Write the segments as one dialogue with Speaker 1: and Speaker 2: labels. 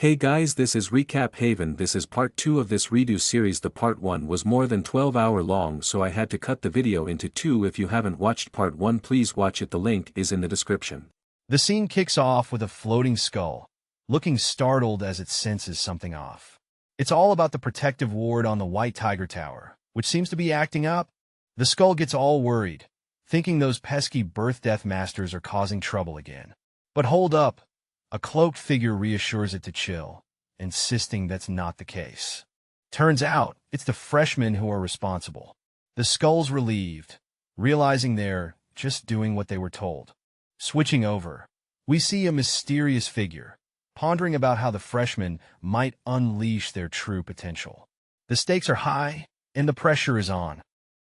Speaker 1: Hey guys, this is Recap Haven. This is part 2 of this redo series. The part 1 was more than 12-hour long, so I had to cut the video into 2. If you haven't watched part 1, please watch it. The link is in the description.
Speaker 2: The scene kicks off with a floating skull, looking startled as it senses something off. It's all about the protective ward on the White Tiger Tower, which seems to be acting up. The skull gets all worried, thinking those pesky birth-death masters are causing trouble again. But hold up. A cloaked figure reassures it to chill, insisting that's not the case. Turns out, it's the freshmen who are responsible. The skull's relieved, realizing they're just doing what they were told. Switching over, we see a mysterious figure, pondering about how the freshmen might unleash their true potential. The stakes are high, and the pressure is on.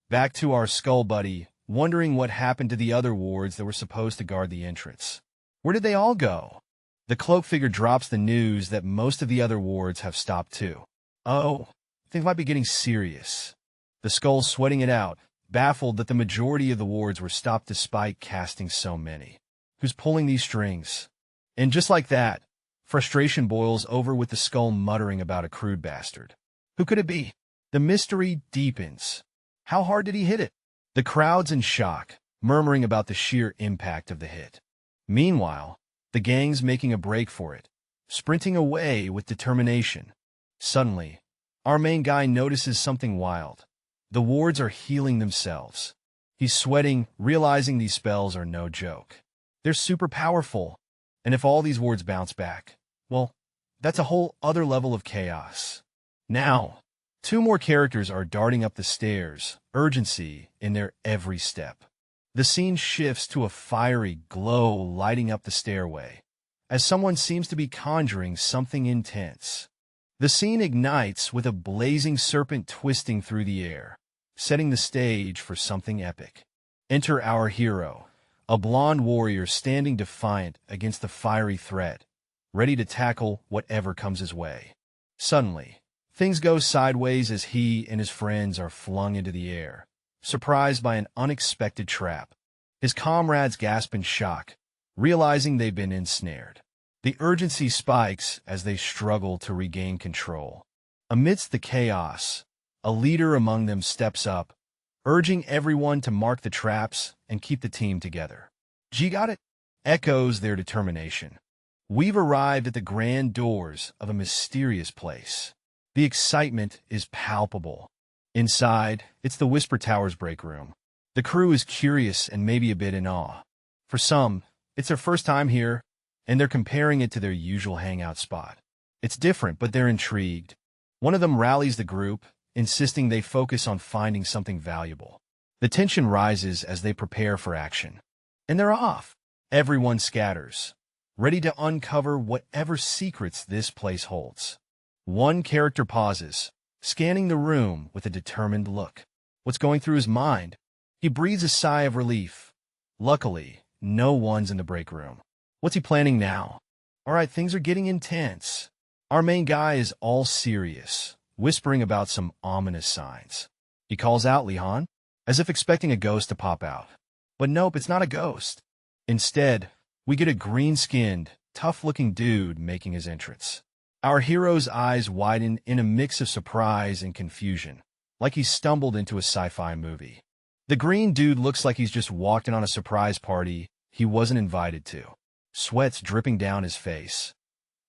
Speaker 2: Back to our skull buddy, wondering what happened to the other wards that were supposed to guard the entrance. Where did they all go? The cloak figure drops the news that most of the other wards have stopped too. Oh, things might be getting serious. The skull's sweating it out, baffled that the majority of the wards were stopped despite casting so many. Who's pulling these strings? And just like that, frustration boils over with the skull muttering about a crude bastard. Who could it be? The mystery deepens. How hard did he hit it? The crowd's in shock, murmuring about the sheer impact of the hit. Meanwhile, the gang's making a break for it, sprinting away with determination. Suddenly, our main guy notices something wild. The wards are healing themselves. He's sweating, realizing these spells are no joke. They're super powerful, and if all these wards bounce back, well, that's a whole other level of chaos. Now, two more characters are darting up the stairs, urgency in their every step. The scene shifts to a fiery glow lighting up the stairway, as someone seems to be conjuring something intense. The scene ignites with a blazing serpent twisting through the air, setting the stage for something epic. Enter our hero, a blonde warrior standing defiant against the fiery threat, ready to tackle whatever comes his way. Suddenly, things go sideways as he and his friends are flung into the air, surprised by an unexpected trap. His comrades gasp in shock, realizing they've been ensnared. The urgency spikes as they struggle to regain control. Amidst the chaos, a leader among them steps up, urging everyone to mark the traps and keep the team together. "G got it?" echoes their determination. We've arrived at the grand doors of a mysterious place. The excitement is palpable. Inside, it's the Whisper Tower's break room. The crew is curious and maybe a bit in awe. For some, it's their first time here, and they're comparing it to their usual hangout spot. It's different, but they're intrigued. One of them rallies the group, insisting they focus on finding something valuable. The tension rises as they prepare for action. And they're off. Everyone scatters, ready to uncover whatever secrets this place holds. One character pauses, scanning the room with a determined look. What's going through his mind? He breathes a sigh of relief. Luckily, no one's in the break room. What's he planning now? All right, things are getting intense. Our main guy is all serious, whispering about some ominous signs. He calls out Lihan, as if expecting a ghost to pop out. But nope, it's not a ghost. Instead, we get a green-skinned, tough-looking dude making his entrance. Our hero's eyes widen in a mix of surprise and confusion, like he's stumbled into a sci-fi movie. The green dude looks like he's just walked in on a surprise party he wasn't invited to. Sweat's dripping down his face.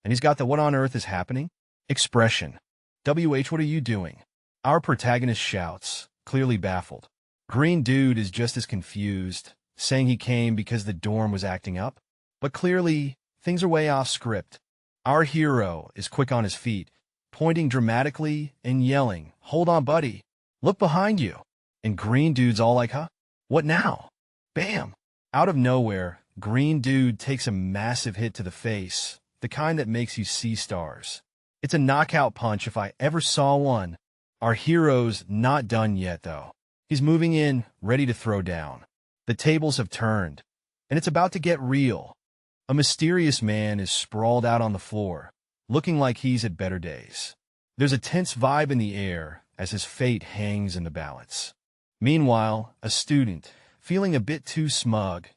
Speaker 2: And he's got the "what on earth is happening?" expression. "WH, what are you doing?" Our protagonist shouts, clearly baffled. Green dude is just as confused, saying he came because the dorm was acting up. But clearly, things are way off script. Our hero is quick on his feet, pointing dramatically and yelling, "Hold on, buddy. Look behind you." And Green Dude's all like, "Huh? What now?" Bam! Out of nowhere, Green Dude takes a massive hit to the face, the kind that makes you see stars. It's a knockout punch if I ever saw one. Our hero's not done yet, though. He's moving in, ready to throw down. The tables have turned, and it's about to get real. A mysterious man is sprawled out on the floor, looking like he's had better days. There's a tense vibe in the air as his fate hangs in the balance. Meanwhile, a student, feeling a bit too smug,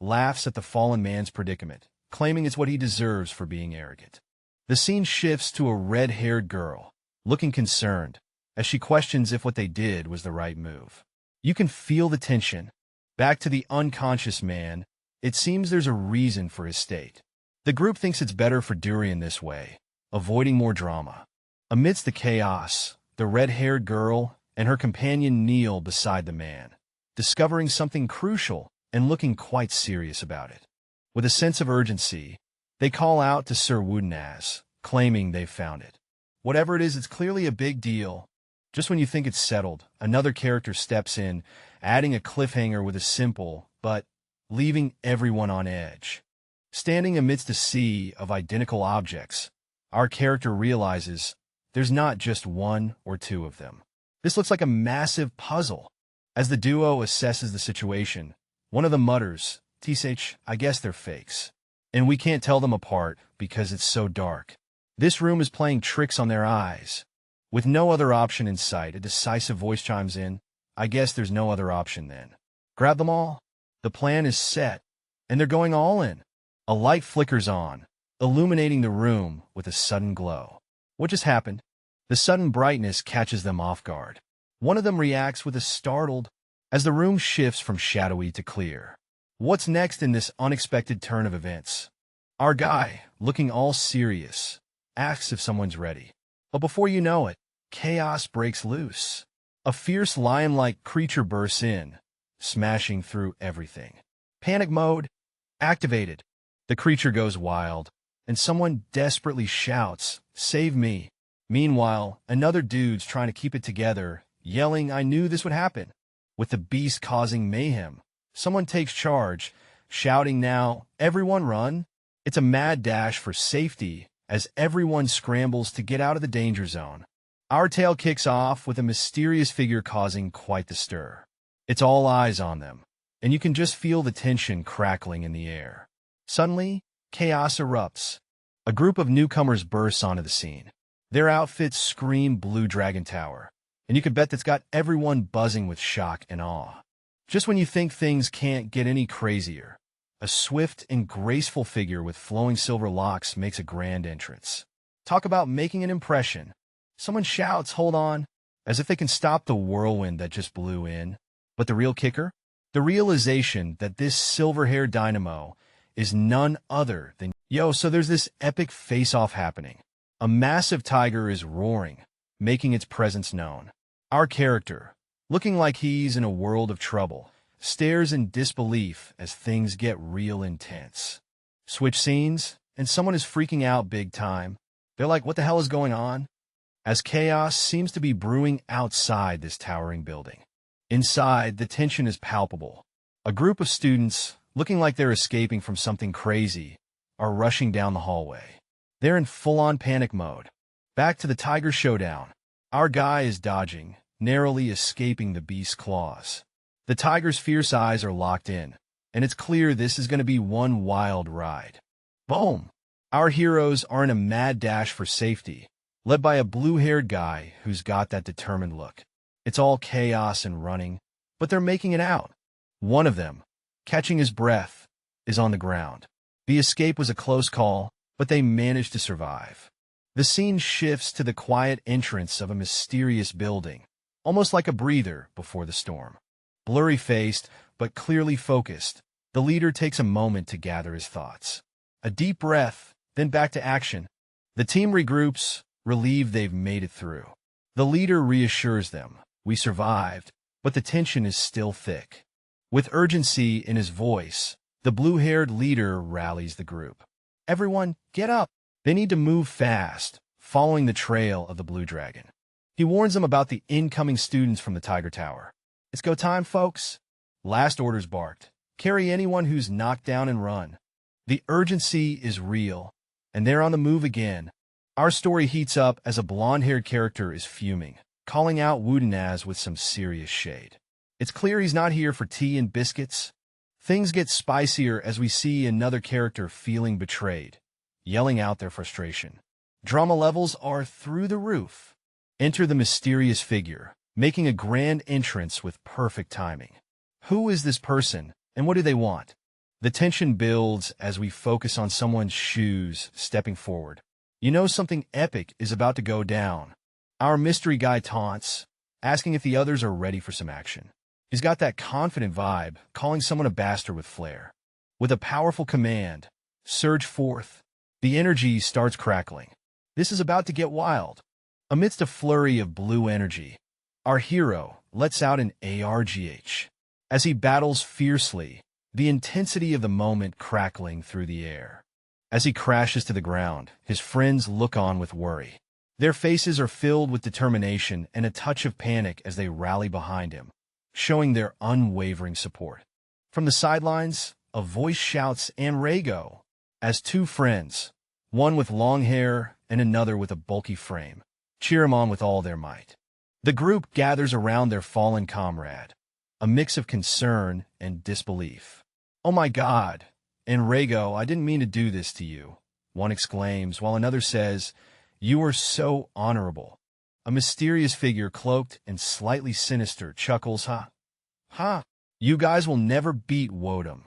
Speaker 2: laughs at the fallen man's predicament, claiming it's what he deserves for being arrogant. The scene shifts to a red-haired girl, looking concerned, as she questions if what they did was the right move. You can feel the tension. Back to the unconscious man, it seems there's a reason for his state. The group thinks it's better for Durian this way, avoiding more drama. Amidst the chaos, the red-haired girl and her companion kneel beside the man, discovering something crucial and looking quite serious about it. With a sense of urgency, they call out to Sir Woodenaz, claiming they've found it. Whatever it is, it's clearly a big deal. Just when you think it's settled, another character steps in, adding a cliffhanger with a simple, but leaving everyone on edge. Standing amidst a sea of identical objects, our character realizes there's not just one or two of them. This looks like a massive puzzle. As the duo assesses the situation, one of them mutters, "Tsh, I guess they're fakes. And we can't tell them apart because it's so dark. This room is playing tricks on their eyes." With no other option in sight, a decisive voice chimes in, "I guess there's no other option then. Grab them all." The plan is set, and they're going all in. A light flickers on, illuminating the room with a sudden glow. What just happened? The sudden brightness catches them off guard. One of them reacts with a startled, as the room shifts from shadowy to clear. What's next in this unexpected turn of events? Our guy, looking all serious, asks if someone's ready. But before you know it, chaos breaks loose. A fierce lion-like creature bursts in, smashing through everything. Panic mode activated. The creature goes wild, and someone desperately shouts, "Save me." Meanwhile, another dude's trying to keep it together, yelling, "I knew this would happen." With the beast causing mayhem, someone takes charge, shouting now, "Everyone run." It's a mad dash for safety as everyone scrambles to get out of the danger zone. Our tale kicks off with a mysterious figure causing quite the stir. It's all eyes on them, and you can just feel the tension crackling in the air. Suddenly, chaos erupts. A group of newcomers bursts onto the scene. Their outfits scream Blue Dragon Tower, and you can bet that's got everyone buzzing with shock and awe. Just when you think things can't get any crazier, a swift and graceful figure with flowing silver locks makes a grand entrance. Talk about making an impression. Someone shouts, "Hold on," as if they can stop the whirlwind that just blew in. But the real kicker? The realization that this silver-haired dynamo is none other than... So there's this epic face-off happening. A massive tiger is roaring, making its presence known. Our character, looking like he's in a world of trouble, stares in disbelief as things get real intense. Switch scenes, and someone is freaking out big time. They're like, "What the hell is going on?" As chaos seems to be brewing outside this towering building. Inside, the tension is palpable. A group of students, looking like they're escaping from something crazy, are rushing down the hallway. They're in full-on panic mode. Back to the tiger showdown. Our guy is dodging, narrowly escaping the beast's claws. The tiger's fierce eyes are locked in, and it's clear this is going to be one wild ride. Boom! Our heroes are in a mad dash for safety, led by a blue-haired guy who's got that determined look. It's all chaos and running, but they're making it out. One of them, catching his breath, is on the ground. The escape was a close call, but they managed to survive. The scene shifts to the quiet entrance of a mysterious building, almost like a breather before the storm. Blurry-faced, but clearly focused, the leader takes a moment to gather his thoughts. A deep breath, then back to action. The team regroups, relieved they've made it through. The leader reassures them, "We survived, but the tension is still thick." With urgency in his voice, the blue-haired leader rallies the group. "Everyone, get up!" They need to move fast, following the trail of the blue dragon. He warns them about the incoming students from the Tiger Tower. "It's go time, folks." Last orders barked. "Carry anyone who's knocked down and run." The urgency is real, and they're on the move again. Our story heats up as a blonde-haired character is fuming, calling out Woodenaz with some serious shade. It's clear he's not here for tea and biscuits. Things get spicier as we see another character feeling betrayed, yelling out their frustration. Drama levels are through the roof. Enter the mysterious figure, making a grand entrance with perfect timing. Who is this person, and what do they want? The tension builds as we focus on someone's shoes stepping forward. You know something epic is about to go down. Our mystery guy taunts, asking if the others are ready for some action. He's got that confident vibe, calling someone a bastard with flair. With a powerful command, surge forth. The energy starts crackling. This is about to get wild. Amidst a flurry of blue energy, our hero lets out an ARGH. As he battles fiercely, the intensity of the moment crackling through the air. As he crashes to the ground, his friends look on with worry. Their faces are filled with determination and a touch of panic as they rally behind him, showing their unwavering support. From the sidelines, a voice shouts "Enrego!" as two friends, one with long hair and another with a bulky frame, cheer him on with all their might. The group gathers around their fallen comrade, a mix of concern and disbelief. "Oh my God, Enrego, I didn't mean to do this to you," one exclaims, while another says, "You are so honorable." A mysterious figure cloaked and slightly sinister chuckles, "Ha! Ha! You guys will never beat Wodom,"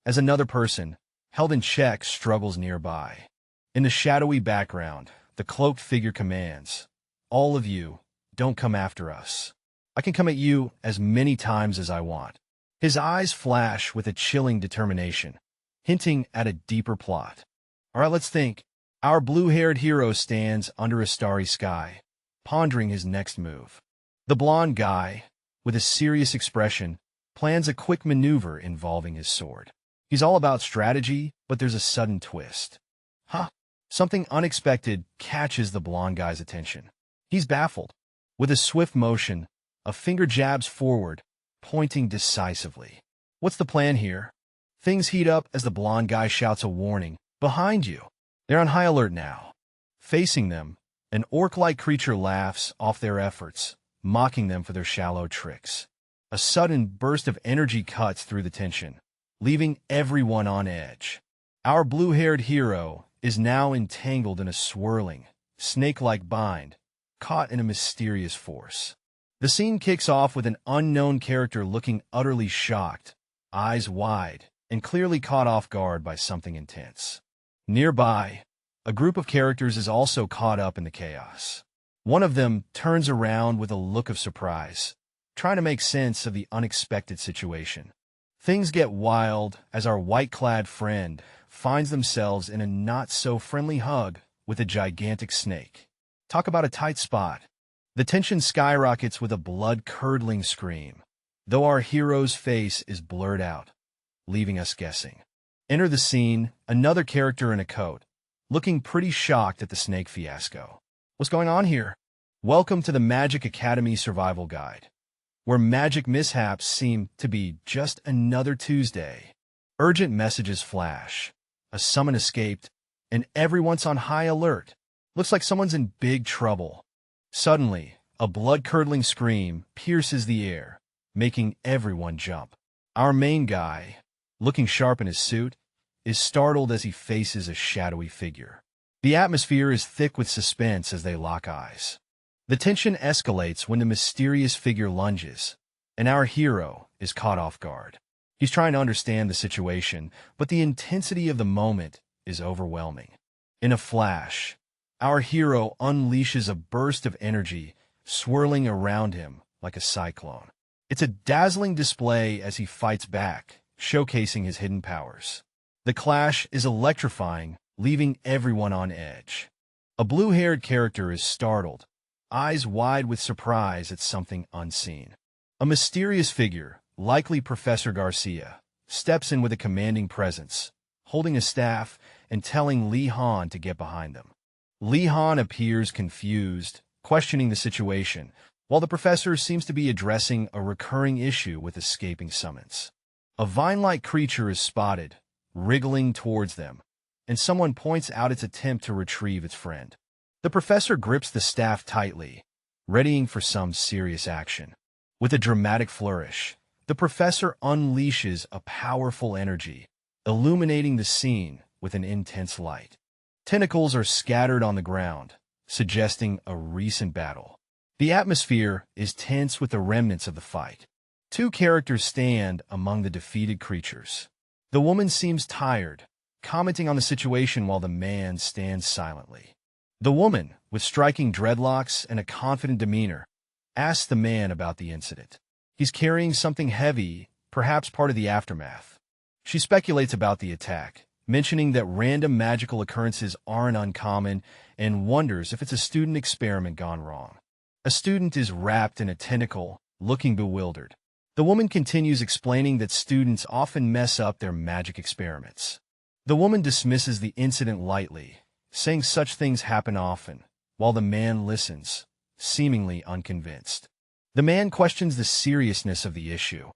Speaker 2: as another person, held in check, struggles nearby. In the shadowy background, the cloaked figure commands, "All of you, don't come after us. I can come at you as many times as I want." His eyes flash with a chilling determination, hinting at a deeper plot. All right, let's think. Our blue-haired hero stands under a starry sky, pondering his next move. The blonde guy, with a serious expression, plans a quick maneuver involving his sword. He's all about strategy, but there's a sudden twist. Huh? Something unexpected catches the blonde guy's attention. He's baffled. With a swift motion, a finger jabs forward, pointing decisively. What's the plan here? Things heat up as the blonde guy shouts a warning. "Behind you!" They're on high alert now. Facing them, an orc-like creature laughs off their efforts, mocking them for their shallow tricks. A sudden burst of energy cuts through the tension, leaving everyone on edge. Our blue-haired hero is now entangled in a swirling, snake-like bind, caught in a mysterious force. The scene kicks off with an unknown character looking utterly shocked, eyes wide, and clearly caught off guard by something intense. Nearby, a group of characters is also caught up in the chaos. One of them turns around with a look of surprise, trying to make sense of the unexpected situation. Things get wild as our white-clad friend finds themselves in a not-so-friendly hug with a gigantic snake. Talk about a tight spot. The tension skyrockets with a blood-curdling scream, though our hero's face is blurred out, leaving us guessing. Enter the scene, another character in a coat, looking pretty shocked at the snake fiasco. What's going on here? Welcome to the Magic Academy Survival Guide, where magic mishaps seem to be just another Tuesday. Urgent messages flash. A summon escaped, and everyone's on high alert. Looks like someone's in big trouble. Suddenly, a blood-curdling scream pierces the air, making everyone jump. Our main guy, looking sharp in his suit, is startled as he faces a shadowy figure. The atmosphere is thick with suspense as they lock eyes. The tension escalates when the mysterious figure lunges, and our hero is caught off guard. He's trying to understand the situation, but the intensity of the moment is overwhelming. In a flash, our hero unleashes a burst of energy, swirling around him like a cyclone. It's a dazzling display as he fights back, showcasing his hidden powers. The clash is electrifying, leaving everyone on edge. A blue-haired character is startled, eyes wide with surprise at something unseen. A mysterious figure, likely Professor Garcia, steps in with a commanding presence, holding a staff and telling Li Han to get behind them. Li Han appears confused, questioning the situation, while the professor seems to be addressing a recurring issue with escaping summons. A vine-like creature is spotted, wriggling towards them, and someone points out its attempt to retrieve its friend. The professor grips the staff tightly, readying for some serious action. With a dramatic flourish, the professor unleashes a powerful energy, illuminating the scene with an intense light. Tentacles are scattered on the ground, suggesting a recent battle. The atmosphere is tense with the remnants of the fight. Two characters stand among the defeated creatures. The woman seems tired, commenting on the situation while the man stands silently. The woman, with striking dreadlocks and a confident demeanor, asks the man about the incident. He's carrying something heavy, perhaps part of the aftermath. She speculates about the attack, mentioning that random magical occurrences aren't uncommon and wonders if it's a student experiment gone wrong. A student is wrapped in a tentacle, looking bewildered. The woman continues explaining that students often mess up their magic experiments. The woman dismisses the incident lightly, saying such things happen often, while the man listens, seemingly unconvinced. The man questions the seriousness of the issue,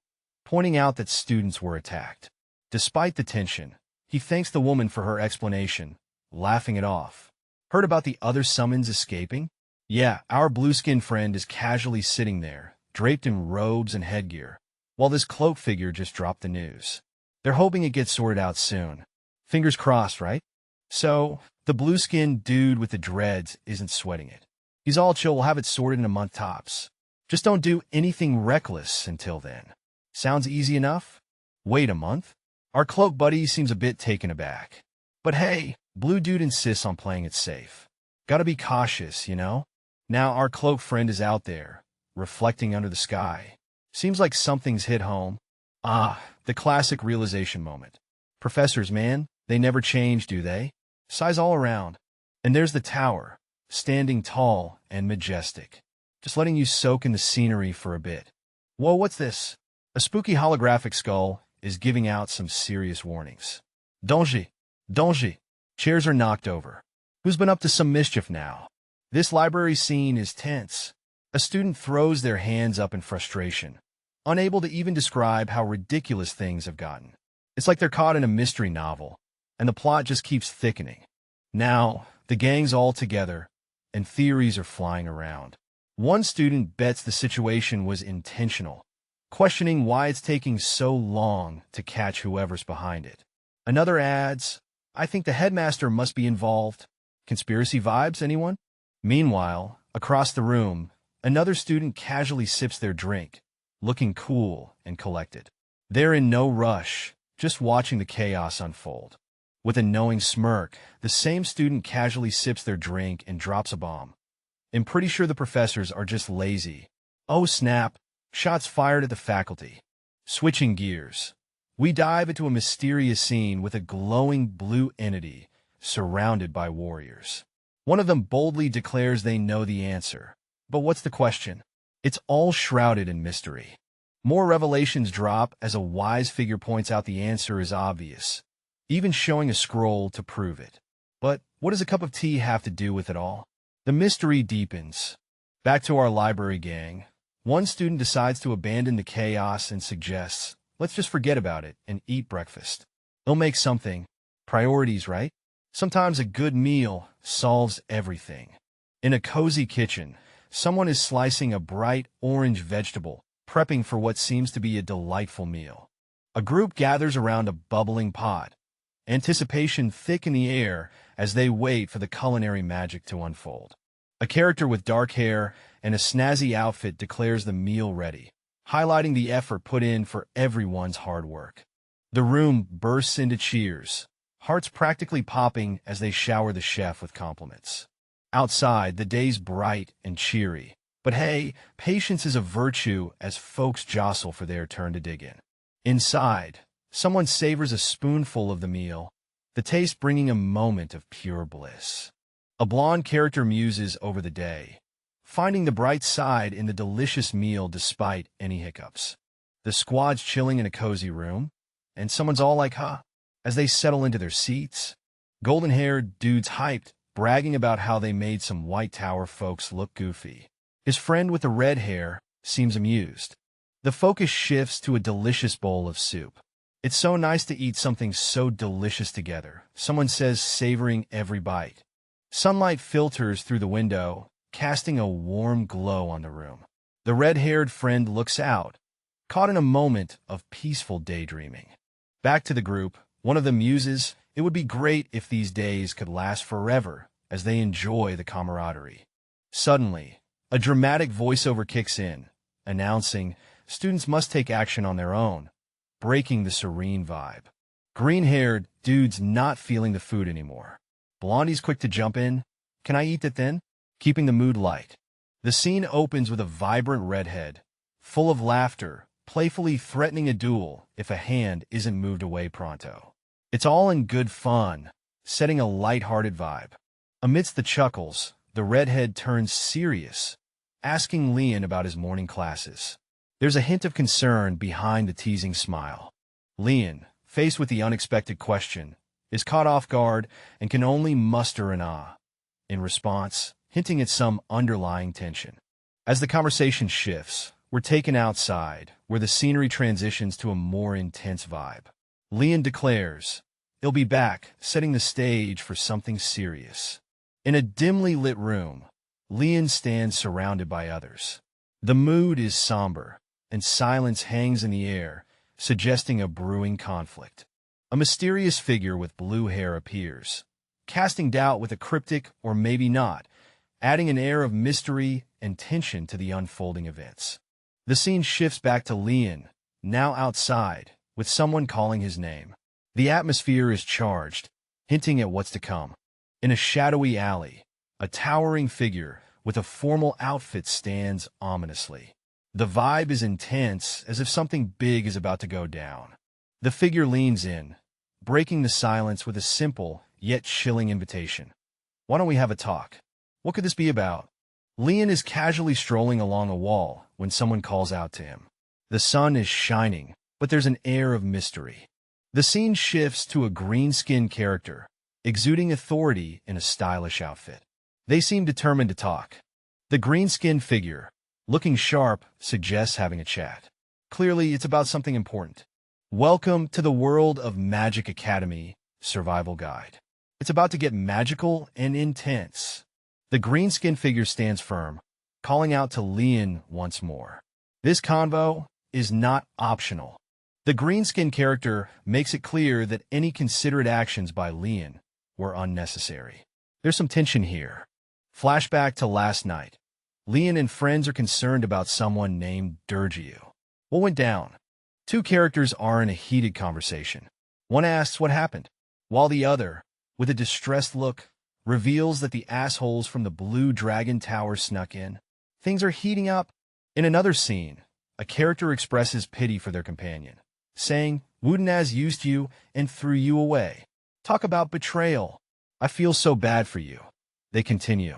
Speaker 2: pointing out that students were attacked. Despite the tension, he thanks the woman for her explanation, laughing it off. Heard about the other summons escaping? Yeah, our blue-skinned friend is casually sitting there, draped in robes and headgear, while this cloak figure just dropped the news. They're hoping it gets sorted out soon. Fingers crossed, right? So, the blue-skinned dude with the dreads isn't sweating it. He's all chill, we'll have it sorted in a month tops. Just don't do anything reckless until then. Sounds easy enough? Wait a month? Our cloak buddy seems a bit taken aback. But hey, blue dude insists on playing it safe. Gotta be cautious, you know? Now our cloak friend is out there, reflecting under the sky. Seems like something's hit home. Ah, the classic realization moment. Professors, man, they never change, do they? Sighs all around. And there's the tower, standing tall and majestic. Just letting you soak in the scenery for a bit. Whoa, what's this? A spooky holographic skull is giving out some serious warnings. Danger! Danger! Chairs are knocked over. Who's been up to some mischief now? This library scene is tense. A student throws their hands up in frustration, unable to even describe how ridiculous things have gotten. It's like they're caught in a mystery novel, and the plot just keeps thickening. Now, the gang's all together, and theories are flying around. One student bets the situation was intentional, questioning why it's taking so long to catch whoever's behind it. Another adds, I think the headmaster must be involved. Conspiracy vibes, anyone? Meanwhile, across the room, another student casually sips their drink, looking cool and collected. They're in no rush, just watching the chaos unfold. With a knowing smirk, the same student casually sips their drink and drops a bomb. I'm pretty sure the professors are just lazy. Oh snap, shots fired at the faculty. Switching gears, we dive into a mysterious scene with a glowing blue entity surrounded by warriors. One of them boldly declares they know the answer. But what's the question? It's all shrouded in mystery. More revelations drop as a wise figure points out the answer is obvious, even showing a scroll to prove it. But what does a cup of tea have to do with it all? The mystery deepens. Back to our library gang. One student decides to abandon the chaos and suggests, let's just forget about it and eat breakfast. They'll make something. Priorities, right? Sometimes a good meal solves everything. In a cozy kitchen, someone is slicing a bright orange vegetable, prepping for what seems to be a delightful meal. A group gathers around a bubbling pot, anticipation thick in the air as they wait for the culinary magic to unfold. A character with dark hair and a snazzy outfit declares the meal ready, highlighting the effort put in for everyone's hard work. The room bursts into cheers, hearts practically popping as they shower the chef with compliments. Outside, the day's bright and cheery. But hey, patience is a virtue as folks jostle for their turn to dig in. Inside, someone savors a spoonful of the meal, the taste bringing a moment of pure bliss. A blonde character muses over the day, finding the bright side in the delicious meal despite any hiccups. The squad's chilling in a cozy room, and someone's all like, huh, as they settle into their seats. Golden-haired dude's hyped, bragging about how they made some White Tower folks look goofy. His friend with the red hair seems amused. The focus shifts to a delicious bowl of soup. It's so nice to eat something so delicious together, someone says, savoring every bite. Sunlight filters through the window, casting a warm glow on the room. The red-haired friend looks out, caught in a moment of peaceful daydreaming. Back to the group, one of them muses, it would be great if these days could last forever as they enjoy the camaraderie. Suddenly, a dramatic voiceover kicks in, announcing students must take action on their own, breaking the serene vibe. Green-haired dude's not feeling the food anymore. Blondie's quick to jump in. Can I eat it then? Keeping the mood light. The scene opens with a vibrant redhead, full of laughter, playfully threatening a duel if a hand isn't moved away pronto. It's all in good fun, setting a light-hearted vibe. Amidst the chuckles, the redhead turns serious, asking Leon about his morning classes. There's a hint of concern behind the teasing smile. Leon, faced with the unexpected question, is caught off guard and can only muster an ah in response, hinting at some underlying tension. As the conversation shifts, we're taken outside, where the scenery transitions to a more intense vibe. Leon declares, he'll be back, setting the stage for something serious. In a dimly lit room, Leon stands surrounded by others. The mood is somber, and silence hangs in the air, suggesting a brewing conflict. A mysterious figure with blue hair appears, casting doubt with a cryptic or maybe not, adding an air of mystery and tension to the unfolding events. The scene shifts back to Leon, now outside, with someone calling his name. The atmosphere is charged, hinting at what's to come. In a shadowy alley, a towering figure with a formal outfit stands ominously. The vibe is intense, as if something big is about to go down. The figure leans in, breaking the silence with a simple yet chilling invitation. Why don't we have a talk? What could this be about? Leon is casually strolling along a wall when someone calls out to him. The sun is shining, but there's an air of mystery. The scene shifts to a green-skinned character, exuding authority in a stylish outfit. They seem determined to talk. The green-skinned figure, looking sharp, suggests having a chat. Clearly, it's about something important. Welcome to the world of Magic Academy Survival Guide. It's about to get magical and intense. The green-skinned figure stands firm, calling out to Leon once more. This convo is not optional. The green-skinned character makes it clear that any considerate actions by Leon were unnecessary. There's some tension here. Flashback to last night. Leon and friends are concerned about someone named Durgiu. What went down? Two characters are in a heated conversation. One asks what happened, while the other, with a distressed look, reveals that the assholes from the Blue Dragon Tower snuck in. Things are heating up. In another scene, a character expresses pity for their companion, saying, Woodenaz used you and threw you away. Talk about betrayal. I feel so bad for you. They continue.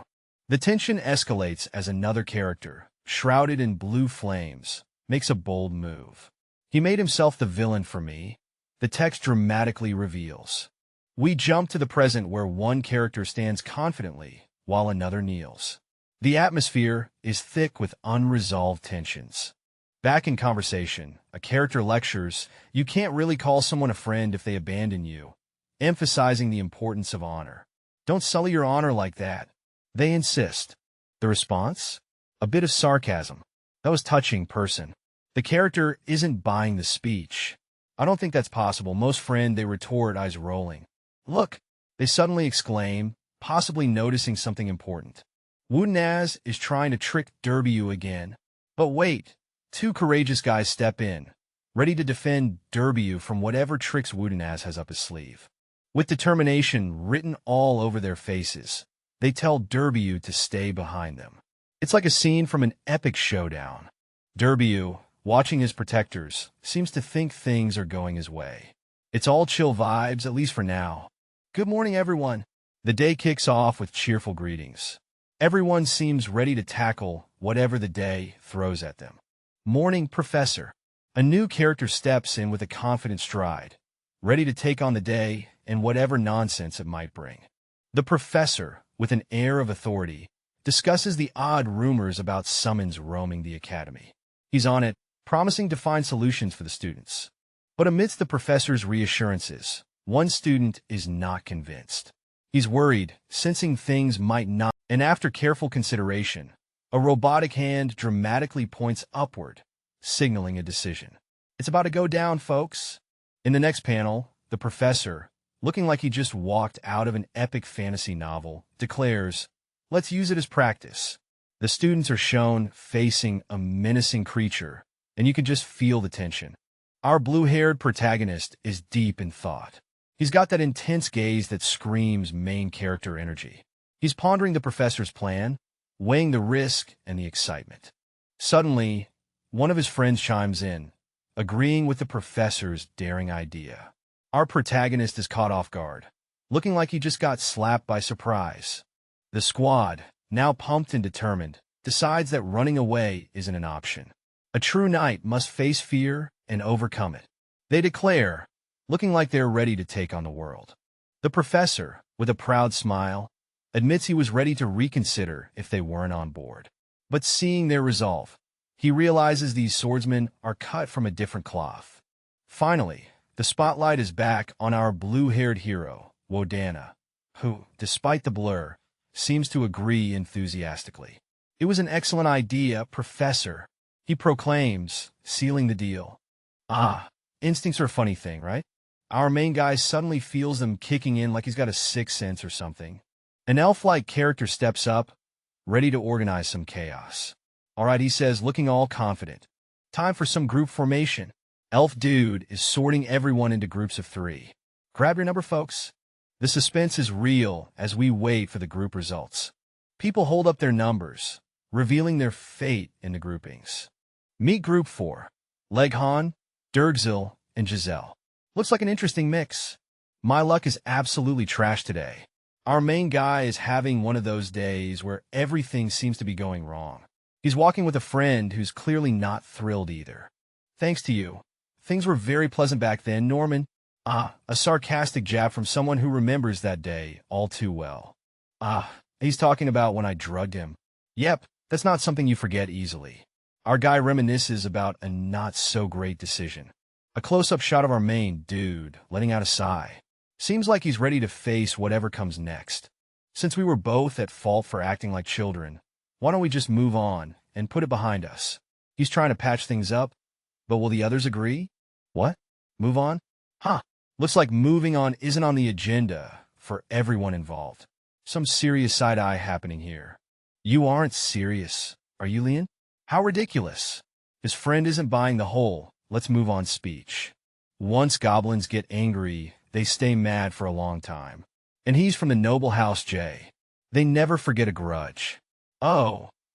Speaker 2: The tension escalates as another character, shrouded in blue flames, makes a bold move. He made himself the villain for me, the text dramatically reveals. We jump to the present where one character stands confidently while another kneels. The atmosphere is thick with unresolved tensions. Back in conversation, a character lectures, you can't really call someone a friend if they abandon you, emphasizing the importance of honor. Don't sully your honor like that. They insist. The response? A bit of sarcasm. That was touching, person. The character isn't buying the speech. I don't think that's possible. Most friend, they retort, eyes rolling. Look, they suddenly exclaim, possibly noticing something important. Woodenaz is trying to trick Durgiu again. But wait, two courageous guys step in, ready to defend Durgiu from whatever tricks Woodenaz has up his sleeve. With determination written all over their faces, they tell Durgiu to stay behind them. It's like a scene from an epic showdown. Durgiu, watching his protectors, seems to think things are going his way. It's all chill vibes, at least for now. Good morning, everyone. The day kicks off with cheerful greetings. Everyone seems ready to tackle whatever the day throws at them. Morning, Professor. A new character steps in with a confident stride, ready to take on the day and whatever nonsense it might bring. The professor, with an air of authority, discusses the odd rumors about summons roaming the academy. He's on it, promising to find solutions for the students. But amidst the professor's reassurances, one student is not convinced. He's worried, sensing things might not, and after careful consideration, a robotic hand dramatically points upward, signaling a decision. It's about to go down, folks. In the next panel, the professor, looking like he just walked out of an epic fantasy novel, declares, let's use it as practice. The students are shown facing a menacing creature, and you can just feel the tension. Our blue-haired protagonist is deep in thought. He's got that intense gaze that screams main character energy. He's pondering the professor's plan, weighing the risk and the excitement. Suddenly, one of his friends chimes in, agreeing with the professor's daring idea. Our protagonist is caught off guard, looking like he just got slapped by surprise. The squad, now pumped and determined, decides that running away isn't an option. A true knight must face fear and overcome it. They declare, looking like they're ready to take on the world. The professor, with a proud smile, admits he was ready to reconsider if they weren't on board. But seeing their resolve, he realizes these swordsmen are cut from a different cloth. Finally, the spotlight is back on our blue-haired hero, Wodana, who, despite the blur, seems to agree enthusiastically. "It was an excellent idea, Professor," he proclaims, sealing the deal. Instincts are a funny thing, right? Our main guy suddenly feels them kicking in like he's got a sixth sense or something. An elf-like character steps up, ready to organize some chaos. "All right," he says, looking all confident. "Time for some group formation." Elf Dude is sorting everyone into groups of 3. Grab your number, folks. The suspense is real as we wait for the group results. People hold up their numbers, revealing their fate in the groupings. Meet Group 4. Leghan, Durgzil, and Giselle. Looks like an interesting mix. My luck is absolutely trash today. Our main guy is having one of those days where everything seems to be going wrong. He's walking with a friend who's clearly not thrilled either. "Thanks to you. Things were very pleasant back then, Norman." A sarcastic jab from someone who remembers that day all too well. He's talking about when I drugged him. Yep, that's not something you forget easily. Our guy reminisces about a not-so-great decision. A close-up shot of our main dude, letting out a sigh. Seems like he's ready to face whatever comes next. Since we were both at fault for acting like children, why don't we just move on and put it behind us? He's trying to patch things up, but will the others agree? What? Move on? Looks like moving on isn't on the agenda for everyone involved. Some serious side-eye happening here. "You aren't serious, are you, Leon? How ridiculous." His friend isn't buying the whole "let's move on" speech. Once goblins get angry, they stay mad for a long time. And he's from the noble house J. They never forget a grudge.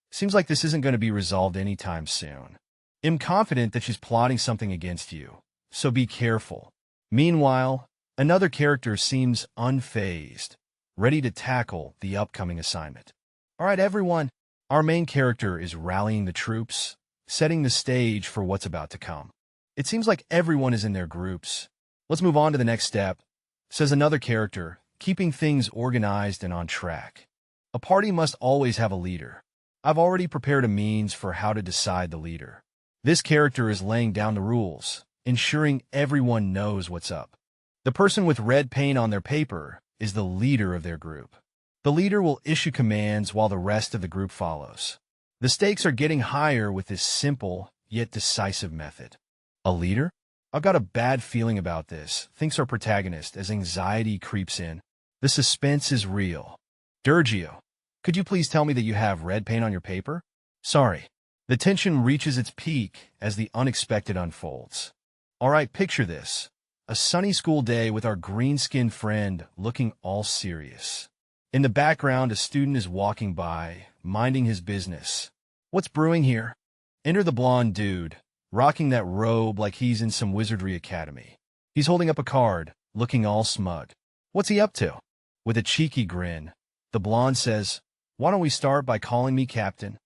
Speaker 2: Seems like this isn't going to be resolved anytime soon. I'm confident that she's plotting something against you, so be careful. Meanwhile, another character seems unfazed, ready to tackle the upcoming assignment. "All right, everyone." Our main character is rallying the troops, setting the stage for what's about to come. It seems like everyone is in their groups. "Let's move on to the next step," says another character, keeping things organized and on track. A party must always have a leader. I've already prepared a means for how to decide the leader. This character is laying down the rules, ensuring everyone knows what's up. The person with red paint on their paper is the leader of their group. The leader will issue commands while the rest of the group follows. The stakes are getting higher with this simple yet decisive method. A leader? I've got a bad feeling about this, thinks our protagonist as anxiety creeps in. The suspense is real. "Durgio, could you please tell me that you have red paint on your paper?" "Sorry." The tension reaches its peak as the unexpected unfolds. All right, picture this. A sunny school day with our green-skinned friend looking all serious. In the background, a student is walking by, minding his business. What's brewing here? Enter the blonde dude, rocking that robe like he's in some wizardry academy. He's holding up a card, looking all smug. What's he up to? With a cheeky grin, the blonde says, "Why don't we start by calling me Captain?"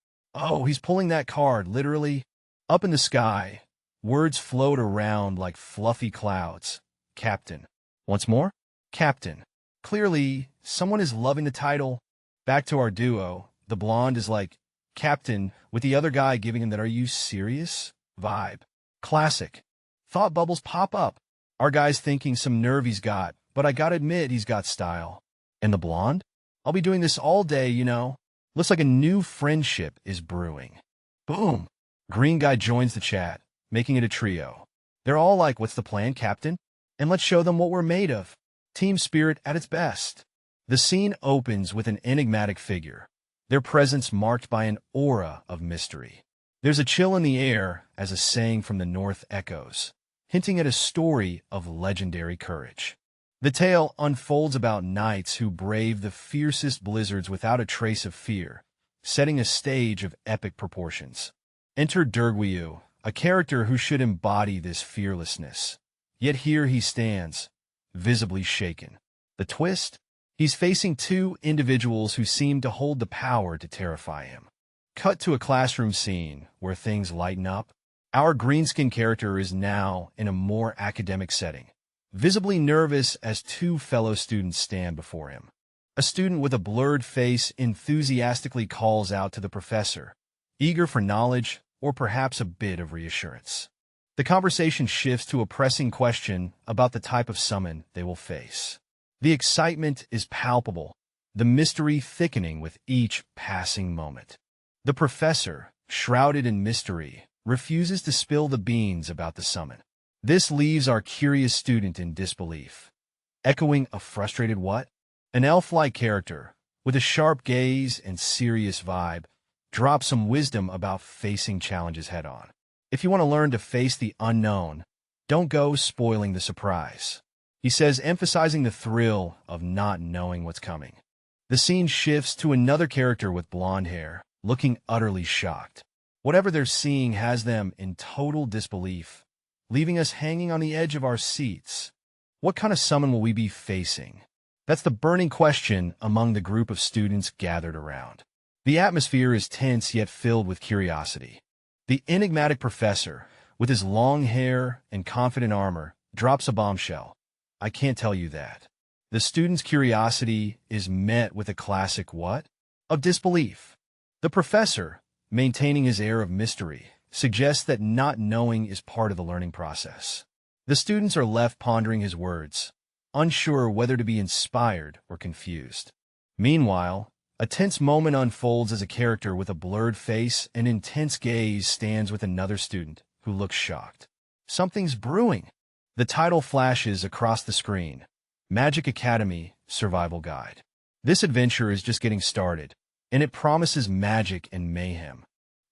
Speaker 2: He's pulling that card, literally. Up in the sky, words float around like fluffy clouds. Captain. Once more? Captain. Clearly, someone is loving the title. Back to our duo, the blonde is like, "Captain," with the other guy giving him that "are you serious" vibe. Classic. Thought bubbles pop up. Our guy's thinking some nerve he's got, but I gotta admit he's got style. And the blonde? "I'll be doing this all day, you know." Looks like a new friendship is brewing. Boom. Green guy joins the chat, making it a trio. They're all like, "What's the plan, Captain? And let's show them what we're made of." Team spirit at its best. The scene opens with an enigmatic figure, their presence marked by an aura of mystery. There's a chill in the air as a saying from the north echoes, hinting at a story of legendary courage. The tale unfolds about knights who brave the fiercest blizzards without a trace of fear, setting a stage of epic proportions. Enter Durgwyu, a character who should embody this fearlessness. Yet here he stands, visibly shaken. The twist? He's facing two individuals who seem to hold the power to terrify him. Cut to a classroom scene where things lighten up. Our greenskin character is now in a more academic setting, visibly nervous as two fellow students stand before him. A student with a blurred face enthusiastically calls out to the professor, eager for knowledge or perhaps a bit of reassurance. The conversation shifts to a pressing question about the type of summon they will face. The excitement is palpable, the mystery thickening with each passing moment. The professor, shrouded in mystery, refuses to spill the beans about the summon. This leaves our curious student in disbelief. Echoing a frustrated what? An elf-like character, with a sharp gaze and serious vibe, drops some wisdom about facing challenges head-on. If you want to learn to face the unknown, don't go spoiling the surprise, he says, emphasizing the thrill of not knowing what's coming. The scene shifts to another character with blonde hair, looking utterly shocked. Whatever they're seeing has them in total disbelief, leaving us hanging on the edge of our seats. What kind of summon will we be facing? That's the burning question among the group of students gathered around. The atmosphere is tense yet filled with curiosity. The enigmatic professor, with his long hair and confident armor, drops a bombshell. I can't tell you that. The student's curiosity is met with a classic what? Of disbelief. The professor, maintaining his air of mystery, suggests that not knowing is part of the learning process. The students are left pondering his words, unsure whether to be inspired or confused. Meanwhile, a tense moment unfolds as a character with a blurred face and intense gaze stands with another student who looks shocked. Something's brewing. The title flashes across the screen, Magic Academy Survival Guide. This adventure is just getting started, and it promises magic and mayhem.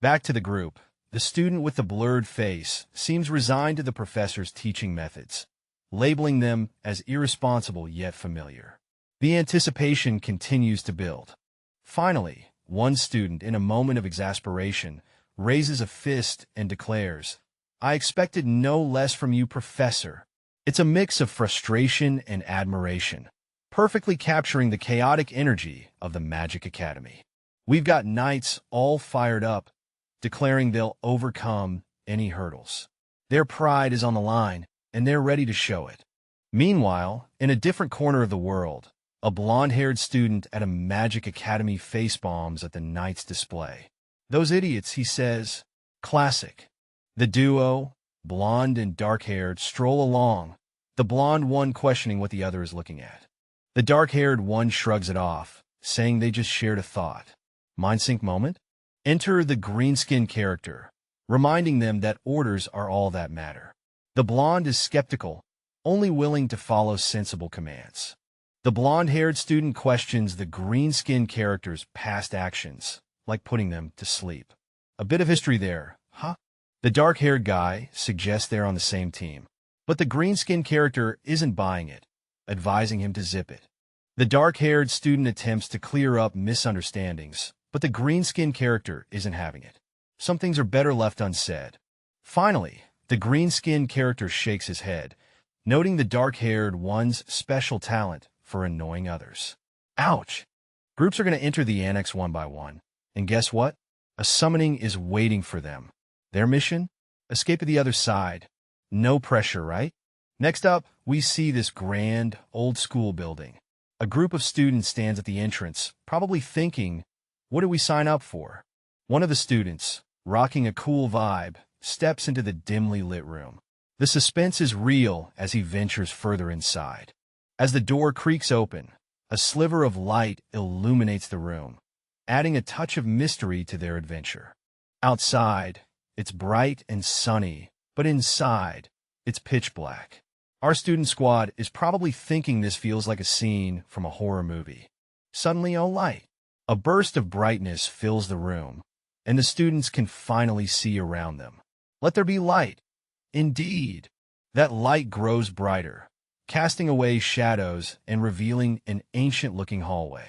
Speaker 2: Back to the group, the student with the blurred face seems resigned to the professor's teaching methods, labeling them as irresponsible yet familiar. The anticipation continues to build. Finally, one student, in a moment of exasperation, raises a fist and declares, "I expected no less from you, Professor." It's a mix of frustration and admiration, perfectly capturing the chaotic energy of the Magic Academy. We've got knights all fired up, declaring they'll overcome any hurdles. Their pride is on the line, and they're ready to show it. Meanwhile, in a different corner of the world, a blonde-haired student at a Magic Academy face-bombs at the Knights display. "Those idiots," he says. Classic. The duo, blonde and dark-haired, stroll along, the blonde one questioning what the other is looking at. The dark-haired one shrugs it off, saying they just shared a thought. Mind sync moment? Enter the greenskin character, reminding them that orders are all that matter. The blonde is skeptical, only willing to follow sensible commands. The blonde-haired student questions the green-skinned character's past actions, like putting them to sleep. A bit of history there, huh? The dark-haired guy suggests they're on the same team, but the green-skinned character isn't buying it, advising him to zip it. The dark-haired student attempts to clear up misunderstandings, but the green-skinned character isn't having it. Some things are better left unsaid. Finally, the green-skinned character shakes his head, noting the dark-haired one's special talent for annoying others. Ouch! Groups are going to enter the annex one by one, and guess what? A summoning is waiting for them. Their mission? Escape to the other side. No pressure, right? Next up, we see this grand, old-school building. A group of students stands at the entrance, probably thinking, what do we sign up for? One of the students, rocking a cool vibe, steps into the dimly lit room. The suspense is real as he ventures further inside. As the door creaks open, a sliver of light illuminates the room, adding a touch of mystery to their adventure. Outside, it's bright and sunny, but inside, it's pitch black. Our student squad is probably thinking this feels like a scene from a horror movie. Suddenly, oh light! A burst of brightness fills the room, and the students can finally see around them. Let there be light. Indeed, that light grows brighter, casting away shadows and revealing an ancient-looking hallway.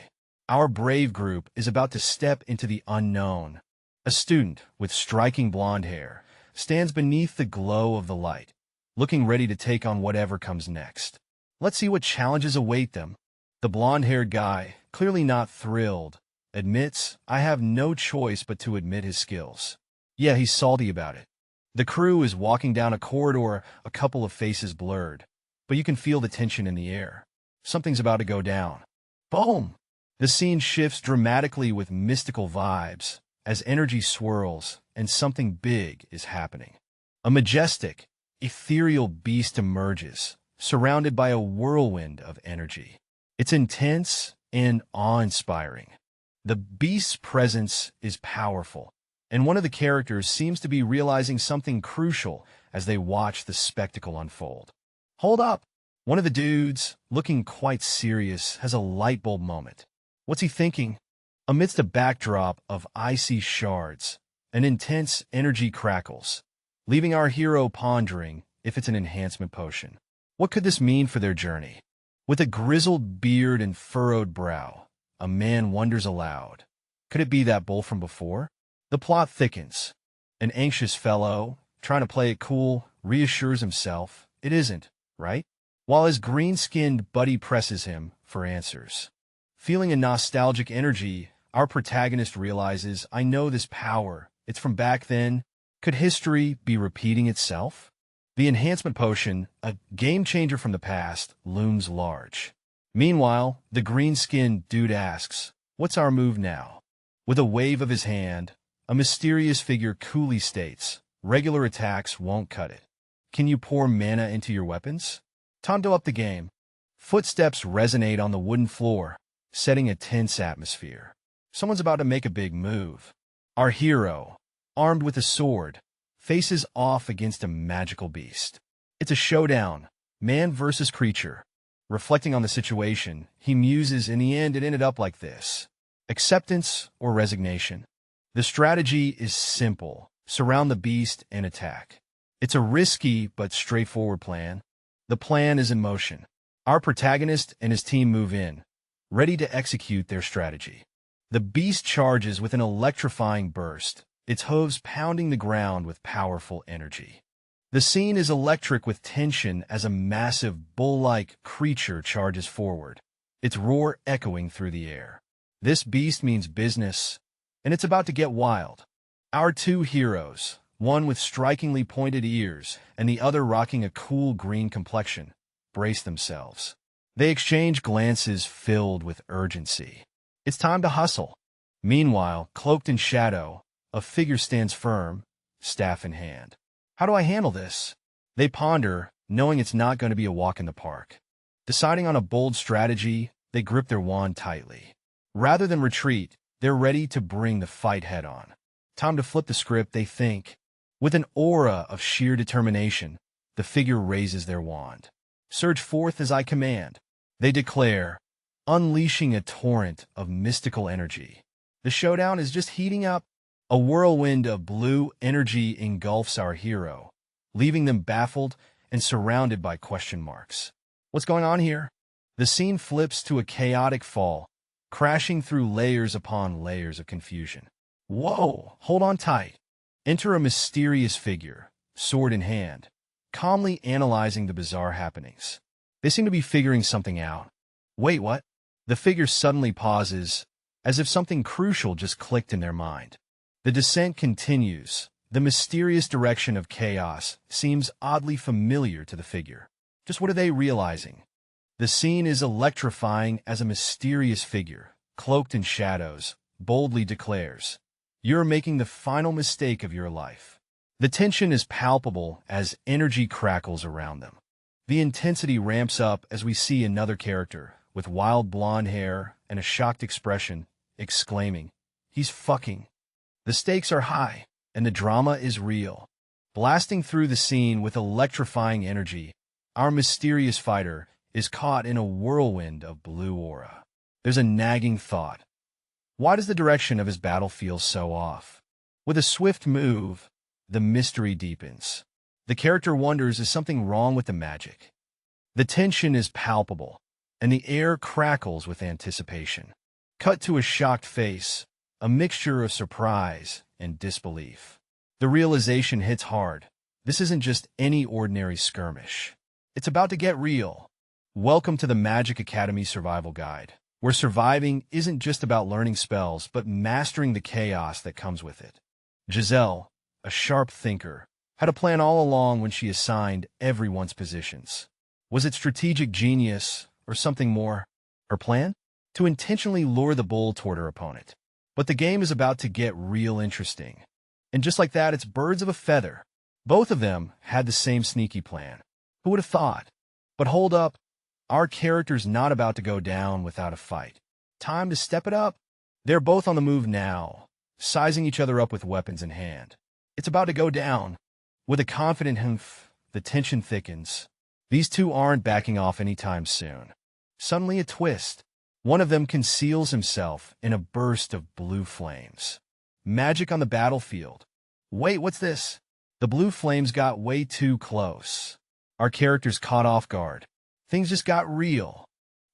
Speaker 2: Our brave group is about to step into the unknown. A student with striking blonde hair stands beneath the glow of the light, looking ready to take on whatever comes next. Let's see what challenges await them. The blonde-haired guy, clearly not thrilled, admits, "I have no choice but to admit his skills." Yeah, he's salty about it. The crew is walking down a corridor, a couple of faces blurred, but you can feel the tension in the air. Something's about to go down. Boom! The scene shifts dramatically with mystical vibes as energy swirls and something big is happening. A majestic, ethereal beast emerges, surrounded by a whirlwind of energy. It's intense and awe-inspiring. The beast's presence is powerful, and one of the characters seems to be realizing something crucial as they watch the spectacle unfold. Hold up! One of the dudes, looking quite serious, has a light bulb moment. What's he thinking? Amidst a backdrop of icy shards, an intense energy crackles, leaving our hero pondering if it's an enhancement potion. What could this mean for their journey? With a grizzled beard and furrowed brow, a man wonders aloud. Could it be that bull from before? The plot thickens. An anxious fellow, trying to play it cool, reassures himself it isn't, right? While his green-skinned buddy presses him for answers. Feeling a nostalgic energy, our protagonist realizes, "I know this power. It's from back then. Could history be repeating itself?" The enhancement potion, a game-changer from the past, looms large. Meanwhile, the green-skinned dude asks, "What's our move now?" With a wave of his hand, a mysterious figure coolly states, "Regular attacks won't cut it. Can you pour mana into your weapons?" Time to up the game. Footsteps resonate on the wooden floor, setting a tense atmosphere. Someone's about to make a big move. Our hero, armed with a sword, faces off against a magical beast. It's a showdown, man versus creature. Reflecting on the situation, he muses, "In the end, it ended up like this. Acceptance or resignation?" The strategy is simple. Surround the beast and attack. It's a risky but straightforward plan. The plan is in motion. Our protagonist and his team move in, ready to execute their strategy. The beast charges with an electrifying burst, its hooves pounding the ground with powerful energy. The scene is electric with tension as a massive bull-like creature charges forward, its roar echoing through the air. This beast means business, and it's about to get wild. Our two heroes, one with strikingly pointed ears and the other rocking a cool green complexion, brace themselves. They exchange glances filled with urgency. It's time to hustle. Meanwhile, cloaked in shadow, a figure stands firm, staff in hand. How do I handle this? They ponder, knowing it's not going to be a walk in the park. Deciding on a bold strategy, they grip their wand tightly. Rather than retreat, they're ready to bring the fight head-on. Time to flip the script, they think. With an aura of sheer determination, the figure raises their wand. "Surge forth as I command," they declare, unleashing a torrent of mystical energy. The showdown is just heating up. A whirlwind of blue energy engulfs our hero, leaving them baffled and surrounded by question marks. What's going on here? The scene flips to a chaotic fall, crashing through layers upon layers of confusion. Whoa, hold on tight. Enter a mysterious figure, sword in hand, calmly analyzing the bizarre happenings. They seem to be figuring something out. Wait, what? The figure suddenly pauses, as if something crucial just clicked in their mind. The descent continues. The mysterious direction of chaos seems oddly familiar to the figure. Just what are they realizing? The scene is electrifying as a mysterious figure, cloaked in shadows, boldly declares, "You're making the final mistake of your life." The tension is palpable as energy crackles around them. The intensity ramps up as we see another character, with wild blonde hair and a shocked expression, exclaiming, "He's fucking." The stakes are high, and the drama is real. Blasting through the scene with electrifying energy, our mysterious fighter is caught in a whirlwind of blue aura. There's a nagging thought. Why does the direction of his battle feel so off? With a swift move, the mystery deepens. The character wonders, is something wrong with the magic? The tension is palpable, and the air crackles with anticipation. Cut to a shocked face, a mixture of surprise and disbelief. The realization hits hard. This isn't just any ordinary skirmish. It's about to get real. Welcome to the Magic Academy Survival Guide, where surviving isn't just about learning spells, but mastering the chaos that comes with it. Giselle, a sharp thinker, had a plan all along when she assigned everyone's positions. Was it strategic genius or something more? Her plan? To intentionally lure the bull toward her opponent. But the game is about to get real interesting. And just like that, it's birds of a feather. Both of them had the same sneaky plan. Who would have thought? But hold up. Our character's not about to go down without a fight. Time to step it up. They're both on the move now, sizing each other up with weapons in hand. It's about to go down. With a confident humph, the tension thickens. These two aren't backing off anytime soon. Suddenly a twist. One of them conceals himself in a burst of blue flames. Magic on the battlefield. Wait, what's this? The blue flames got way too close. Our characters caught off guard. Things just got real.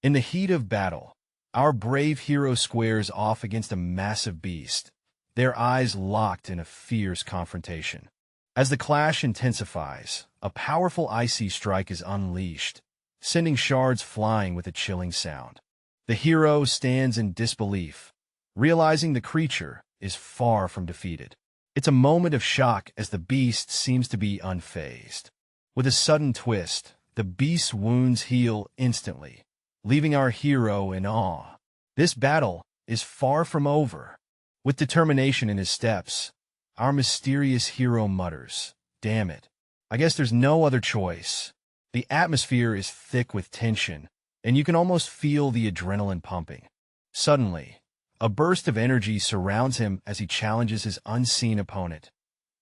Speaker 2: In the heat of battle, our brave hero squares off against a massive beast, their eyes locked in a fierce confrontation. As the clash intensifies, a powerful icy strike is unleashed, sending shards flying with a chilling sound. The hero stands in disbelief, realizing the creature is far from defeated. It's a moment of shock as the beast seems to be unfazed. With a sudden twist, the beast's wounds heal instantly, leaving our hero in awe. This battle is far from over. With determination in his steps, our mysterious hero mutters, "Damn it. I guess there's no other choice." The atmosphere is thick with tension, and you can almost feel the adrenaline pumping. Suddenly, a burst of energy surrounds him as he challenges his unseen opponent.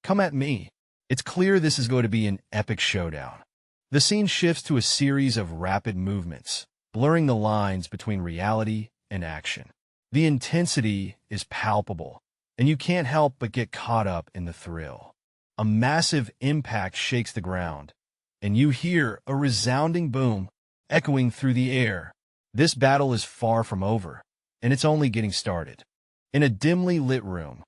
Speaker 2: "Come at me." It's clear this is going to be an epic showdown. The scene shifts to a series of rapid movements, blurring the lines between reality and action. The intensity is palpable, and you can't help but get caught up in the thrill. A massive impact shakes the ground, and you hear a resounding boom echoing through the air. This battle is far from over, and it's only getting started. In a dimly lit room,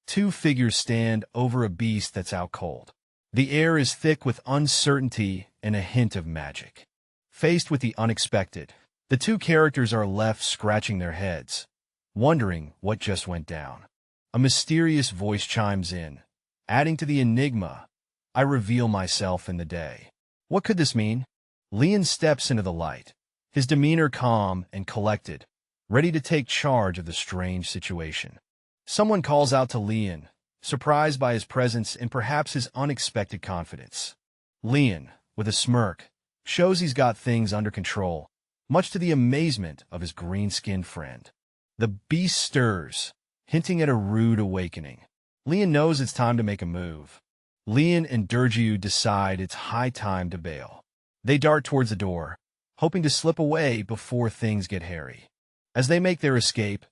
Speaker 2: two figures stand over a beast that's out cold. The air is thick with uncertainty and a hint of magic. Faced with the unexpected, the two characters are left scratching their heads, wondering what just went down. A mysterious voice chimes in, adding to the enigma. "I reveal myself in the day." What could this mean? Leon steps into the light, his demeanor calm and collected, ready to take charge of the strange situation. Someone calls out to Leon, surprised by his presence and perhaps his unexpected confidence. Leon, with a smirk, shows he's got things under control, much to the amazement of his green-skinned friend. The beast stirs, hinting at a rude awakening. Leon knows it's time to make a move. Leon and Dergiu decide it's high time to bail. They dart towards the door, hoping to slip away before things get hairy. As they make their escape,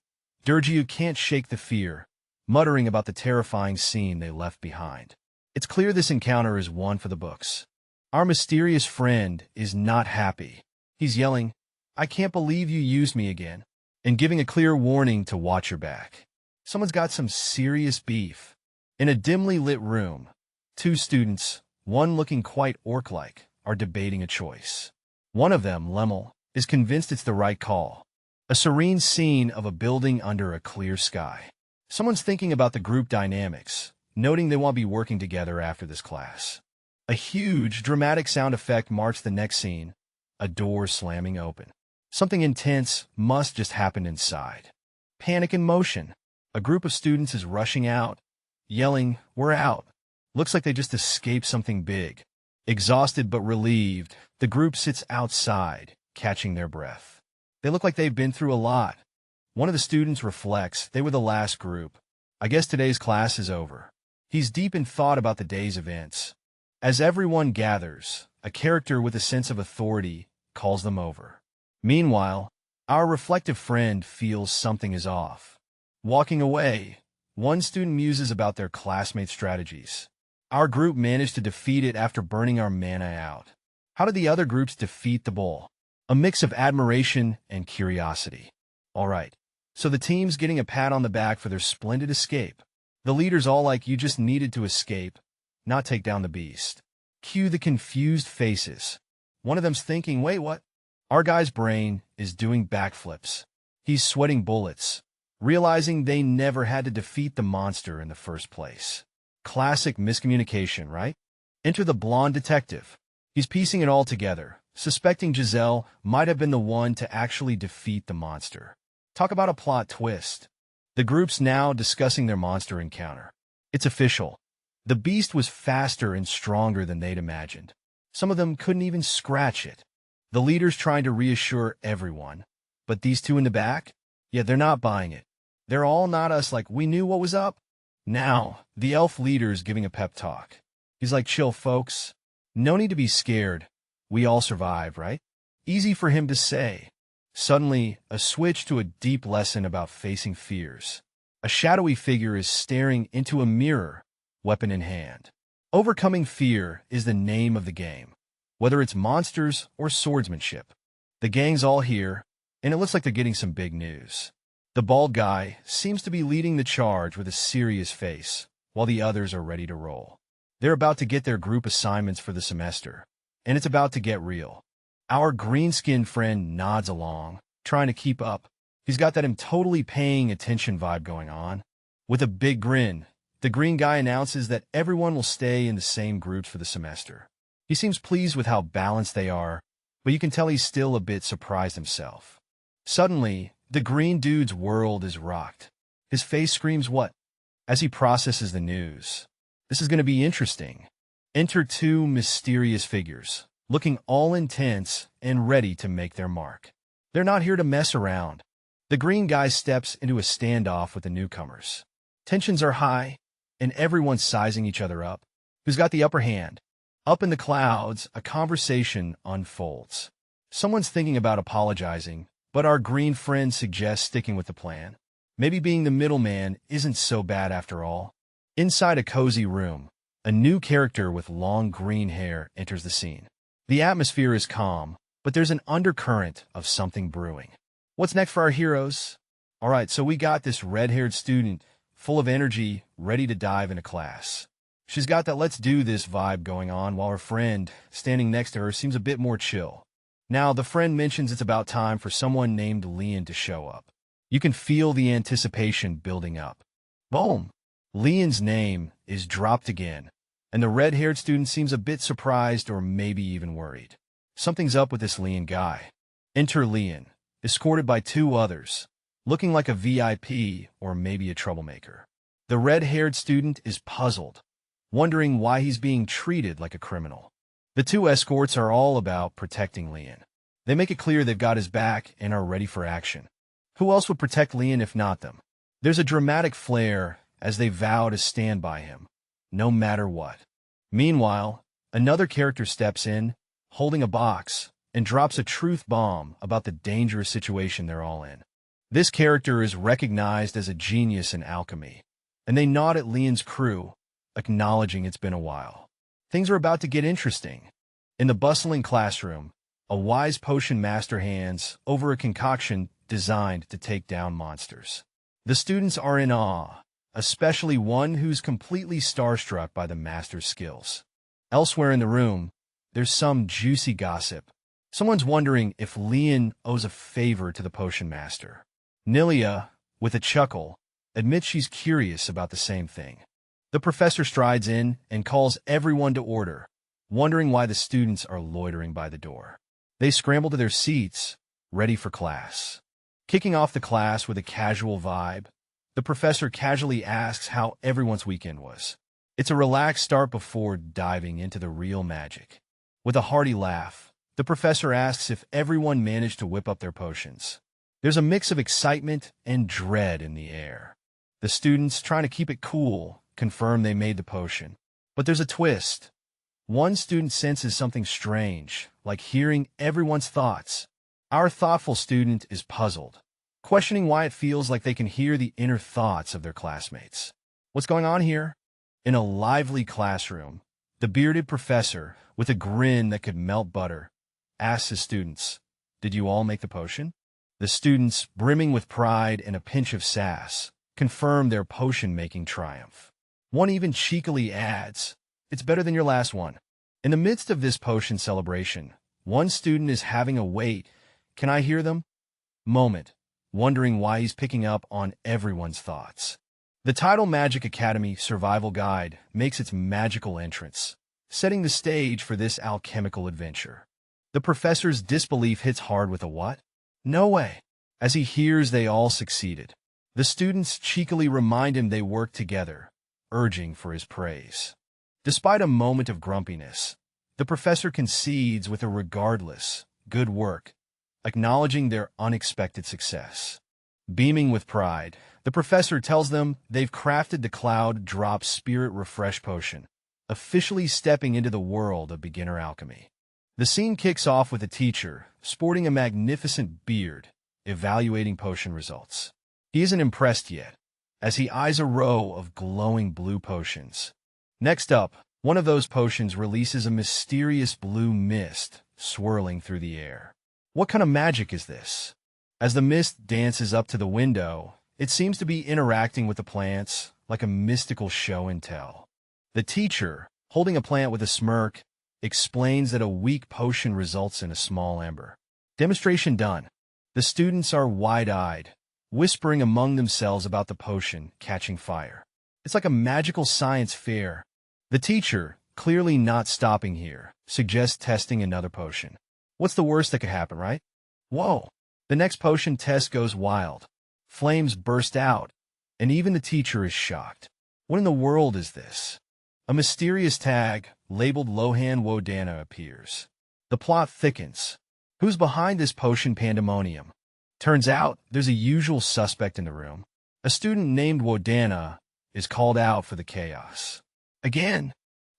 Speaker 2: Dergiu can't shake the fear, muttering about the terrifying scene they left behind. It's clear this encounter is one for the books. Our mysterious friend is not happy. He's yelling, "I can't believe you used me again," and giving a clear warning to watch your back. Someone's got some serious beef. In a dimly lit room, two students, one looking quite orc-like, are debating a choice. One of them, Lemel, is convinced it's the right call. A serene scene of a building under a clear sky. Someone's thinking about the group dynamics, noting they won't be working together after this class. A huge, dramatic sound effect marks the next scene, a door slamming open. Something intense must just happen inside. Panic in motion. A group of students is rushing out, yelling, "We're out." Looks like they just escaped something big. Exhausted but relieved, the group sits outside, catching their breath. They look like they've been through a lot. One of the students reflects they were the last group. "I guess today's class is over." He's deep in thought about the day's events. As everyone gathers, a character with a sense of authority calls them over. Meanwhile, our reflective friend feels something is off. Walking away, one student muses about their classmates' strategies. Our group managed to defeat it after burning our mana out. How did the other groups defeat the bull? A mix of admiration and curiosity. All right, so the team's getting a pat on the back for their splendid escape. The leader's all like, you just needed to escape, not take down the beast. Cue the confused faces. One of them's thinking, wait, what? Our guy's brain is doing backflips. He's sweating bullets, realizing they never had to defeat the monster in the first place. Classic miscommunication, right? Enter the blonde detective. He's piecing it all together, suspecting Giselle might have been the one to actually defeat the monster. Talk about a plot twist. The group's now discussing their monster encounter. It's official. The beast was faster and stronger than they'd imagined. Some of them couldn't even scratch it. The leader's trying to reassure everyone. But these two in the back? Yeah, they're not buying it. They're all not us, like we knew what was up. Now, the elf leader's giving a pep talk. He's like, chill, folks. No need to be scared. We all survived, right? Easy for him to say. Suddenly, a switch to a deep lesson about facing fears. A shadowy figure is staring into a mirror, weapon in hand. Overcoming fear is the name of the game, whether it's monsters or swordsmanship. The gang's all here, and it looks like they're getting some big news. The bald guy seems to be leading the charge with a serious face, while the others are ready to roll. They're about to get their group assignments for the semester, and it's about to get real. Our green-skinned friend nods along, trying to keep up. He's got that I'm totally paying attention vibe going on. With a big grin, the green guy announces that everyone will stay in the same groups for the semester. He seems pleased with how balanced they are, but you can tell he's still a bit surprised himself. Suddenly, the green dude's world is rocked. His face screams what? As he processes the news. This is going to be interesting. Enter two mysterious figures, looking all intense and ready to make their mark. They're not here to mess around. The green guy steps into a standoff with the newcomers. Tensions are high, and everyone's sizing each other up. Who's got the upper hand? Up in the clouds, a conversation unfolds. Someone's thinking about apologizing, but our green friend suggests sticking with the plan. Maybe being the middleman isn't so bad after all. Inside a cozy room, a new character with long green hair enters the scene. The atmosphere is calm, but there's an undercurrent of something brewing. What's next for our heroes? All right, so we got this red-haired student, full of energy, ready to dive into class. She's got that let's do this vibe going on, while her friend, standing next to her, seems a bit more chill. Now, the friend mentions it's about time for someone named Leon to show up. You can feel the anticipation building up. Boom! Leon's name is dropped again, and the red-haired student seems a bit surprised or maybe even worried. Something's up with this Leon guy. Enter Leon, escorted by two others, looking like a VIP or maybe a troublemaker. The red-haired student is puzzled, wondering why he's being treated like a criminal. The two escorts are all about protecting Leon. They make it clear they've got his back and are ready for action. Who else would protect Leon if not them? There's a dramatic flair as they vow to stand by him, no matter what. Meanwhile, another character steps in, holding a box, and drops a truth bomb about the dangerous situation they're all in. This character is recognized as a genius in alchemy, and they nod at Leon's crew, acknowledging it's been a while. Things are about to get interesting. In the bustling classroom, a wise potion master hands over a concoction designed to take down monsters. The students are in awe, especially one who's completely starstruck by the master's skills. Elsewhere in the room, there's some juicy gossip. Someone's wondering if Leon owes a favor to the potion master. Nilia, with a chuckle, admits she's curious about the same thing. The professor strides in and calls everyone to order, wondering why the students are loitering by the door. They scramble to their seats, ready for class. Kicking off the class with a casual vibe, the professor casually asks how everyone's weekend was. It's a relaxed start before diving into the real magic. With a hearty laugh, the professor asks if everyone managed to whip up their potions. There's a mix of excitement and dread in the air. The students, trying to keep it cool, confirm they made the potion. But there's a twist. One student senses something strange, like hearing everyone's thoughts. Our thoughtful student is puzzled, questioning why it feels like they can hear the inner thoughts of their classmates. What's going on here? In a lively classroom, The bearded professor, with a grin that could melt butter, asks his students, "Did you all make the potion?" The students, brimming with pride and a pinch of sass, confirm their potion-making triumph. One even cheekily adds, "It's better than your last one." In the midst of this potion celebration, one student is having a "wait, can I hear them?" moment, wondering why he's picking up on everyone's thoughts. The title Magic Academy Survival Guide makes its magical entrance, setting the stage for this alchemical adventure. The professor's disbelief hits hard with a "what? No way!" as he hears they all succeeded. The students cheekily remind him they worked together, urging for his praise. Despite a moment of grumpiness, the professor concedes with a regardless, "good work," acknowledging their unexpected success. Beaming with pride, the professor tells them they've crafted the Cloud Drop Spirit Refresh Potion, officially stepping into the world of beginner alchemy. The scene kicks off with a teacher, sporting a magnificent beard, evaluating potion results. He isn't impressed yet, as he eyes a row of glowing blue potions. Next up, one of those potions releases a mysterious blue mist swirling through the air. What kind of magic is this? As the mist dances up to the window, it seems to be interacting with the plants like a mystical show and tell. The teacher, holding a plant with a smirk, explains that a weak potion results in a small ember. Demonstration done. The students are wide-eyed, whispering among themselves about the potion catching fire. It's like a magical science fair. The teacher, clearly not stopping here, suggests testing another potion. What's the worst that could happen, right? Whoa! The next potion test goes wild. Flames burst out, and even the teacher is shocked. What in the world is this? A mysterious tag, labeled Lohan Wodana, appears. The plot thickens. Who's behind this potion pandemonium? Turns out, there's a usual suspect in the room. A student named Wodana is called out for the chaos. Again,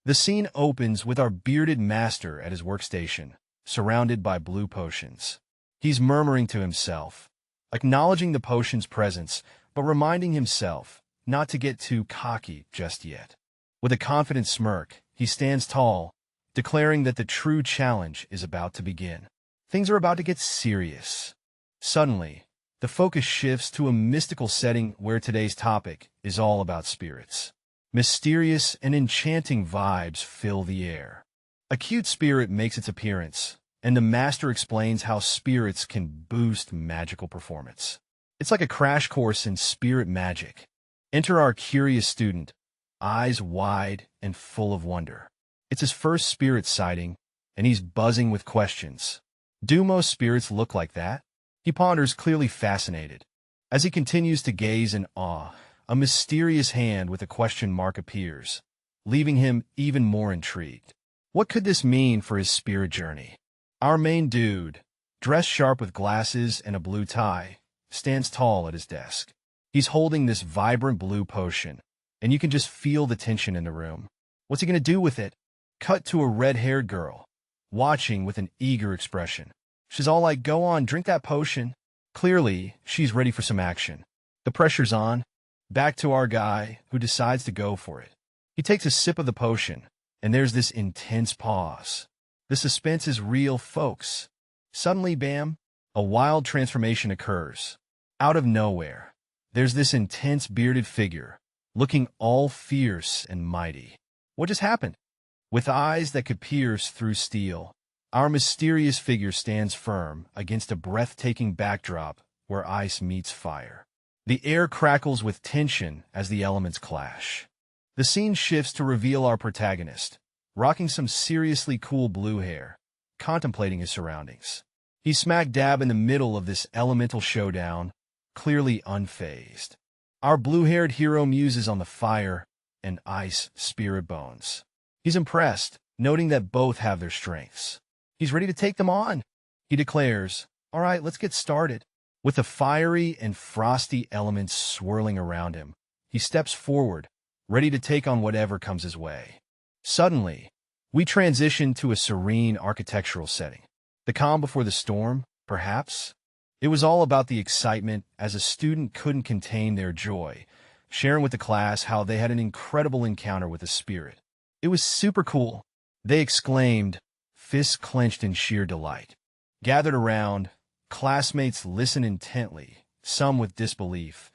Speaker 2: the scene opens with our bearded master at his workstation, surrounded by blue potions. He's murmuring to himself, acknowledging the potion's presence, but reminding himself not to get too cocky just yet. With a confident smirk, he stands tall, declaring that the true challenge is about to begin. Things are about to get serious. Suddenly, the focus shifts to a mystical setting where today's topic is all about spirits. Mysterious and enchanting vibes fill the air. A cute spirit makes its appearance, and the master explains how spirits can boost magical performance. It's like a crash course in spirit magic. Enter our curious student, eyes wide and full of wonder. It's his first spirit sighting, and he's buzzing with questions. Do most spirits look like that? He ponders, clearly fascinated. As he continues to gaze in awe, a mysterious hand with a question mark appears, leaving him even more intrigued. What could this mean for his spirit journey? Our main dude, dressed sharp with glasses and a blue tie, stands tall at his desk. He's holding this vibrant blue potion, and you can just feel the tension in the room. What's he going to do with it? Cut to a red-haired girl, watching with an eager expression. She's all like, "Go on, drink that potion." Clearly, she's ready for some action. The pressure's on. Back to our guy, who decides to go for it. He takes a sip of the potion, and there's this intense pause. The suspense is real, folks. Suddenly, bam, a wild transformation occurs. Out of nowhere, there's this intense bearded figure, looking all fierce and mighty. What just happened? With eyes that could pierce through steel, our mysterious figure stands firm against a breathtaking backdrop where ice meets fire. The air crackles with tension as the elements clash. The scene shifts to reveal our protagonist, rocking some seriously cool blue hair, contemplating his surroundings. He's smack dab in the middle of this elemental showdown, clearly unfazed. Our blue-haired hero muses on the fire and ice spirit bones. He's impressed, noting that both have their strengths. He's ready to take them on. He declares, "All right, let's get started." With the fiery and frosty elements swirling around him, he steps forward, ready to take on whatever comes his way. Suddenly, we transition to a serene architectural setting. The calm before the storm, perhaps? It was all about the excitement, as a student couldn't contain their joy, sharing with the class how they had an incredible encounter with a spirit. It was super cool, they exclaimed, fists clenched in sheer delight. Gathered around, classmates listened intently, some with disbelief.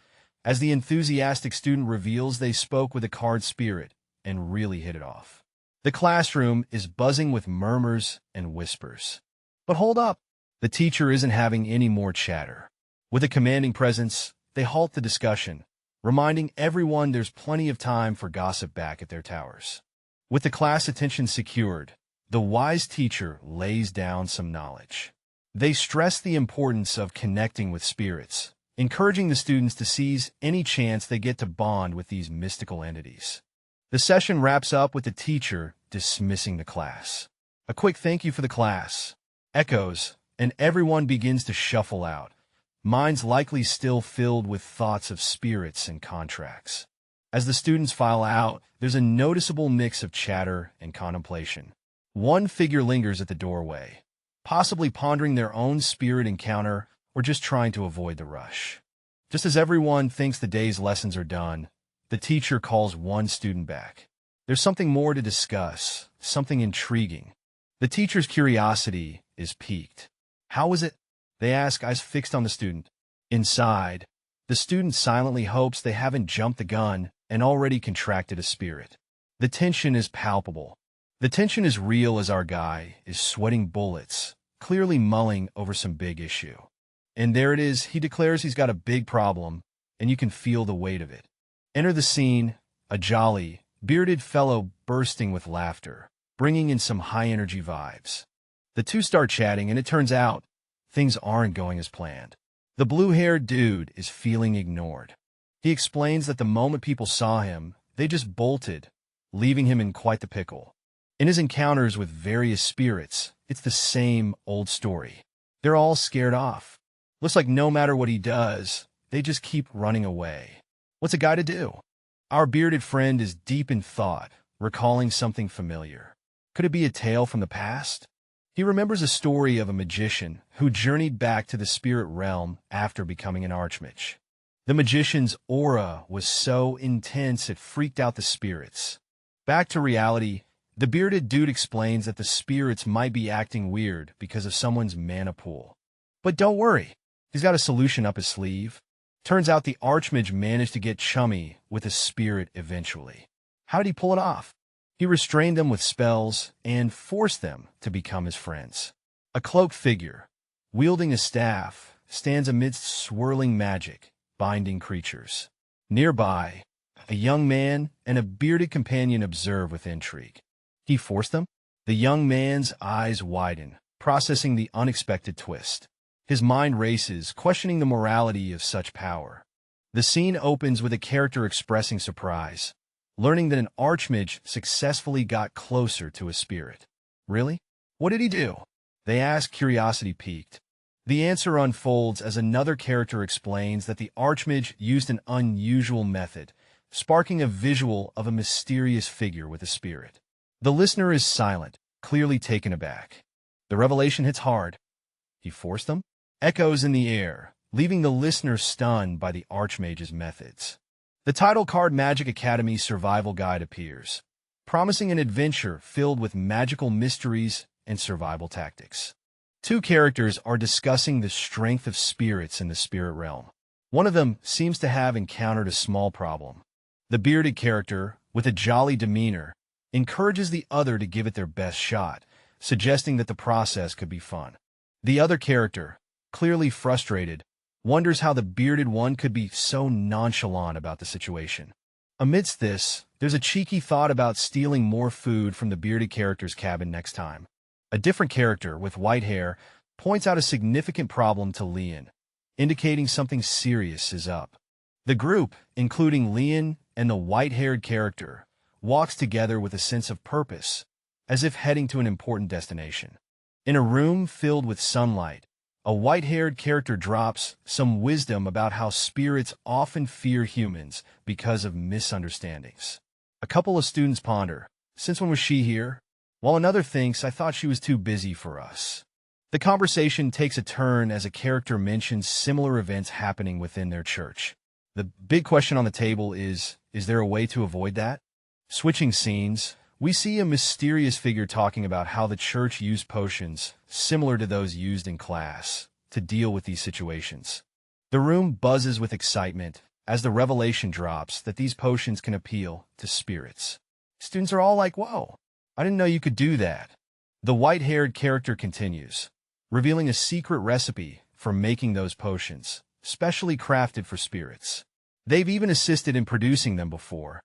Speaker 2: As the enthusiastic student reveals they spoke with a card spirit and really hit it off. The classroom is buzzing with murmurs and whispers. But hold up, the teacher isn't having any more chatter. With a commanding presence, they halt the discussion, reminding everyone there's plenty of time for gossip back at their towers. With the class attention secured, the wise teacher lays down some knowledge. They stress the importance of connecting with spirits, encouraging the students to seize any chance they get to bond with these mystical entities. The session wraps up with the teacher dismissing the class. A quick thank you for the class echoes, and everyone begins to shuffle out, minds likely still filled with thoughts of spirits and contracts. As the students file out, there's a noticeable mix of chatter and contemplation. One figure lingers at the doorway, possibly pondering their own spirit encounter or just trying to avoid the rush. Just as everyone thinks the day's lessons are done, the teacher calls one student back. There's something more to discuss, something intriguing. The teacher's curiosity is piqued. How is it? They ask, eyes fixed on the student. Inside, the student silently hopes they haven't jumped the gun and already contracted a spirit. The tension is palpable. The tension is real as our guy is sweating bullets, clearly mulling over some big issue. And there it is, he declares he's got a big problem, and you can feel the weight of it. Enter the scene, a jolly, bearded fellow bursting with laughter, bringing in some high-energy vibes. The two start chatting, and it turns out, things aren't going as planned. The blue-haired dude is feeling ignored. He explains that the moment people saw him, they just bolted, leaving him in quite the pickle. In his encounters with various spirits, it's the same old story. They're all scared off. Looks like no matter what he does, they just keep running away. What's a guy to do? Our bearded friend is deep in thought, recalling something familiar. Could it be a tale from the past? He remembers a story of a magician who journeyed back to the spirit realm after becoming an archmage. The magician's aura was so intense it freaked out the spirits. Back to reality, the bearded dude explains that the spirits might be acting weird because of someone's mana pool. But don't worry, he's got a solution up his sleeve. Turns out the archmage managed to get chummy with a spirit eventually. How did he pull it off? He restrained them with spells and forced them to become his friends. A cloaked figure, wielding a staff, stands amidst swirling magic, binding creatures. Nearby, a young man and a bearded companion observe with intrigue. He forced them? The young man's eyes widen, processing the unexpected twist. His mind races, questioning the morality of such power. The scene opens with a character expressing surprise, learning that an archmage successfully got closer to a spirit. Really? What did he do? They ask, curiosity piqued. The answer unfolds as another character explains that the archmage used an unusual method, sparking a visual of a mysterious figure with a spirit. The listener is silent, clearly taken aback. The revelation hits hard. He forced them? Echoes in the air, leaving the listener stunned by the archmage's methods. The title card Magic Academy Survival Guide appears, promising an adventure filled with magical mysteries and survival tactics. Two characters are discussing the strength of spirits in the spirit realm. One of them seems to have encountered a small problem. The bearded character, with a jolly demeanor, encourages the other to give it their best shot, suggesting that the process could be fun. The other character, clearly frustrated, wonders how the bearded one could be so nonchalant about the situation. Amidst this, there's a cheeky thought about stealing more food from the bearded character's cabin next time. A different character, with white hair, points out a significant problem to Leon, indicating something serious is up. The group, including Leon and the white-haired character, walks together with a sense of purpose, as if heading to an important destination. In a room filled with sunlight, a white-haired character drops some wisdom about how spirits often fear humans because of misunderstandings. A couple of students ponder, since when was she here? While another thinks, I thought she was too busy for us. The conversation takes a turn as a character mentions similar events happening within their church. The big question on the table is there a way to avoid that? Switching scenes, we see a mysterious figure talking about how the church used potions, similar to those used in class, to deal with these situations. The room buzzes with excitement as the revelation drops that these potions can appeal to spirits. Students are all like, whoa, I didn't know you could do that. The white-haired character continues, revealing a secret recipe for making those potions, specially crafted for spirits. They've even assisted in producing them before,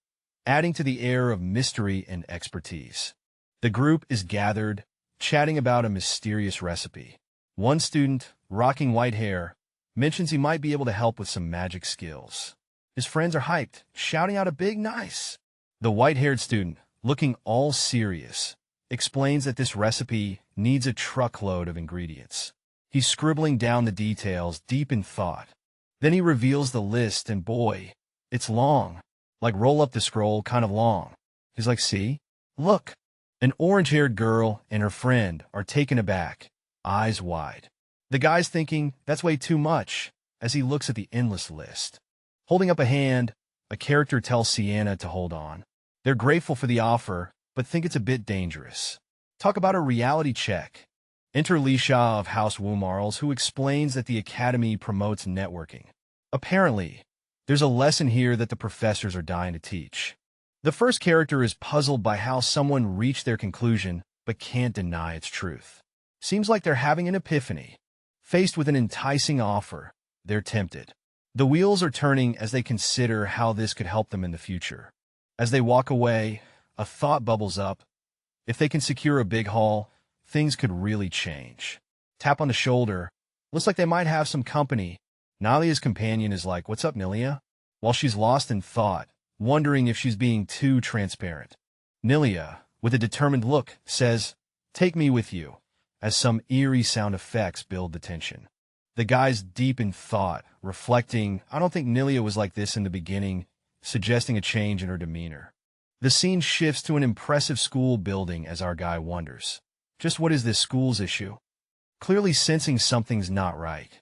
Speaker 2: adding to the air of mystery and expertise. The group is gathered, chatting about a mysterious recipe. One student, rocking white hair, mentions he might be able to help with some magic skills. His friends are hyped, shouting out a big nice. The white-haired student, looking all serious, explains that this recipe needs a truckload of ingredients. He's scribbling down the details deep in thought. Then he reveals the list, and boy, it's long. Like roll up the scroll kind of long. He's like, see? Look. An orange-haired girl and her friend are taken aback, eyes wide. The guy's thinking that's way too much as he looks at the endless list. Holding up a hand, a character tells Sienna to hold on. They're grateful for the offer, but think it's a bit dangerous. Talk about a reality check. Enter Lisha of House Wumarls, who explains that the academy promotes networking. Apparently, there's a lesson here that the professors are dying to teach. The first character is puzzled by how someone reached their conclusion, but can't deny its truth. Seems like they're having an epiphany. Faced with an enticing offer, they're tempted. The wheels are turning as they consider how this could help them in the future. As they walk away, a thought bubbles up. If they can secure a big haul, things could really change. Tap on the shoulder. Looks like they might have some company. Nalia's companion is like, what's up, Nilia? While she's lost in thought, wondering if she's being too transparent. Nilia, with a determined look, says, take me with you, as some eerie sound effects build the tension. The guy's deep in thought, reflecting, I don't think Nilia was like this in the beginning, suggesting a change in her demeanor. The scene shifts to an impressive school building as our guy wonders, just what is this school's issue? Clearly sensing something's not right.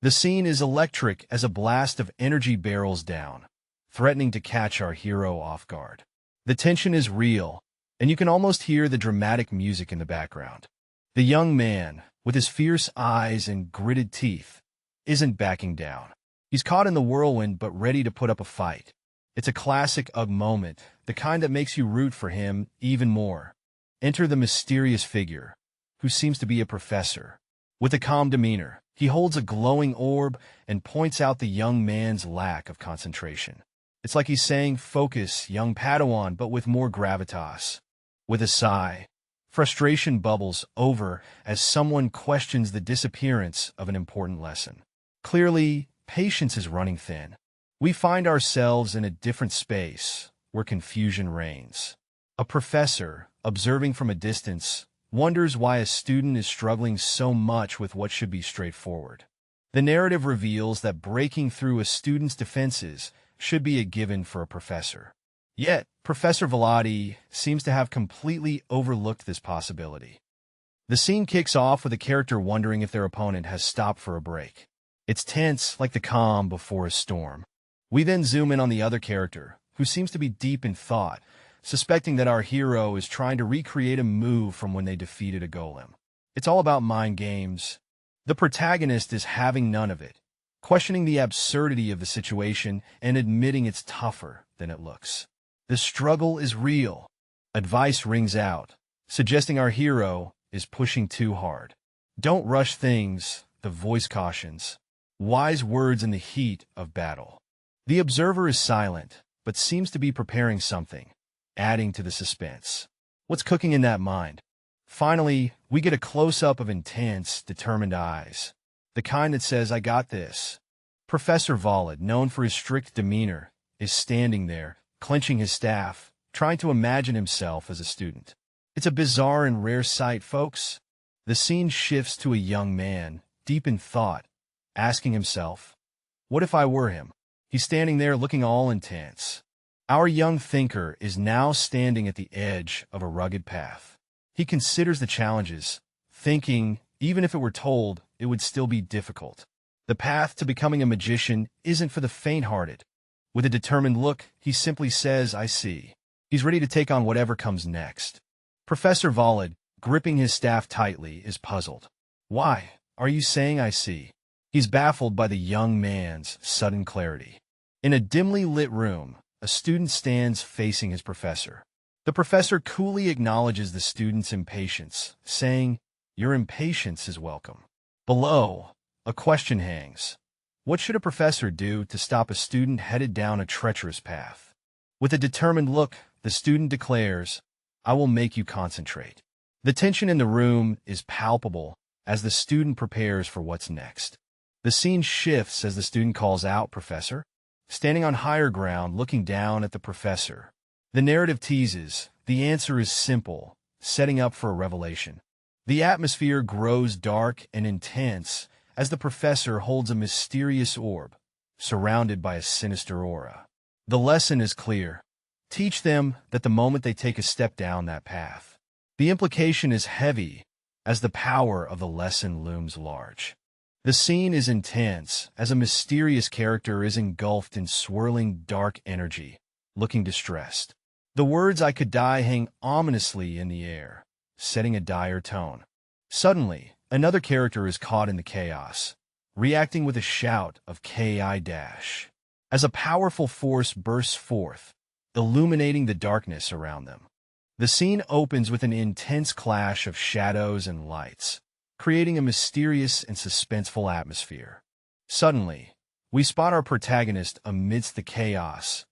Speaker 2: The scene is electric as a blast of energy barrels down, threatening to catch our hero off guard. The tension is real, and you can almost hear the dramatic music in the background. The young man, with his fierce eyes and gritted teeth, isn't backing down. He's caught in the whirlwind but ready to put up a fight. It's a classic UG moment, the kind that makes you root for him even more. Enter the mysterious figure, who seems to be a professor. With a calm demeanor, he holds a glowing orb and points out the young man's lack of concentration. It's like he's saying, focus, young Padawan, but with more gravitas. With a sigh, frustration bubbles over as someone questions the disappearance of an important lesson. Clearly, patience is running thin. We find ourselves in a different space where confusion reigns. A professor, observing from a distance, wonders why a student is struggling so much with what should be straightforward. The narrative reveals that breaking through a student's defenses should be a given for a professor. Yet, Professor Velati seems to have completely overlooked this possibility. The scene kicks off with a character wondering if their opponent has stopped for a break. It's tense, like the calm before a storm. We then zoom in on the other character, who seems to be deep in thought, suspecting that our hero is trying to recreate a move from when they defeated a golem. It's all about mind games. The protagonist is having none of it, questioning the absurdity of the situation and admitting it's tougher than it looks. The struggle is real. Advice rings out, suggesting our hero is pushing too hard. Don't rush things, the voice cautions. Wise words in the heat of battle. The observer is silent, but seems to be preparing something, adding to the suspense. What's cooking in that mind? Finally, we get a close-up of intense, determined eyes, the kind that says, I got this. Professor Volid, known for his strict demeanor, is standing there, clenching his staff, trying to imagine himself as a student. It's a bizarre and rare sight, folks. The scene shifts to a young man, deep in thought, asking himself, what if I were him? He's standing there looking all intense. Our young thinker is now standing at the edge of a rugged path. He considers the challenges, thinking, even if it were told, it would still be difficult. The path to becoming a magician isn't for the faint-hearted. With a determined look, he simply says, I see. He's ready to take on whatever comes next. Professor Volid, gripping his staff tightly, is puzzled. Why? Are you saying I see? He's baffled by the young man's sudden clarity. In a dimly lit room, a student stands facing his professor. The professor coolly acknowledges the student's impatience, saying, "Your impatience is welcome." Below, a question hangs. What should a professor do to stop a student headed down a treacherous path? With a determined look, the student declares, "I will make you concentrate." The tension in the room is palpable as the student prepares for what's next. The scene shifts as the student calls out, "Professor?" Standing on higher ground, looking down at the professor. The narrative teases, the answer is simple, setting up for a revelation. The atmosphere grows dark and intense as the professor holds a mysterious orb, surrounded by a sinister aura. The lesson is clear. Teach them that the moment they take a step down that path. The implication is heavy as the power of the lesson looms large. The scene is intense as a mysterious character is engulfed in swirling dark energy, looking distressed. The words "I could die" hang ominously in the air, setting a dire tone. Suddenly, another character is caught in the chaos, reacting with a shout of "Ki-dash" as a powerful force bursts forth, illuminating the darkness around them. The scene opens with an intense clash of shadows and lights, creating a mysterious and suspenseful atmosphere. Suddenly, we spot our protagonist amidst the chaos,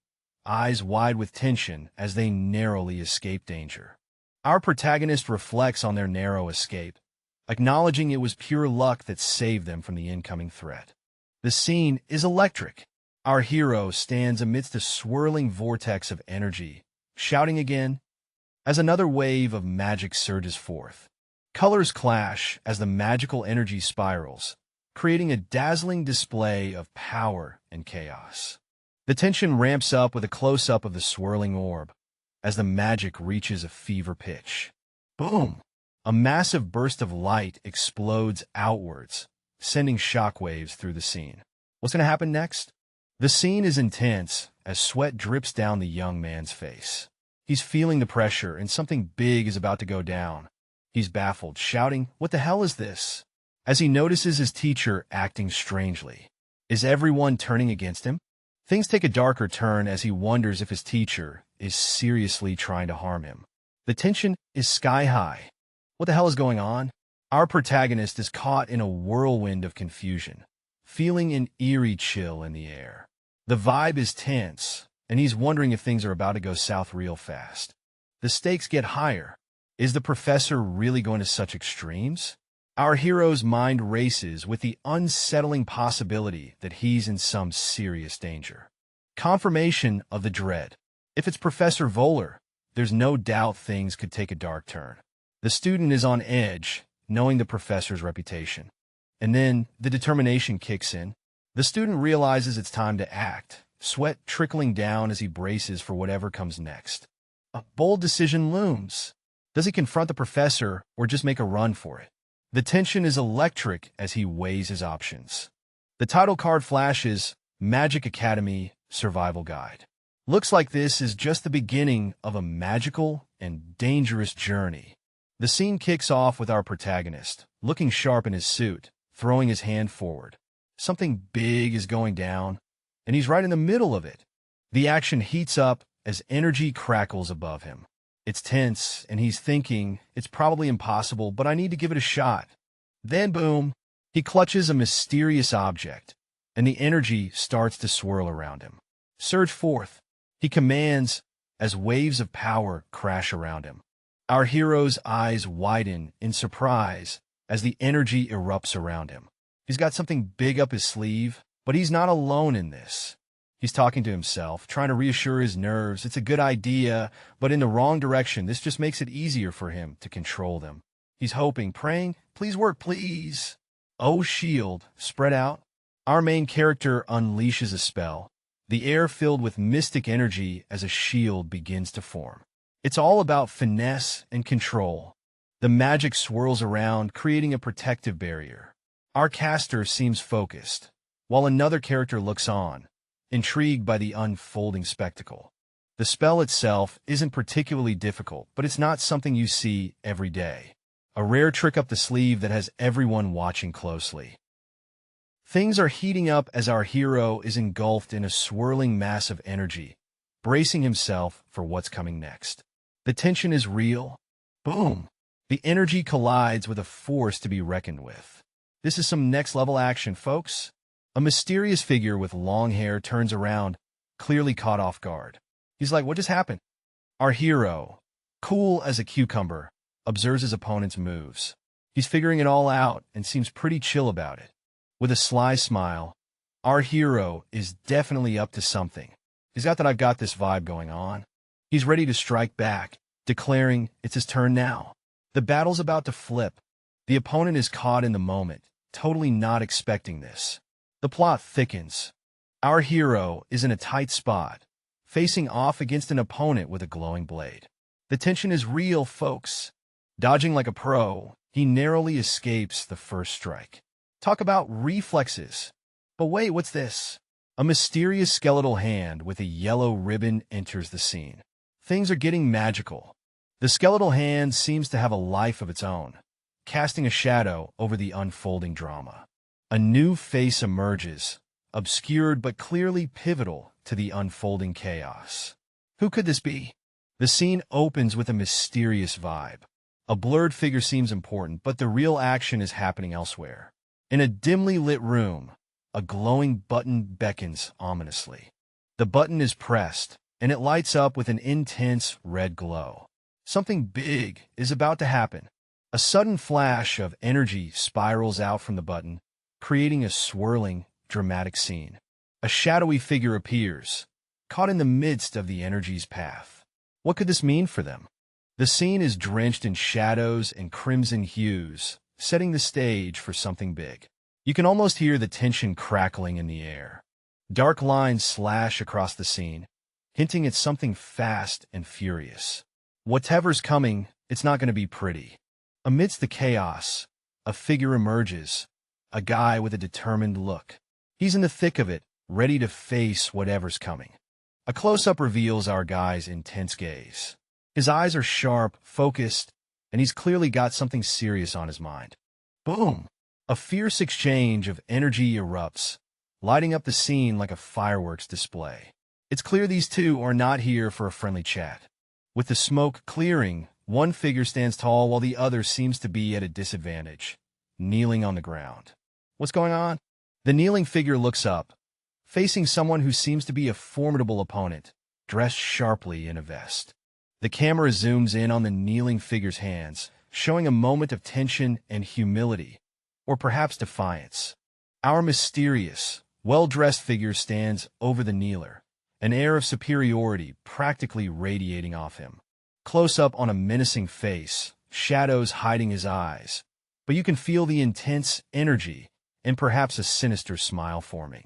Speaker 2: eyes wide with tension as they narrowly escape danger. Our protagonist reflects on their narrow escape, acknowledging it was pure luck that saved them from the incoming threat. The scene is electric. Our hero stands amidst a swirling vortex of energy, shouting again, as another wave of magic surges forth. Colors clash as the magical energy spirals, creating a dazzling display of power and chaos. The tension ramps up with a close-up of the swirling orb, as the magic reaches a fever pitch. Boom! A massive burst of light explodes outwards, sending shockwaves through the scene. What's going to happen next? The scene is intense as sweat drips down the young man's face. He's feeling the pressure and something big is about to go down. He's baffled, shouting, "What the hell is this?" as he notices his teacher acting strangely. Is everyone turning against him? Things take a darker turn as he wonders if his teacher is seriously trying to harm him. The tension is sky high. What the hell is going on? Our protagonist is caught in a whirlwind of confusion, feeling an eerie chill in the air. The vibe is tense, and he's wondering if things are about to go south real fast. The stakes get higher. Is the professor really going to such extremes? Our hero's mind races with the unsettling possibility that he's in some serious danger. Confirmation of the dread. If it's Professor Voller, there's no doubt things could take a dark turn. The student is on edge, knowing the professor's reputation. And then the determination kicks in. The student realizes it's time to act, sweat trickling down as he braces for whatever comes next. A bold decision looms. Does he confront the professor or just make a run for it? The tension is electric as he weighs his options. The title card flashes, Magic Academy Survival Guide. Looks like this is just the beginning of a magical and dangerous journey. The scene kicks off with our protagonist, looking sharp in his suit, throwing his hand forward. Something big is going down, and he's right in the middle of it. The action heats up as energy crackles above him. It's tense, and he's thinking, it's probably impossible, but I need to give it a shot. Then, boom, he clutches a mysterious object, and the energy starts to swirl around him. Surge forth, he commands, as waves of power crash around him. Our hero's eyes widen in surprise as the energy erupts around him. He's got something big up his sleeve, but he's not alone in this. He's talking to himself, trying to reassure his nerves. It's a good idea, but in the wrong direction. This just makes it easier for him to control them. He's hoping, praying, "Please work, please." Oh, shield, spread out. Our main character unleashes a spell, the air filled with mystic energy as a shield begins to form. It's all about finesse and control. The magic swirls around, creating a protective barrier. Our caster seems focused, while another character looks on, intrigued by the unfolding spectacle. The spell itself isn't particularly difficult, but it's not something you see every day. A rare trick up the sleeve that has everyone watching closely. Things are heating up as our hero is engulfed in a swirling mass of energy, bracing himself for what's coming next. The tension is real. Boom! The energy collides with a force to be reckoned with. This is some next-level action, folks. A mysterious figure with long hair turns around, clearly caught off guard. He's like, what just happened? Our hero, cool as a cucumber, observes his opponent's moves. He's figuring it all out and seems pretty chill about it. With a sly smile, our hero is definitely up to something. He's got that I've got this vibe going on. He's ready to strike back, declaring it's his turn now. The battle's about to flip. The opponent is caught in the moment, totally not expecting this. The plot thickens. Our hero is in a tight spot, facing off against an opponent with a glowing blade. The tension is real, folks. Dodging like a pro, he narrowly escapes the first strike. Talk about reflexes. But wait, what's this? A mysterious skeletal hand with a yellow ribbon enters the scene. Things are getting magical. The skeletal hand seems to have a life of its own, casting a shadow over the unfolding drama. A new face emerges, obscured but clearly pivotal to the unfolding chaos. Who could this be? The scene opens with a mysterious vibe. A blurred figure seems important, but the real action is happening elsewhere. In a dimly lit room, a glowing button beckons ominously. The button is pressed, and it lights up with an intense red glow. Something big is about to happen. A sudden flash of energy spirals out from the button, creating a swirling, dramatic scene. A shadowy figure appears, caught in the midst of the energy's path. What could this mean for them? The scene is drenched in shadows and crimson hues, setting the stage for something big. You can almost hear the tension crackling in the air. Dark lines slash across the scene, hinting at something fast and furious. Whatever's coming, it's not going to be pretty. Amidst the chaos, a figure emerges, a guy with a determined look. He's in the thick of it, ready to face whatever's coming. A close-up reveals our guy's intense gaze. His eyes are sharp, focused, and he's clearly got something serious on his mind. Boom! A fierce exchange of energy erupts, lighting up the scene like a fireworks display. It's clear these two are not here for a friendly chat. With the smoke clearing, one figure stands tall while the other seems to be at a disadvantage, kneeling on the ground. What's going on? The kneeling figure looks up, facing someone who seems to be a formidable opponent, dressed sharply in a vest. The camera zooms in on the kneeling figure's hands, showing a moment of tension and humility, or perhaps defiance. Our mysterious, well-dressed figure stands over the kneeler, an air of superiority practically radiating off him. Close up on a menacing face, shadows hiding his eyes, but you can feel the intense energy and perhaps a sinister smile forming.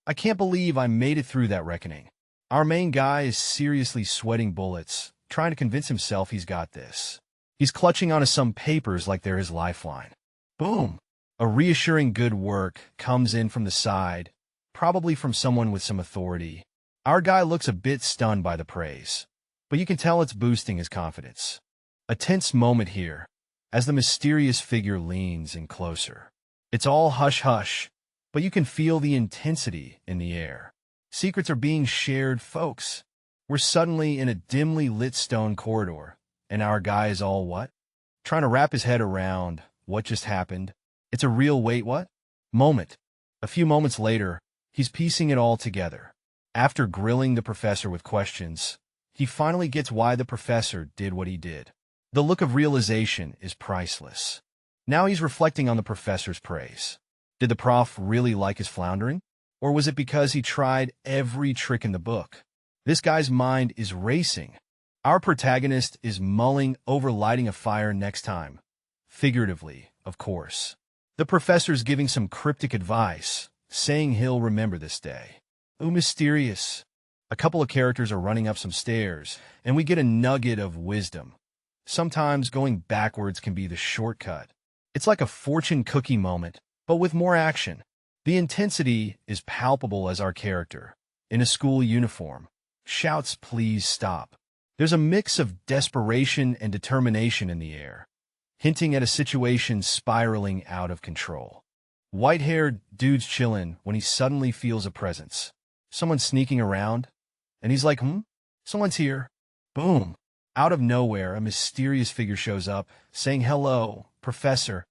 Speaker 2: I can't believe I made it through that reckoning. Our main guy is seriously sweating bullets, trying to convince himself he's got this. He's clutching onto some papers like they're his lifeline. Boom! A reassuring good work comes in from the side, probably from someone with some authority. Our guy looks a bit stunned by the praise, but you can tell it's boosting his confidence. A tense moment here, as the mysterious figure leans in closer. It's all hush-hush, but you can feel the intensity in the air. Secrets are being shared, folks. We're suddenly in a dimly lit stone corridor, and our guy is all what? Trying to wrap his head around what just happened. It's a real wait what? Moment. A few moments later, he's piecing it all together. After grilling the professor with questions, he finally gets why the professor did what he did. The look of realization is priceless. Now he's reflecting on the professor's praise. Did the prof really like his floundering? Or was it because he tried every trick in the book? This guy's mind is racing. Our protagonist is mulling over lighting a fire next time. Figuratively, of course. The professor's giving some cryptic advice, saying he'll remember this day. Ooh, mysterious. A couple of characters are running up some stairs, and we get a nugget of wisdom. Sometimes going backwards can be the shortcut. It's like a fortune cookie moment, but with more action. The intensity is palpable as our character, in a school uniform, shouts, "Please stop." There's a mix of desperation and determination in the air, hinting at a situation spiraling out of control. White-haired dude's chillin' when he suddenly feels a presence. Someone sneaking around, and he's like, someone's here. Boom. Out of nowhere, a mysterious figure shows up, saying, "Hello, Professor."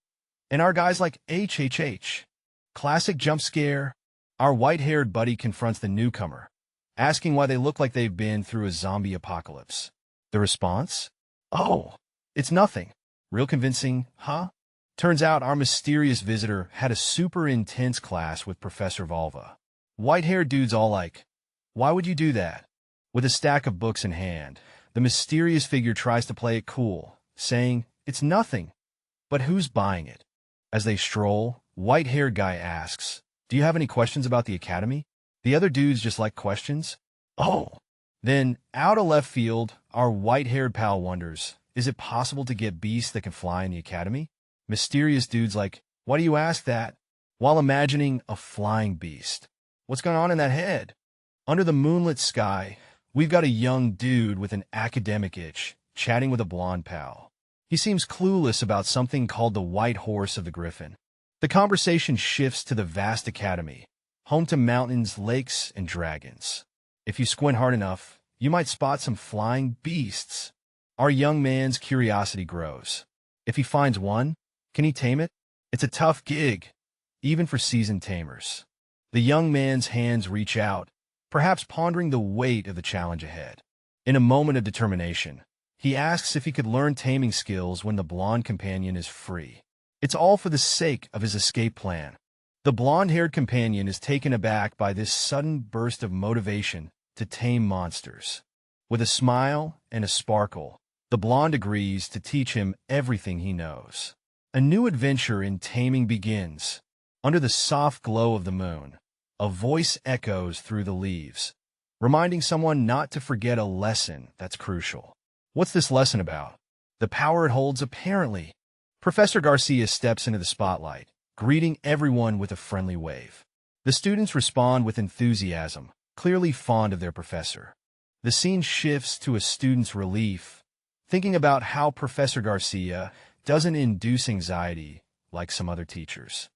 Speaker 2: And our guy's like, "HHH." Classic jump scare. Our white-haired buddy confronts the newcomer, asking why they look like they've been through a zombie apocalypse. The response? "Oh, it's nothing." Real convincing, huh? Turns out our mysterious visitor had a super intense class with Professor Volva. White-haired dude's all like, "Why would you do that?" With a stack of books in hand, the mysterious figure tries to play it cool, saying, "It's nothing." But who's buying it? As they stroll, white-haired guy asks, "Do you have any questions about the academy?" The other dudes just like questions. Oh. Then, out of left field, our white-haired pal wonders, is it possible to get beasts that can fly in the academy? Mysterious dude's like, "Why do you ask that?" While imagining a flying beast. What's going on in that head? Under the moonlit sky, we've got a young dude with an academic itch, chatting with a blonde pal. He seems clueless about something called the White Horse of the Griffin. The conversation shifts to the vast academy, home to mountains, lakes, and dragons. If you squint hard enough, you might spot some flying beasts. Our young man's curiosity grows. If he finds one, can he tame it? It's a tough gig, even for seasoned tamers. The young man's hands reach out, perhaps pondering the weight of the challenge ahead. In a moment of determination, he asks if he could learn taming skills when the blonde companion is free. It's all for the sake of his escape plan. The blonde-haired companion is taken aback by this sudden burst of motivation to tame monsters. With a smile and a sparkle, the blonde agrees to teach him everything he knows. A new adventure in taming begins. Under the soft glow of the moon, a voice echoes through the leaves, reminding someone not to forget a lesson that's crucial. What's this lesson about? The power it holds, apparently. Professor Garcia steps into the spotlight, greeting everyone with a friendly wave. The students respond with enthusiasm, clearly fond of their professor. The scene shifts to a student's relief, thinking about how Professor Garcia doesn't induce anxiety like some other teachers.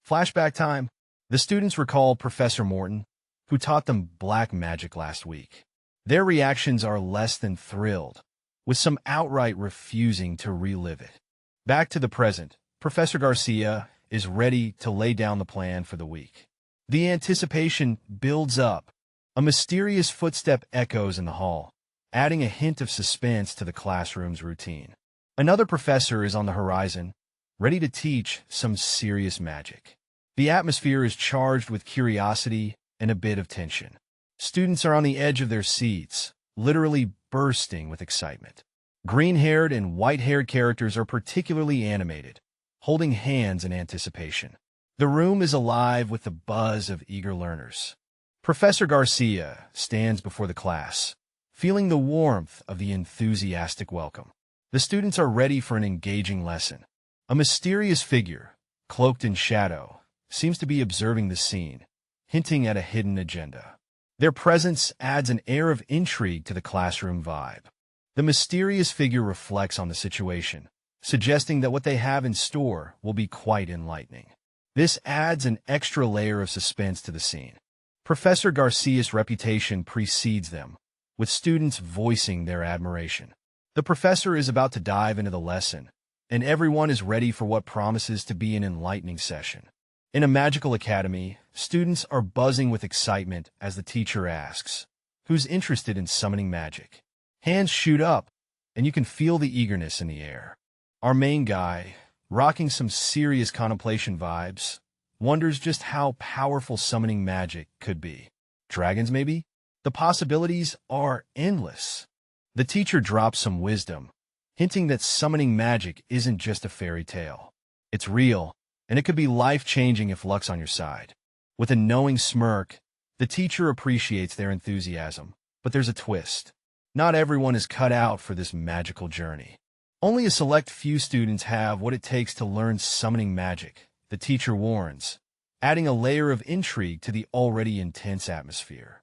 Speaker 2: Flashback time. The students recall Professor Morton, who taught them black magic last week. Their reactions are less than thrilled, with some outright refusing to relive it. Back to the present, Professor Garcia is ready to lay down the plan for the week. The anticipation builds up. A mysterious footstep echoes in the hall, adding a hint of suspense to the classroom's routine. Another professor is on the horizon, ready to teach some serious magic. The atmosphere is charged with curiosity and a bit of tension. Students are on the edge of their seats, literally bursting with excitement. Green-haired and white-haired characters are particularly animated, holding hands in anticipation. The room is alive with the buzz of eager learners. Professor Garcia stands before the class, feeling the warmth of the enthusiastic welcome. The students are ready for an engaging lesson. A mysterious figure, cloaked in shadow, seems to be observing the scene, hinting at a hidden agenda. Their presence adds an air of intrigue to the classroom vibe. The mysterious figure reflects on the situation, suggesting that what they have in store will be quite enlightening. This adds an extra layer of suspense to the scene. Professor Garcia's reputation precedes them, with students voicing their admiration. The professor is about to dive into the lesson, and everyone is ready for what promises to be an enlightening session. In a magical academy, students are buzzing with excitement as the teacher asks, "Who's interested in summoning magic?" Hands shoot up, and you can feel the eagerness in the air. Our main guy, rocking some serious contemplation vibes, wonders just how powerful summoning magic could be. Dragons, maybe? The possibilities are endless. The teacher drops some wisdom, hinting that summoning magic isn't just a fairy tale. It's real, and it could be life-changing if luck's on your side. With a knowing smirk, the teacher appreciates their enthusiasm, but there's a twist. Not everyone is cut out for this magical journey. Only a select few students have what it takes to learn summoning magic, the teacher warns, adding a layer of intrigue to the already intense atmosphere.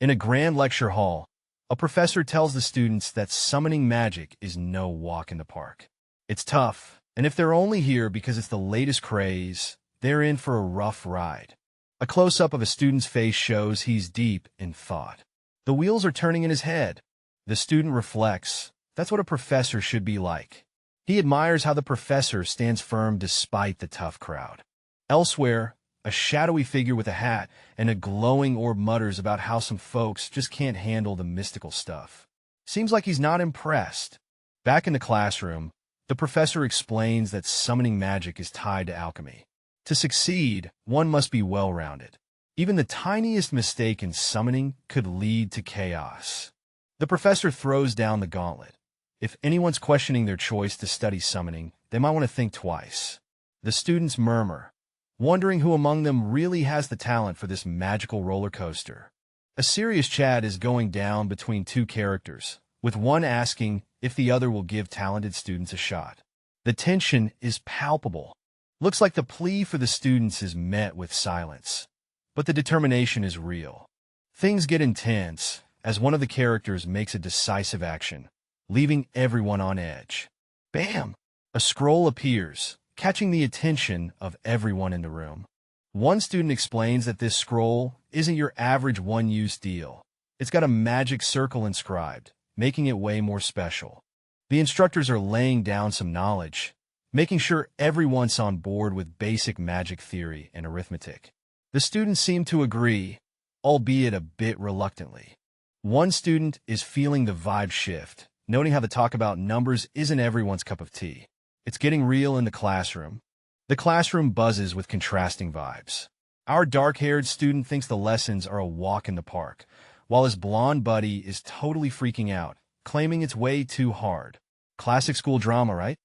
Speaker 2: In a grand lecture hall, A professor tells the students that summoning magic is no walk in the park. It's tough, and if they're only here because it's the latest craze, they're in for a rough ride. A close-up of a student's face shows he's deep in thought. The wheels are turning in his head. The student reflects. That's what a professor should be like. He admires how the professor stands firm despite the tough crowd. Elsewhere, a shadowy figure with a hat and a glowing orb mutters about how some folks just can't handle the mystical stuff. Seems like he's not impressed. Back in the classroom, the professor explains that summoning magic is tied to alchemy. To succeed, one must be well-rounded. Even the tiniest mistake in summoning could lead to chaos. The professor throws down the gauntlet. If anyone's questioning their choice to study summoning, they might want to think twice. The students murmur, wondering who among them really has the talent for this magical roller coaster. A serious chat is going down between two characters, with one asking if the other will give talented students a shot. The tension is palpable. Looks like the plea for the students is met with silence. But the determination is real. Things get intense as one of the characters makes a decisive action, leaving everyone on edge. Bam! A scroll appears, catching the attention of everyone in the room. One student explains that this scroll isn't your average one-use deal. It's got a magic circle inscribed, making it way more special. The instructors are laying down some knowledge, making sure everyone's on board with basic magic theory and arithmetic. The students seem to agree, albeit a bit reluctantly. One student is feeling the vibe shift, noting how the talk about numbers isn't everyone's cup of tea. It's getting real in the classroom. The classroom buzzes with contrasting vibes. Our dark-haired student thinks the lessons are a walk in the park, while his blonde buddy is totally freaking out, claiming it's way too hard. Classic school drama, right?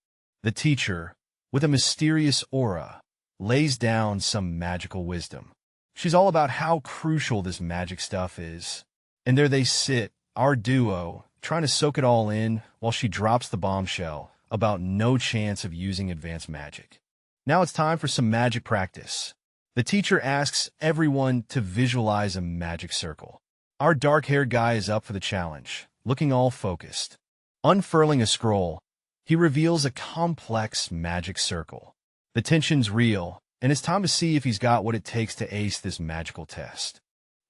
Speaker 2: The teacher, with a mysterious aura, lays down some magical wisdom. She's all about how crucial this magic stuff is. And there they sit, our duo, trying to soak it all in while she drops the bombshell about no chance of using advanced magic. Now it's time for some magic practice. The teacher asks everyone to visualize a magic circle. Our dark-haired guy is up for the challenge, looking all focused. Unfurling a scroll, he reveals a complex magic circle. The tension's real, and it's time to see if he's got what it takes to ace this magical test.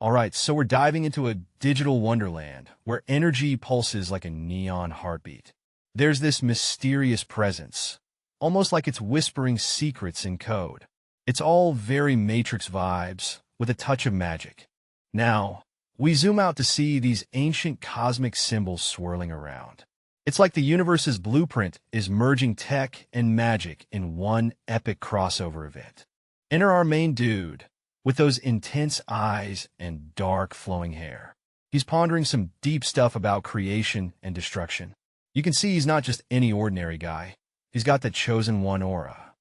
Speaker 2: Alright, so we're diving into a digital wonderland where energy pulses like a neon heartbeat. There's this mysterious presence, almost like it's whispering secrets in code. It's all very Matrix vibes, with a touch of magic. Now, we zoom out to see these ancient cosmic symbols swirling around. It's like the universe's blueprint is merging tech and magic in one epic crossover event. Enter our main dude, with those intense eyes and dark flowing hair. He's pondering some deep stuff about creation and destruction. You can see he's not just any ordinary guy. He's got the chosen one aura.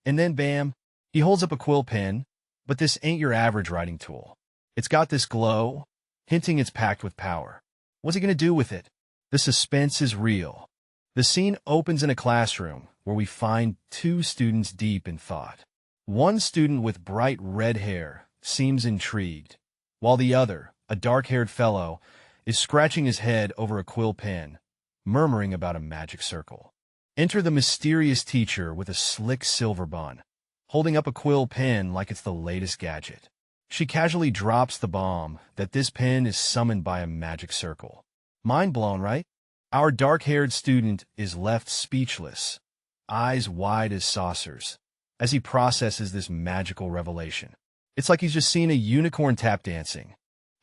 Speaker 2: And then bam, he holds up a quill pen, but this ain't your average writing tool. It's got this glow, hinting it's packed with power. What's he gonna do with it? The suspense is real. The scene opens in a classroom where we find two students deep in thought. One student with bright red hair seems intrigued, while the other, a dark-haired fellow, is scratching his head over a quill pen, murmuring about a magic circle. Enter the mysterious teacher with a slick silver bun, holding up a quill pen like it's the latest gadget. She casually drops the bomb that this pen is summoned by a magic circle. Mind blown, right? Our dark-haired student is left speechless, eyes wide as saucers, as he processes this magical revelation. It's like he's just seen a unicorn tap dancing.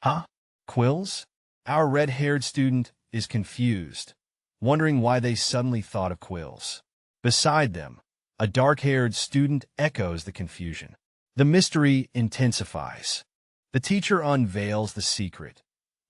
Speaker 2: Huh? Quills? Our red-haired student is confused, wondering why they suddenly thought of quills. Beside them, a dark-haired student echoes the confusion. The mystery intensifies. The teacher unveils the secret.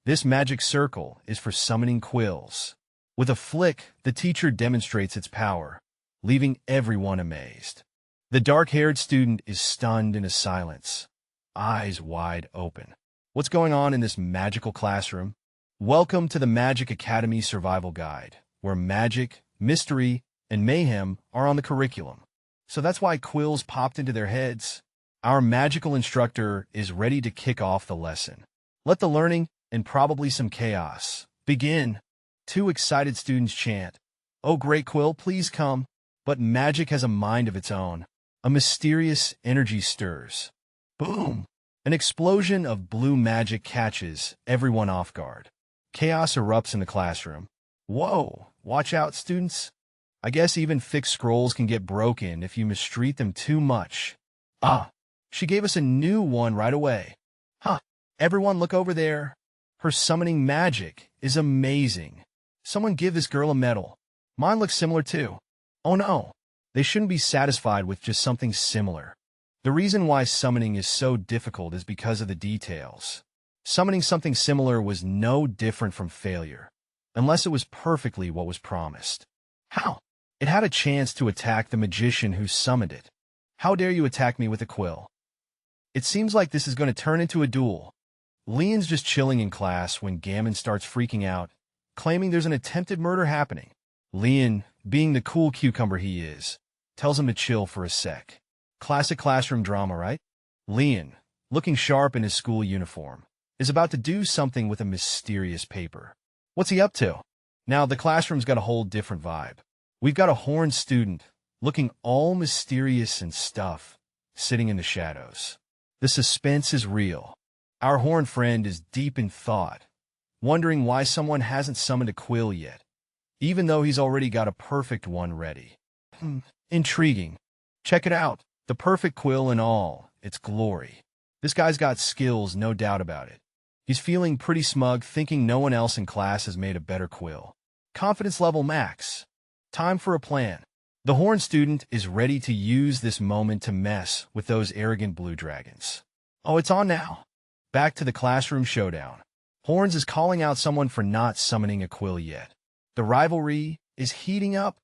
Speaker 2: This magic circle is for summoning quills. With a flick, the teacher demonstrates its power, leaving everyone amazed. The dark-haired student is stunned into silence, eyes wide open. What's going on in this magical classroom? Welcome to the Magic Academy Survival Guide, where magic, mystery, and mayhem are on the curriculum. So that's why quills popped into their heads. Our magical instructor is ready to kick off the lesson. Let the learning, and probably some chaos, Begin. Two excited students chant, "Oh, great quill, please come." But magic has a mind of its own. A mysterious energy stirs. Boom! An explosion of blue magic catches everyone off guard. Chaos erupts in the classroom. Whoa! Watch out, students. I guess even thick scrolls can get broken if you mistreat them too much. Ah! She gave us a new one right away. Huh! Everyone look over there. Her summoning magic is amazing. Someone give this girl a medal. Mine looks similar too. Oh no! They shouldn't be satisfied with just something similar. The reason why summoning is so difficult is because of the details. Summoning something similar was no different from failure, unless it was perfectly what was promised. How? It had a chance to attack the magician who summoned it. How dare you attack me with a quill? It seems like this is going to turn into a duel. Leon's just chilling in class when Gammon starts freaking out, claiming there's an attempted murder happening. Leon, being the cool cucumber he is, tells him to chill for a sec. Classic classroom drama, right? Leon, looking sharp in his school uniform, is about to do something with a mysterious paper. What's he up to? Now, the classroom's got a whole different vibe. We've got a horned student, looking all mysterious and stuff, sitting in the shadows. The suspense is real. Our horned friend is deep in thought, wondering why someone hasn't summoned a quill yet, even though he's already got a perfect one ready. Intriguing. Check it out. The perfect quill in all its glory. This guy's got skills, no doubt about it. He's feeling pretty smug, thinking no one else in class has made a better quill. Confidence level max. Time for a plan. The horned student is ready to use this moment to mess with those arrogant blue dragons. Oh, it's on now. Back to the classroom showdown. Horns is calling out someone for not summoning a quill yet. The rivalry is heating up.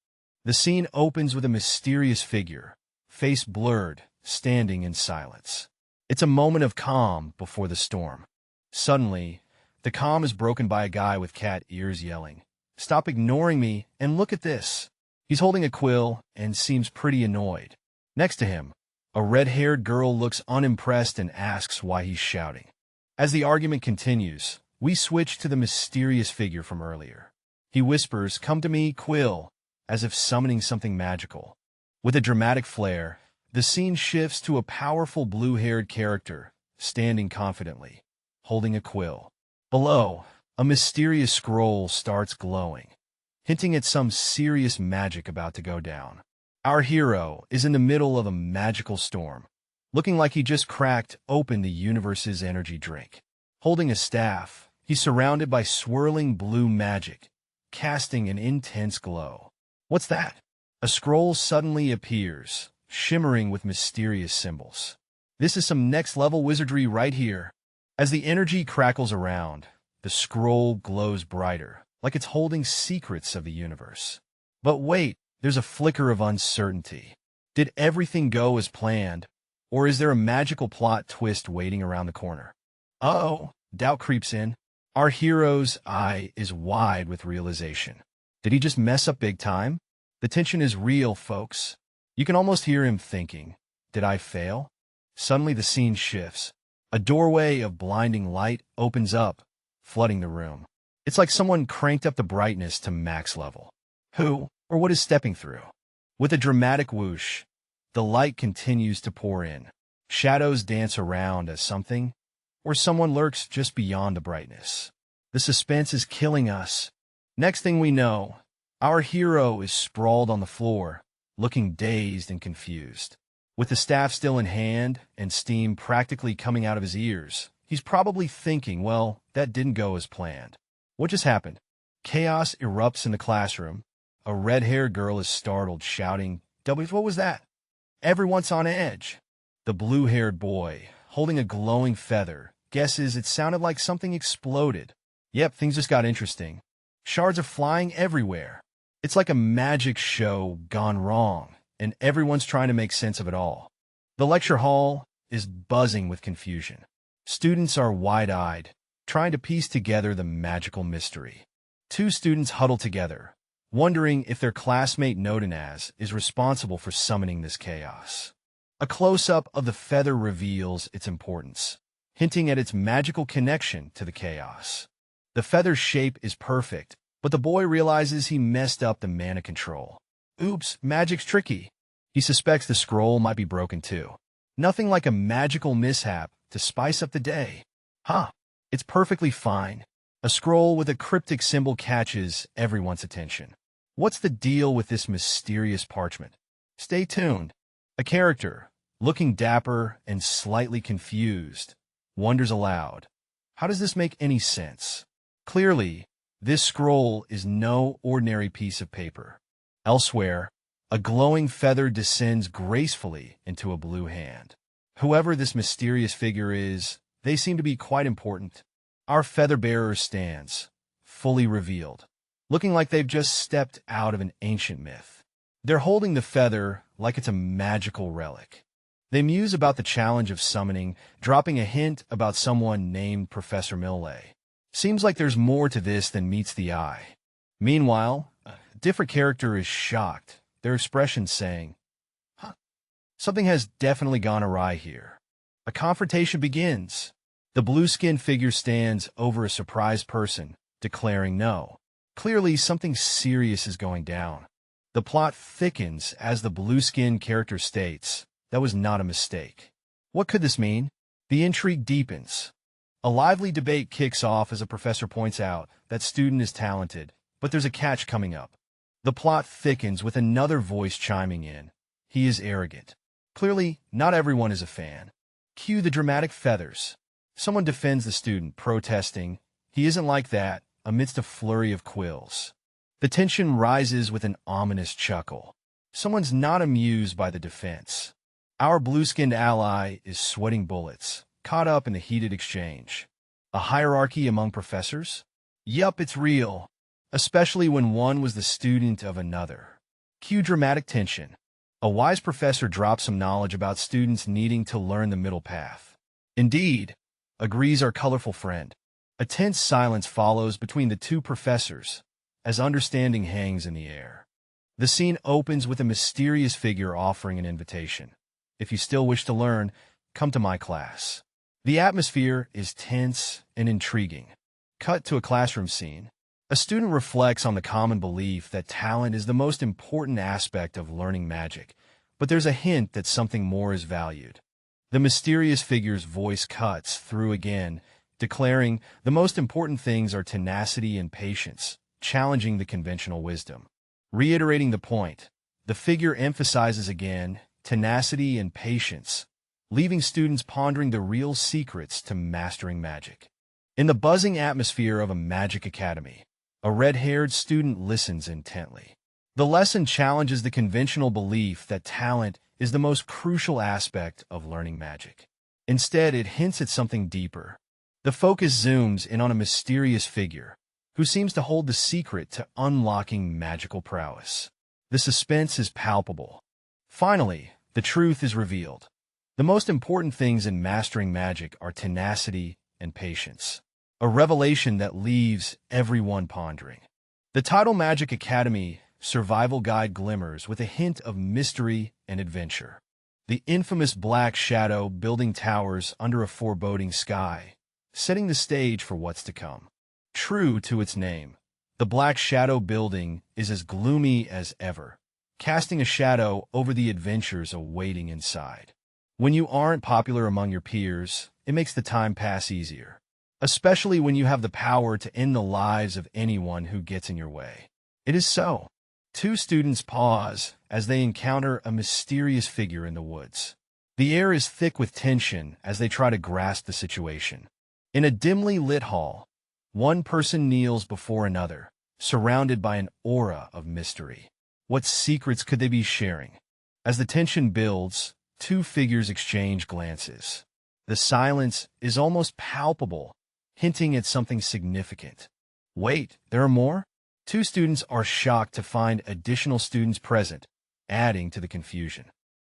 Speaker 2: The scene opens with a mysterious figure, face blurred, standing in silence. It's a moment of calm before the storm. Suddenly, the calm is broken by a guy with cat ears yelling, "Stop ignoring me and look at this." He's holding a quill and seems pretty annoyed. Next to him, a red-haired girl looks unimpressed and asks why he's shouting. As the argument continues, we switch to the mysterious figure from earlier. He whispers, "Come to me, quill," as if summoning something magical. With a dramatic flair, the scene shifts to a powerful blue-haired character, standing confidently, holding a quill. Below, a mysterious scroll starts glowing, hinting at some serious magic about to go down. Our hero is in the middle of a magical storm, looking like he just cracked open the universe's energy drink. Holding a staff, he's surrounded by swirling blue magic, casting an intense glow. What's that? A scroll suddenly appears, shimmering with mysterious symbols. This is some next-level wizardry right here. As the energy crackles around, the scroll glows brighter, like it's holding secrets of the universe. But wait, there's a flicker of uncertainty. Did everything go as planned, or is there a magical plot twist waiting around the corner? Uh-oh, doubt creeps in. Our hero's eye is wide with realization. Did he just mess up big time? The tension is real, folks. You can almost hear him thinking, "Did I fail?" Suddenly the scene shifts. A doorway of blinding light opens up, flooding the room. It's like someone cranked up the brightness to max level. Who or what is stepping through? With a dramatic whoosh, the light continues to pour in. Shadows dance around as something or someone lurks just beyond the brightness. The suspense is killing us. Next thing we know, our hero is sprawled on the floor, looking dazed and confused. With the staff still in hand and steam practically coming out of his ears, he's probably thinking, well, that didn't go as planned. What just happened? Chaos erupts in the classroom. A red-haired girl is startled, shouting, "W, what was that?" Everyone's on edge. The blue-haired boy, holding a glowing feather, guesses it sounded like something exploded. Yep, things just got interesting. Shards are flying everywhere. It's like a magic show gone wrong, and everyone's trying to make sense of it all. The lecture hall is buzzing with confusion. Students are wide-eyed, trying to piece together the magical mystery. Two students huddle together, wondering if their classmate Nodenaz is responsible for summoning this chaos. A close-up of the feather reveals its importance, hinting at its magical connection to the chaos. The feather's shape is perfect, but the boy realizes he messed up the mana control. Oops, magic's tricky. He suspects the scroll might be broken too. Nothing like a magical mishap to spice up the day. It's perfectly fine. A scroll with a cryptic symbol catches everyone's attention. What's the deal with this mysterious parchment? Stay tuned. A character, looking dapper and slightly confused, wonders aloud. How does this make any sense? Clearly, this scroll is no ordinary piece of paper. Elsewhere, a glowing feather descends gracefully into a blue hand. Whoever this mysterious figure is, they seem to be quite important. Our feather bearer stands, fully revealed, looking like they've just stepped out of an ancient myth. They're holding the feather like it's a magical relic. They muse about the challenge of summoning, dropping a hint about someone named Professor Millay. Seems like there's more to this than meets the eye. Meanwhile, a different character is shocked, their expression saying, something has definitely gone awry here. A confrontation begins. The blue-skinned figure stands over a surprised person, declaring no. Clearly, something serious is going down. The plot thickens as the blue-skinned character states, that was not a mistake. What could this mean? The intrigue deepens. A lively debate kicks off as a professor points out that student is talented, but there's a catch coming up. The plot thickens with another voice chiming in. He is arrogant. Clearly, not everyone is a fan. Cue the dramatic feathers. Someone defends the student, protesting, he isn't like that, amidst a flurry of quills. The tension rises with an ominous chuckle. Someone's not amused by the defense. Our blue-skinned ally is sweating bullets, caught up in the heated exchange. A hierarchy among professors? Yup, it's real, especially when one was the student of another. Cue dramatic tension. A wise professor drops some knowledge about students needing to learn the middle path. Indeed, agrees our colorful friend. A tense silence follows between the two professors, as understanding hangs in the air. The scene opens with a mysterious figure offering an invitation. If you still wish to learn, come to my class. The atmosphere is tense and intriguing. Cut to a classroom scene. A student reflects on the common belief that talent is the most important aspect of learning magic, but there's a hint that something more is valued. The mysterious figure's voice cuts through again, declaring the most important things are tenacity and patience, challenging the conventional wisdom. Reiterating the point, the figure emphasizes again tenacity and patience, leaving students pondering the real secrets to mastering magic. In the buzzing atmosphere of a magic academy, a red-haired student listens intently. The lesson challenges the conventional belief that talent is the most crucial aspect of learning magic. Instead, it hints at something deeper. The focus zooms in on a mysterious figure who seems to hold the secret to unlocking magical prowess. The suspense is palpable. Finally, the truth is revealed. The most important things in mastering magic are tenacity and patience, a revelation that leaves everyone pondering. The title Magic Academy Survival Guide glimmers with a hint of mystery and adventure. The infamous black shadow building towers under a foreboding sky, setting the stage for what's to come. True to its name, the black shadow building is as gloomy as ever, casting a shadow over the adventures awaiting inside. When you aren't popular among your peers, it makes the time pass easier, especially when you have the power to end the lives of anyone who gets in your way. It is so. Two students pause as they encounter a mysterious figure in the woods. The air is thick with tension as they try to grasp the situation. In a dimly lit hall, one person kneels before another, surrounded by an aura of mystery. What secrets could they be sharing? As the tension builds, two figures exchange glances. The silence is almost palpable, hinting at something significant. Wait, there are more? Two students are shocked to find additional students present, adding to the confusion.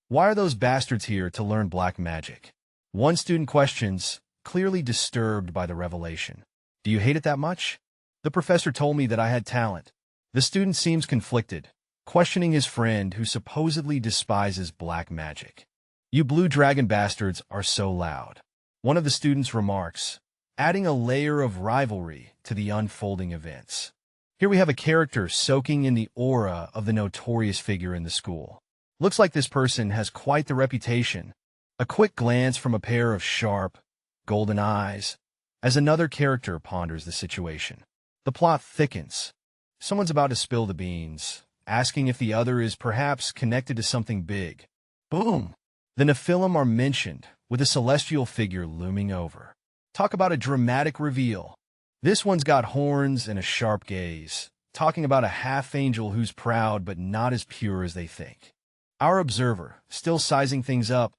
Speaker 2: Why are those bastards here to learn black magic? One student questions, clearly disturbed by the revelation. Do you hate it that much? The professor told me that I had talent. The student seems conflicted, questioning his friend who supposedly despises black magic. You blue dragon bastards are so loud. One of the students remarks, adding a layer of rivalry to the unfolding events. Here we have a character soaking in the aura of the notorious figure in the school. Looks like this person has quite the reputation. A quick glance from a pair of sharp, golden eyes, as another character ponders the situation. The plot thickens. Someone's about to spill the beans, asking if the other is perhaps connected to something big. Boom! The Nephilim are mentioned, with a celestial figure looming over. Talk about a dramatic reveal. This one's got horns and a sharp gaze, talking about a half-angel who's proud but not as pure as they think. Our observer, still sizing things up,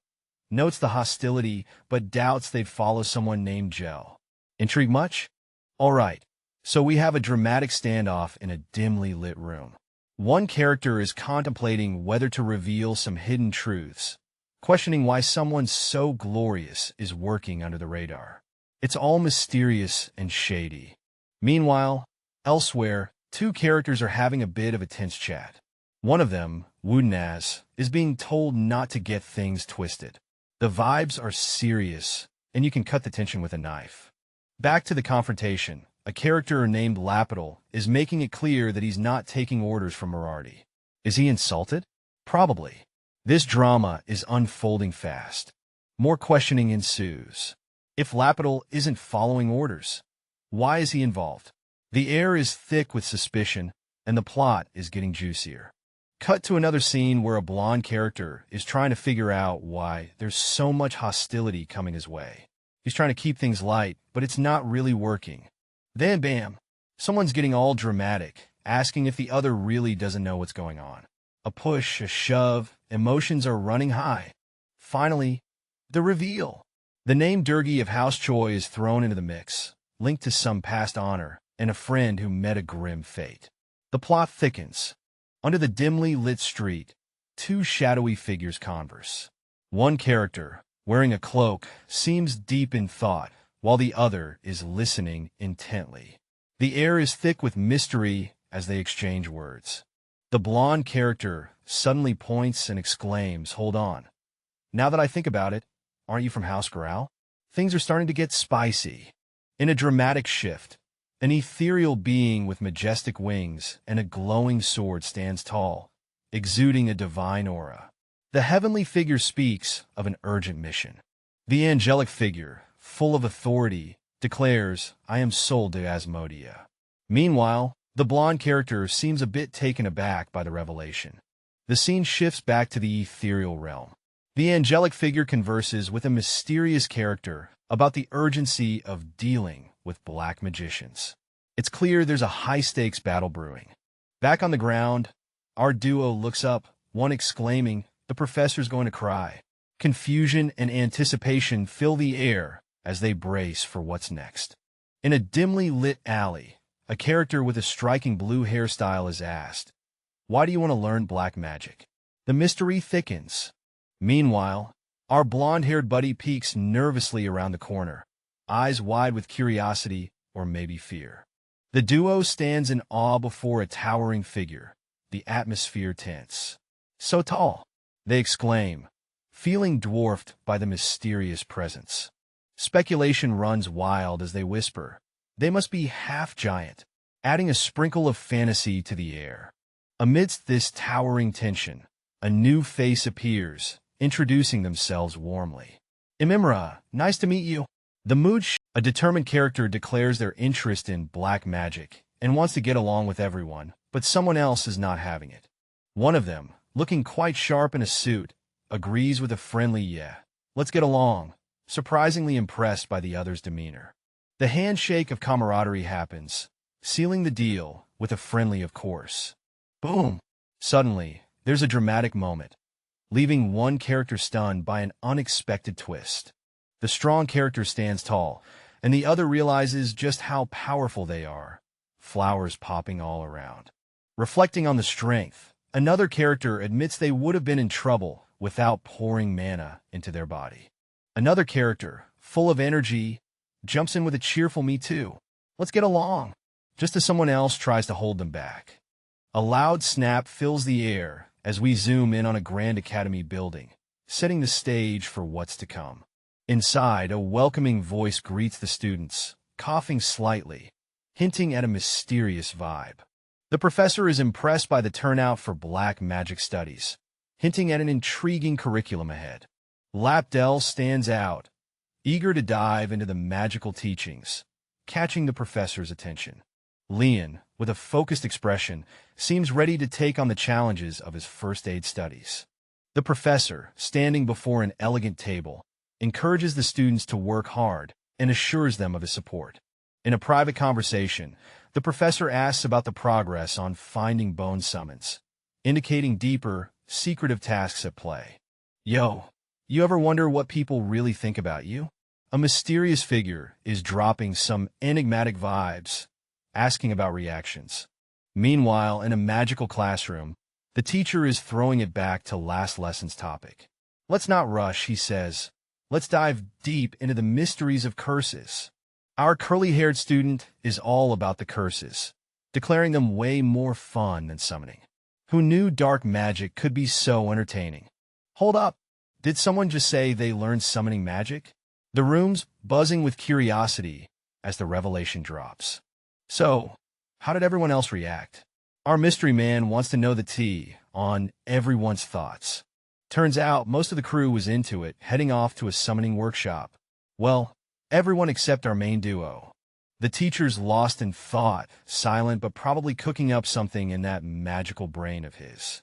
Speaker 2: notes the hostility but doubts they'd follow someone named Gel. Intrigue much? All right, so we have a dramatic standoff in a dimly lit room. One character is contemplating whether to reveal some hidden truths, questioning why someone so glorious is working under the radar. It's all mysterious and shady. Meanwhile, elsewhere, two characters are having a bit of a tense chat. One of them, Woodnaz, is being told not to get things twisted. The vibes are serious, and you can cut the tension with a knife. Back to the confrontation, a character named Lapidal is making it clear that he's not taking orders from Morarty. Is he insulted? Probably. This drama is unfolding fast. More questioning ensues. If Lapidal isn't following orders, why is he involved? The air is thick with suspicion, and the plot is getting juicier. Cut to another scene where a blonde character is trying to figure out why there's so much hostility coming his way. He's trying to keep things light, but it's not really working. Then, bam, someone's getting all dramatic, asking if the other really doesn't know what's going on. A push, a shove, emotions are running high. Finally, the reveal. The name Durgi of House Choi is thrown into the mix, linked to some past honor and a friend who met a grim fate. The plot thickens. Under the dimly lit street, two shadowy figures converse. One character, wearing a cloak, seems deep in thought, while the other is listening intently. The air is thick with mystery as they exchange words. The blonde character suddenly points and exclaims, "Hold on. Now that I think about it, aren't you from House Corral?" Things are starting to get spicy. In a dramatic shift, an ethereal being with majestic wings and a glowing sword stands tall, exuding a divine aura. The heavenly figure speaks of an urgent mission. The angelic figure, full of authority, declares, "I am sold to Asmodia." Meanwhile, the blonde character seems a bit taken aback by the revelation. The scene shifts back to the ethereal realm. The angelic figure converses with a mysterious character about the urgency of dealing with black magicians. It's clear there's a high-stakes battle brewing. Back on the ground, our duo looks up, one exclaiming, "The professor's going to cry." Confusion and anticipation fill the air as they brace for what's next. In a dimly lit alley, a character with a striking blue hairstyle is asked, "Why do you want to learn black magic?" The mystery thickens. Meanwhile, our blonde-haired buddy peeks nervously around the corner, eyes wide with curiosity or maybe fear. The duo stands in awe before a towering figure, the atmosphere tense. "So tall," they exclaim, feeling dwarfed by the mysterious presence. Speculation runs wild as they whisper, "They must be half-giant," adding a sprinkle of fantasy to the air. Amidst this towering tension, a new face appears, introducing themselves warmly. "Imimra, nice to meet you." The a determined character declares their interest in black magic and wants to get along with everyone, but someone else is not having it. One of them, looking quite sharp in a suit, agrees with a friendly "Yeah, let's get along," surprisingly impressed by the other's demeanor. The handshake of camaraderie happens, sealing the deal with a friendly "of course." Boom! Suddenly, there's a dramatic moment, leaving one character stunned by an unexpected twist. The strong character stands tall, and the other realizes just how powerful they are, flowers popping all around. Reflecting on the strength, another character admits they would have been in trouble without pouring mana into their body. Another character, full of energy, jumps in with a cheerful "Me too. Let's get along," just as someone else tries to hold them back. A loud snap fills the air as we zoom in on a Grand Academy building, setting the stage for what's to come. Inside, a welcoming voice greets the students, coughing slightly, hinting at a mysterious vibe. The professor is impressed by the turnout for black magic studies, hinting at an intriguing curriculum ahead. Lapdell stands out, eager to dive into the magical teachings, catching the professor's attention. Leon, with a focused expression, seems ready to take on the challenges of his first aid studies. The professor, standing before an elegant table, encourages the students to work hard and assures them of his support. In a private conversation, the professor asks about the progress on finding bone summons, indicating deeper, secretive tasks at play. Yo, you ever wonder what people really think about you? A mysterious figure is dropping some enigmatic vibes, asking about reactions. Meanwhile, in a magical classroom, the teacher is throwing it back to last lesson's topic. Let's not rush, he says. Let's dive deep into the mysteries of curses. Our curly-haired student is all about the curses, declaring them way more fun than summoning. Who knew dark magic could be so entertaining? Hold up, did someone just say they learned summoning magic? The room's buzzing with curiosity as the revelation drops. So, how did everyone else react? Our mystery man wants to know the tea on everyone's thoughts. Turns out most of the crew was into it, heading off to a summoning workshop. Well, everyone except our main duo. The teacher's lost in thought, silent but probably cooking up something in that magical brain of his.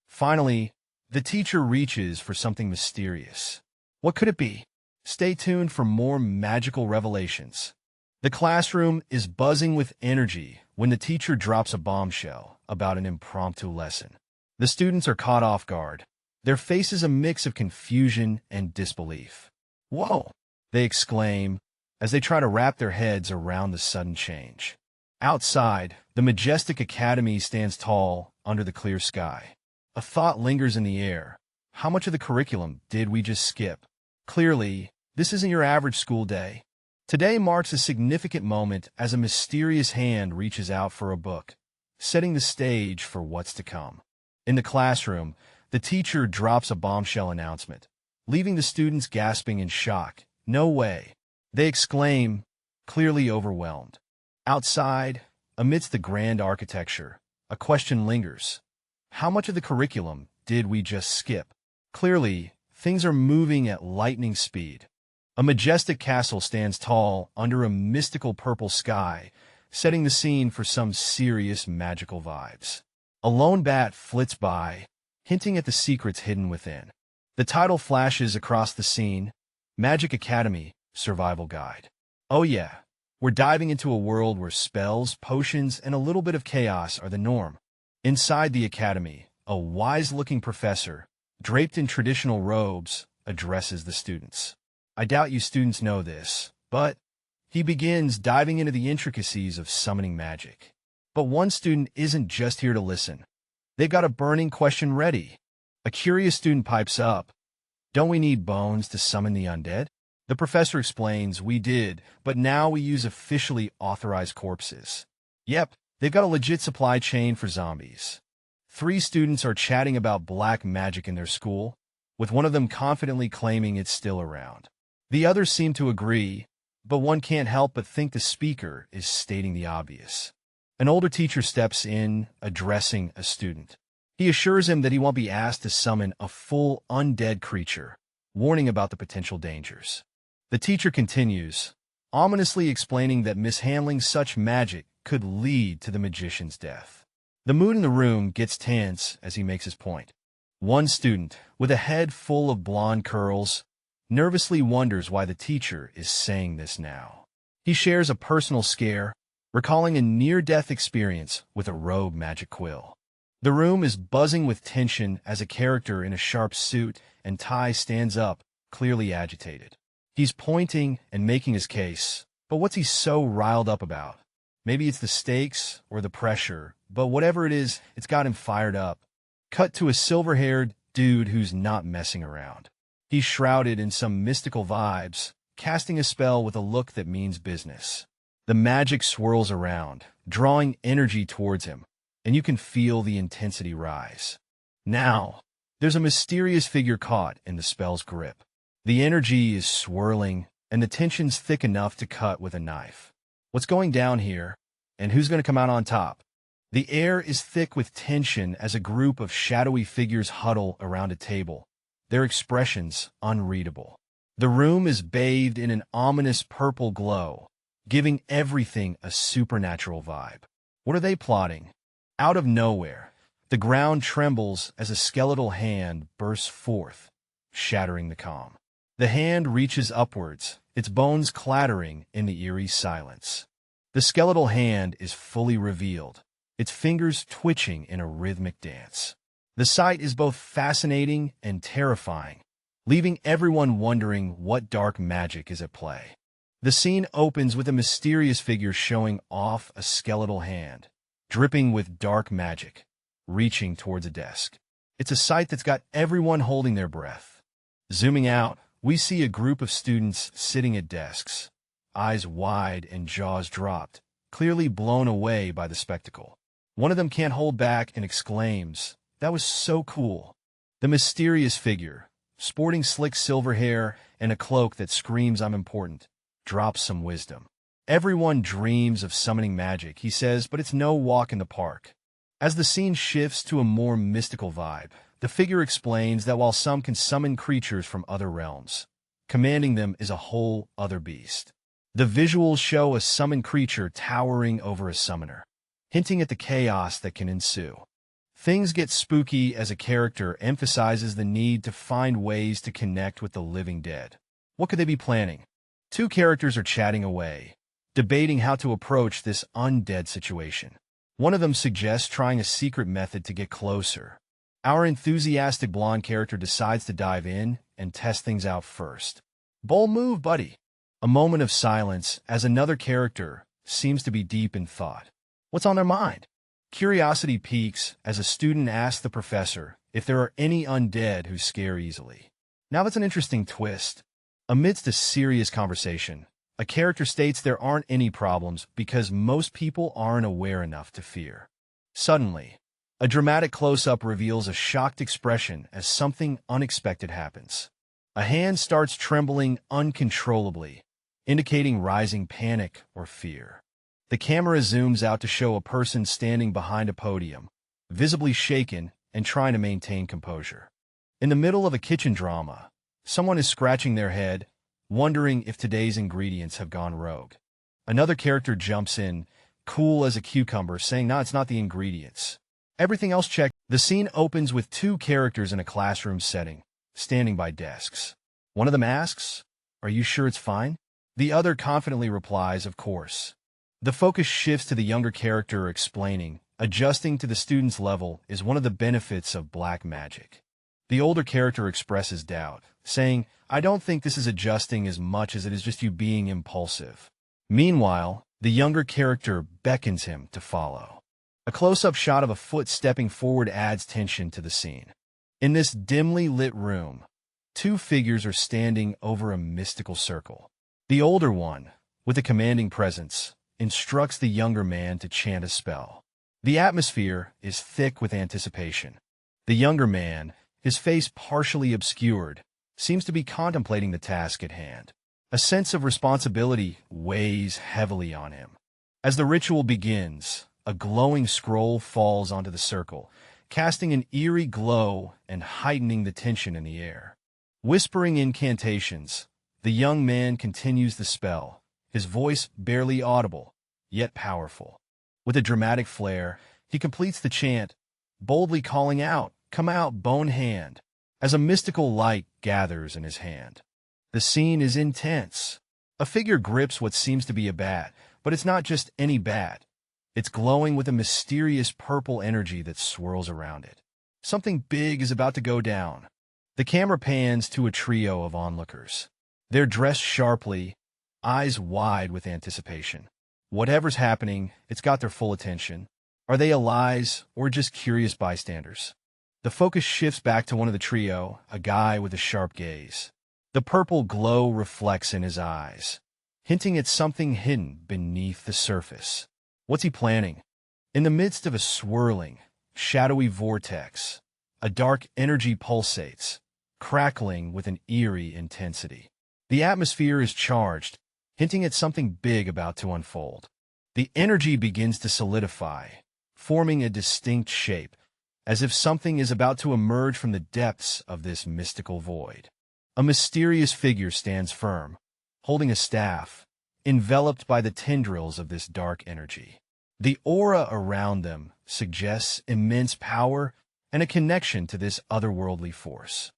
Speaker 2: Finally, the teacher reaches for something mysterious. What could it be? Stay tuned for more magical revelations. The classroom is buzzing with energy when the teacher drops a bombshell about an impromptu lesson. The students are caught off guard, their faces a mix of confusion and disbelief. Whoa! They exclaim as they try to wrap their heads around the sudden change. Outside, the majestic academy stands tall under the clear sky. A thought lingers in the air. How much of the curriculum did we just skip? Clearly, this isn't your average school day. Today marks a significant moment as a mysterious hand reaches out for a book, setting the stage for what's to come. In the classroom, the teacher drops a bombshell announcement, leaving the students gasping in shock. No way! They exclaim, clearly overwhelmed. Outside, amidst the grand architecture, a question lingers. How much of the curriculum did we just skip? Clearly, things are moving at lightning speed. A majestic castle stands tall under a mystical purple sky, setting the scene for some serious magical vibes. A lone bat flits by, hinting at the secrets hidden within. The title flashes across the scene, Magic Academy Survival Guide. Oh yeah, we're diving into a world where spells, potions, and a little bit of chaos are the norm. Inside the academy, a wise-looking professor, draped in traditional robes, addresses the students. I doubt you students know this, but he begins diving into the intricacies of summoning magic. But one student isn't just here to listen. They've got a burning question ready. A curious student pipes up. Don't we need bones to summon the undead? The professor explains, we did, but now we use officially authorized corpses. Yep, they've got a legit supply chain for zombies. 3 students are chatting about black magic in their school, with one of them confidently claiming it's still around. The others seem to agree, but one can't help but think the speaker is stating the obvious. An older teacher steps in, addressing a student. He assures him that he won't be asked to summon a full undead creature, warning about the potential dangers. The teacher continues, ominously explaining that mishandling such magic could lead to the magician's death. The mood in the room gets tense as he makes his point. One student, with a head full of blonde curls, nervously wonders why the teacher is saying this now. He shares a personal scare, recalling a near-death experience with a rogue magic quill. The room is buzzing with tension as a character in a sharp suit and tie stands up, clearly agitated. He's pointing and making his case, but what's he so riled up about? Maybe it's the stakes or the pressure, but whatever it is, it's got him fired up. Cut to a silver-haired dude who's not messing around. He's shrouded in some mystical vibes, casting a spell with a look that means business. The magic swirls around, drawing energy towards him, and you can feel the intensity rise. Now, there's a mysterious figure caught in the spell's grip. The energy is swirling, and the tension's thick enough to cut with a knife. What's going down here, and who's going to come out on top? The air is thick with tension as a group of shadowy figures huddle around a table, their expressions unreadable. The room is bathed in an ominous purple glow, giving everything a supernatural vibe. What are they plotting? Out of nowhere, the ground trembles as a skeletal hand bursts forth, shattering the calm. The hand reaches upwards, its bones clattering in the eerie silence. The skeletal hand is fully revealed, its fingers twitching in a rhythmic dance. The sight is both fascinating and terrifying, leaving everyone wondering what dark magic is at play. The scene opens with a mysterious figure showing off a skeletal hand, dripping with dark magic, reaching towards a desk. It's a sight that's got everyone holding their breath. Zooming out, we see a group of students sitting at desks, eyes wide and jaws dropped, clearly blown away by the spectacle. One of them can't hold back and exclaims, "That was so cool." The mysterious figure, sporting slick silver hair and a cloak that screams "I'm important," drops some wisdom. Everyone dreams of summoning magic, he says, but it's no walk in the park. As the scene shifts to a more mystical vibe, the figure explains that while some can summon creatures from other realms, commanding them is a whole other beast. The visuals show a summoned creature towering over a summoner, hinting at the chaos that can ensue. Things get spooky as a character emphasizes the need to find ways to connect with the living dead. What could they be planning? Two characters are chatting away, debating how to approach this undead situation. One of them suggests trying a secret method to get closer. Our enthusiastic blonde character decides to dive in and test things out first. Bold move, buddy. A moment of silence as another character seems to be deep in thought. What's on their mind? Curiosity peaks as a student asks the professor if there are any undead who scare easily. Now that's an interesting twist. Amidst a serious conversation, a character states there aren't any problems because most people aren't aware enough to fear. Suddenly, a dramatic close-up reveals a shocked expression as something unexpected happens. A hand starts trembling uncontrollably, indicating rising panic or fear. The camera zooms out to show a person standing behind a podium, visibly shaken and trying to maintain composure. In the middle of a kitchen drama, someone is scratching their head, wondering if today's ingredients have gone rogue. Another character jumps in, cool as a cucumber, saying, "No, it's not the ingredients. Everything else checked." The scene opens with two characters in a classroom setting, standing by desks. One of them asks, "Are you sure it's fine?" The other confidently replies, "Of course." The focus shifts to the younger character explaining, adjusting to the student's level is one of the benefits of black magic. The older character expresses doubt, saying, "I don't think this is adjusting as much as it is just you being impulsive." Meanwhile, the younger character beckons him to follow. A close-up shot of a foot stepping forward adds tension to the scene. In this dimly lit room, two figures are standing over a mystical circle. The older one, with a commanding presence, instructs the younger man to chant a spell. The atmosphere is thick with anticipation. The younger man, his face partially obscured, seems to be contemplating the task at hand. A sense of responsibility weighs heavily on him. As the ritual begins, a glowing scroll falls onto the circle, casting an eerie glow and heightening the tension in the air. Whispering incantations, the young man continues the spell, his voice barely audible, yet powerful. With a dramatic flair, he completes the chant, boldly calling out, "Come out, bone hand," as a mystical light gathers in his hand. The scene is intense. A figure grips what seems to be a bat, but it's not just any bat. It's glowing with a mysterious purple energy that swirls around it. Something big is about to go down. The camera pans to a trio of onlookers. They're dressed sharply, eyes wide with anticipation. Whatever's happening, it's got their full attention. Are they allies or just curious bystanders? The focus shifts back to one of the trio, a guy with a sharp gaze. The purple glow reflects in his eyes, hinting at something hidden beneath the surface. What's he planning? In the midst of a swirling, shadowy vortex, a dark energy pulsates, crackling with an eerie intensity. The atmosphere is charged, hinting at something big about to unfold. The energy begins to solidify, forming a distinct shape, as if something is about to emerge from the depths of this mystical void. A mysterious figure stands firm, holding a staff, enveloped by the tendrils of this dark energy. The aura around them suggests immense power and a connection to this otherworldly force.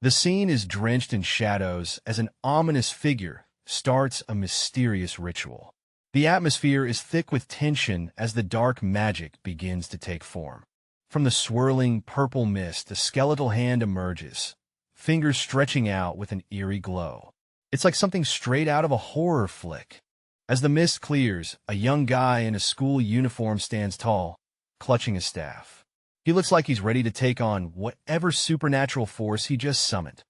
Speaker 2: The scene is drenched in shadows as an ominous figure starts a mysterious ritual. The atmosphere is thick with tension as the dark magic begins to take form. From the swirling purple mist, a skeletal hand emerges, fingers stretching out with an eerie glow. It's like something straight out of a horror flick. As the mist clears, a young guy in a school uniform stands tall, clutching a staff. He looks like he's ready to take on whatever supernatural force he just summoned.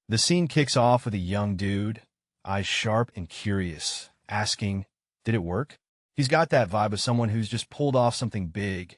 Speaker 2: The scene kicks off with a young dude, eyes sharp and curious, asking, "Did it work?" He's got that vibe of someone who's just pulled off something big,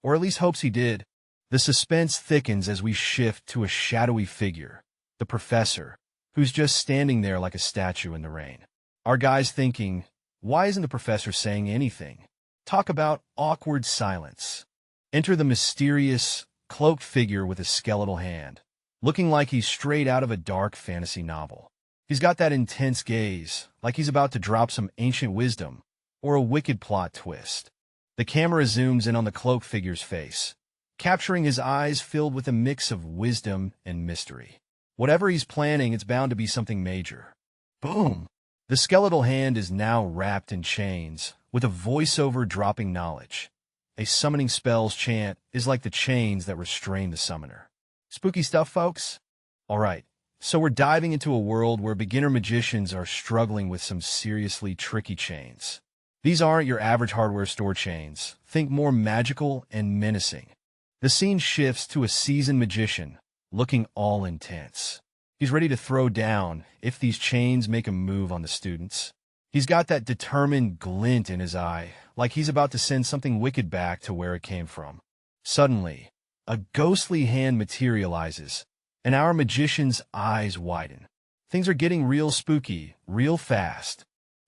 Speaker 2: or at least hopes he did. The suspense thickens as we shift to a shadowy figure, the professor, who's just standing there like a statue in the rain. Our guy's thinking, why isn't the professor saying anything? Talk about awkward silence. Enter the mysterious, cloaked figure with a skeletal hand, looking like he's straight out of a dark fantasy novel. He's got that intense gaze, like he's about to drop some ancient wisdom or a wicked plot twist. The camera zooms in on the cloaked figure's face, capturing his eyes filled with a mix of wisdom and mystery. Whatever he's planning, it's bound to be something major. Boom! The skeletal hand is now wrapped in chains, with a voiceover dropping knowledge. A summoning spell's chant is like the chains that restrain the summoner. Spooky stuff, folks? Alright, so we're diving into a world where beginner magicians are struggling with some seriously tricky chains. These aren't your average hardware store chains. Think more magical and menacing. The scene shifts to a seasoned magician, looking all intense. He's ready to throw down if these chains make a move on the students. He's got that determined glint in his eye, like he's about to send something wicked back to where it came from. Suddenly, a ghostly hand materializes, and our magician's eyes widen. Things are getting real spooky, real fast.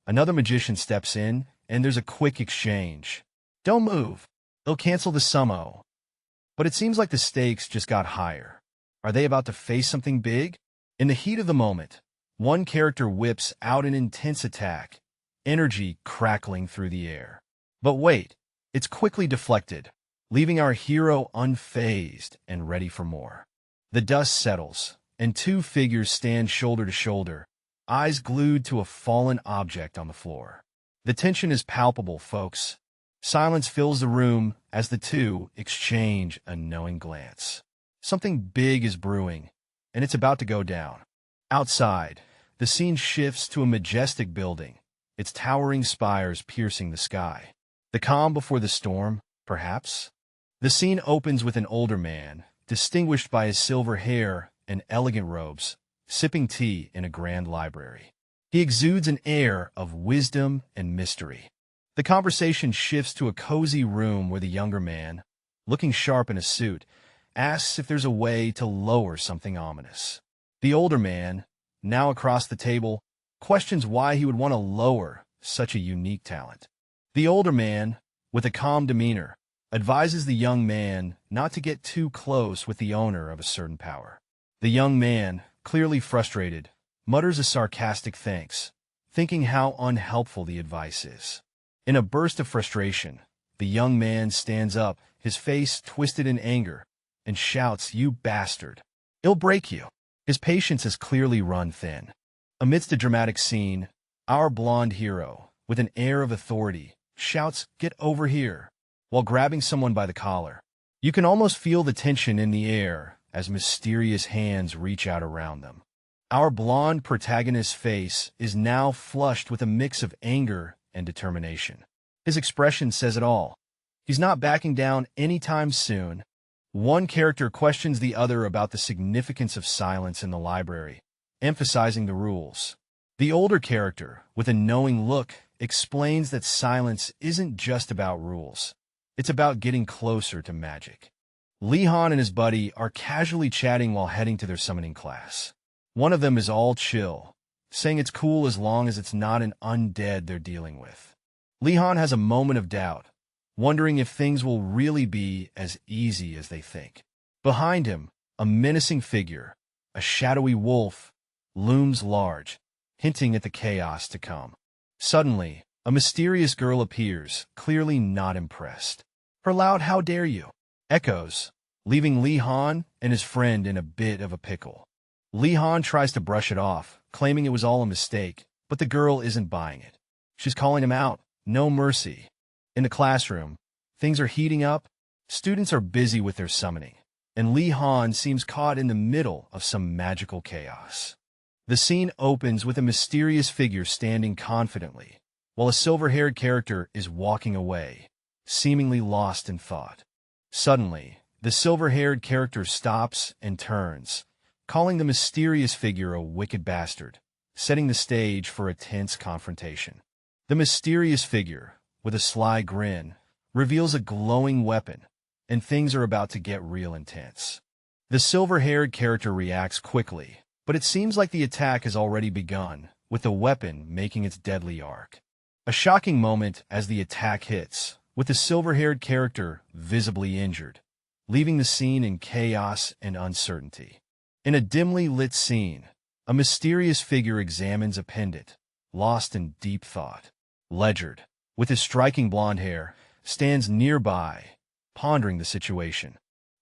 Speaker 2: Another magician steps in, and there's a quick exchange. Don't move. They'll cancel the summo. But it seems like the stakes just got higher. Are they about to face something big? In the heat of the moment, one character whips out an intense attack, energy crackling through the air. But wait, it's quickly deflected, leaving our hero unfazed and ready for more. The dust settles, and two figures stand shoulder to shoulder, eyes glued to a fallen object on the floor. The tension is palpable, folks. Silence fills the room as the two exchange a knowing glance. Something big is brewing, and it's about to go down. Outside, the scene shifts to a majestic building, its towering spires piercing the sky. The calm before the storm, perhaps? The scene opens with an older man, distinguished by his silver hair and elegant robes, sipping tea in a grand library. He exudes an air of wisdom and mystery. The conversation shifts to a cozy room where the younger man, looking sharp in a suit, asks if there's a way to lower something ominous. The older man, now across the table, questions why he would want to lower such a unique talent. The older man, with a calm demeanor, advises the young man not to get too close with the owner of a certain power. The young man, clearly frustrated, mutters a sarcastic thanks, thinking how unhelpful the advice is. In a burst of frustration, the young man stands up, his face twisted in anger, and shouts, "You bastard! It'll break you." His patience has clearly run thin. Amidst a dramatic scene, our blonde hero, with an air of authority, shouts, "Get over here," while grabbing someone by the collar. You can almost feel the tension in the air as mysterious hands reach out around them. Our blonde protagonist's face is now flushed with a mix of anger and determination. His expression says it all. He's not backing down anytime soon. One character questions the other about the significance of silence in the library, emphasizing the rules. The older character, with a knowing look, explains that silence isn't just about rules. It's about getting closer to magic. Lee Han and his buddy are casually chatting while heading to their summoning class. One of them is all chill, saying it's cool as long as it's not an undead they're dealing with. Lee Han has a moment of doubt, wondering if things will really be as easy as they think. Behind him, a menacing figure, a shadowy wolf, looms large, hinting at the chaos to come. Suddenly, a mysterious girl appears, clearly not impressed. Her loud "How dare you!" echoes, leaving Lee Han and his friend in a bit of a pickle. Lee Han tries to brush it off, claiming it was all a mistake, but the girl isn't buying it. She's calling him out, no mercy. In the classroom, things are heating up, students are busy with their summoning, and Lee Han seems caught in the middle of some magical chaos. The scene opens with a mysterious figure standing confidently, while a silver-haired character is walking away, seemingly lost in thought. Suddenly, the silver-haired character stops and turns, calling the mysterious figure a wicked bastard, setting the stage for a tense confrontation. The mysterious figure, with a sly grin, reveals a glowing weapon, and things are about to get real intense. The silver-haired character reacts quickly, but it seems like the attack has already begun, with the weapon making its deadly arc. A shocking moment as the attack hits, with the silver-haired character visibly injured, leaving the scene in chaos and uncertainty. In a dimly lit scene, a mysterious figure examines a pendant, lost in deep thought. Ledgard, with his striking blonde hair, stands nearby, pondering the situation.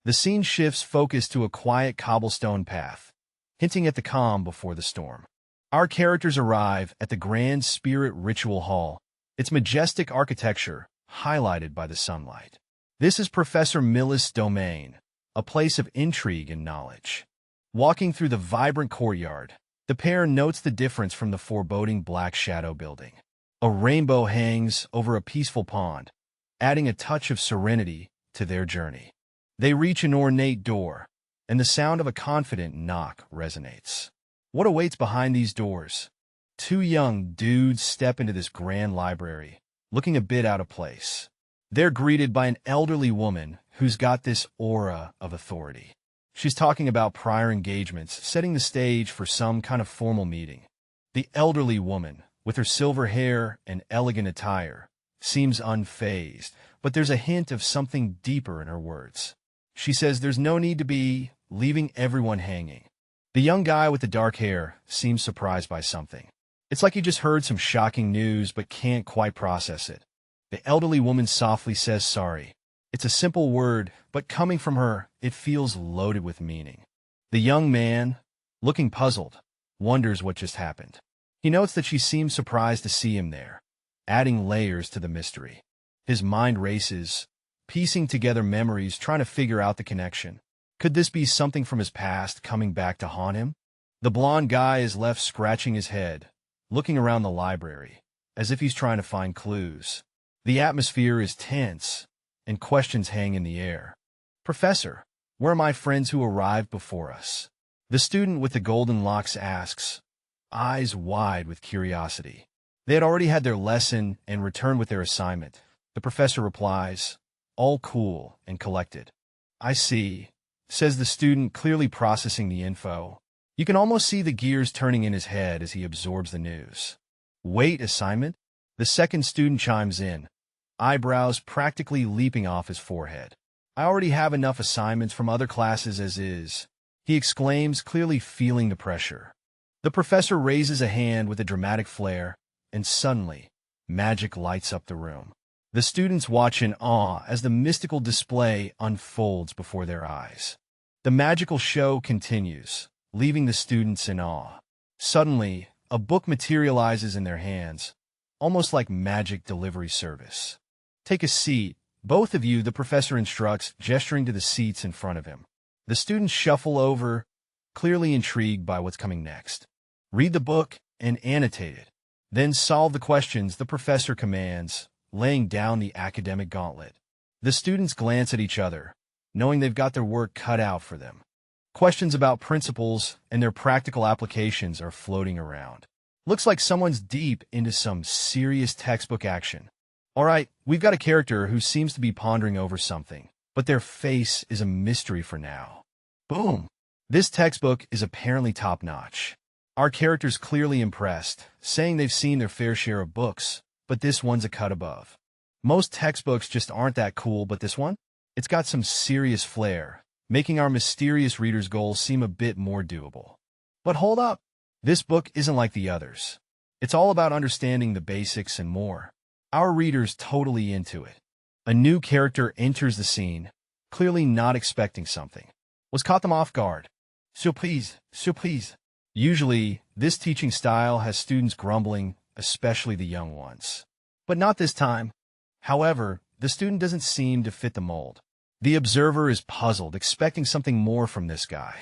Speaker 2: The scene shifts focus to a quiet cobblestone path, hinting at the calm before the storm. Our characters arrive at the Grand Spirit Ritual Hall, its majestic architecture highlighted by the sunlight. This is Professor Millis' domain, a place of intrigue and knowledge. Walking through the vibrant courtyard, the pair notes the difference from the foreboding Black Shadow building. A rainbow hangs over a peaceful pond, adding a touch of serenity to their journey. They reach an ornate door, and the sound of a confident knock resonates. What awaits behind these doors? Two young dudes step into this grand library, looking a bit out of place. They're greeted by an elderly woman who's got this aura of authority. She's talking about prior engagements, setting the stage for some kind of formal meeting. The elderly woman, with her silver hair and elegant attire, seems unfazed, but there's a hint of something deeper in her words. She says there's no need to be leaving everyone hanging. The young guy with the dark hair seems surprised by something. It's like he just heard some shocking news but can't quite process it. The elderly woman softly says sorry. It's a simple word, but coming from her, it feels loaded with meaning. The young man, looking puzzled, wonders what just happened. He notes that she seems surprised to see him there, adding layers to the mystery. His mind races, piecing together memories, trying to figure out the connection. Could this be something from his past coming back to haunt him? The blonde guy is left scratching his head, looking around the library, as if he's trying to find clues. The atmosphere is tense, and questions hang in the air. Professor, where are my friends who arrived before us? The student with the golden locks asks, eyes wide with curiosity. They had already had their lesson and returned with their assignment. The professor replies, all cool and collected. I see, says the student, clearly processing the info. You can almost see the gears turning in his head as he absorbs the news. Wait, assignment? The second student chimes in, eyebrows practically leaping off his forehead. I already have enough assignments from other classes as is, he exclaims, clearly feeling the pressure. The professor raises a hand with a dramatic flair, and suddenly, magic lights up the room. The students watch in awe as the mystical display unfolds before their eyes. The magical show continues, leaving the students in awe. Suddenly, a book materializes in their hands, almost like magic delivery service. Take a seat, both of you, the professor instructs, gesturing to the seats in front of him. The students shuffle over, clearly intrigued by what's coming next. Read the book and annotate it. Then solve the questions, the professor commands, laying down the academic gauntlet. The students glance at each other, knowing they've got their work cut out for them. Questions about principles and their practical applications are floating around. Looks like someone's deep into some serious textbook action. All right, we've got a character who seems to be pondering over something, but their face is a mystery for now. Boom! This textbook is apparently top-notch. Our characters clearly impressed, saying they've seen their fair share of books, but this one's a cut above. Most textbooks just aren't that cool, but this one? It's got some serious flair, making our mysterious reader's goals seem a bit more doable. But hold up! This book isn't like the others. It's all about understanding the basics and more. Our reader's totally into it. A new character enters the scene, clearly not expecting something. Was caught them off guard. Surprise, surprise. Usually, this teaching style has students grumbling, especially the young ones. But not this time. However, the student doesn't seem to fit the mold. The observer is puzzled, expecting something more from this guy.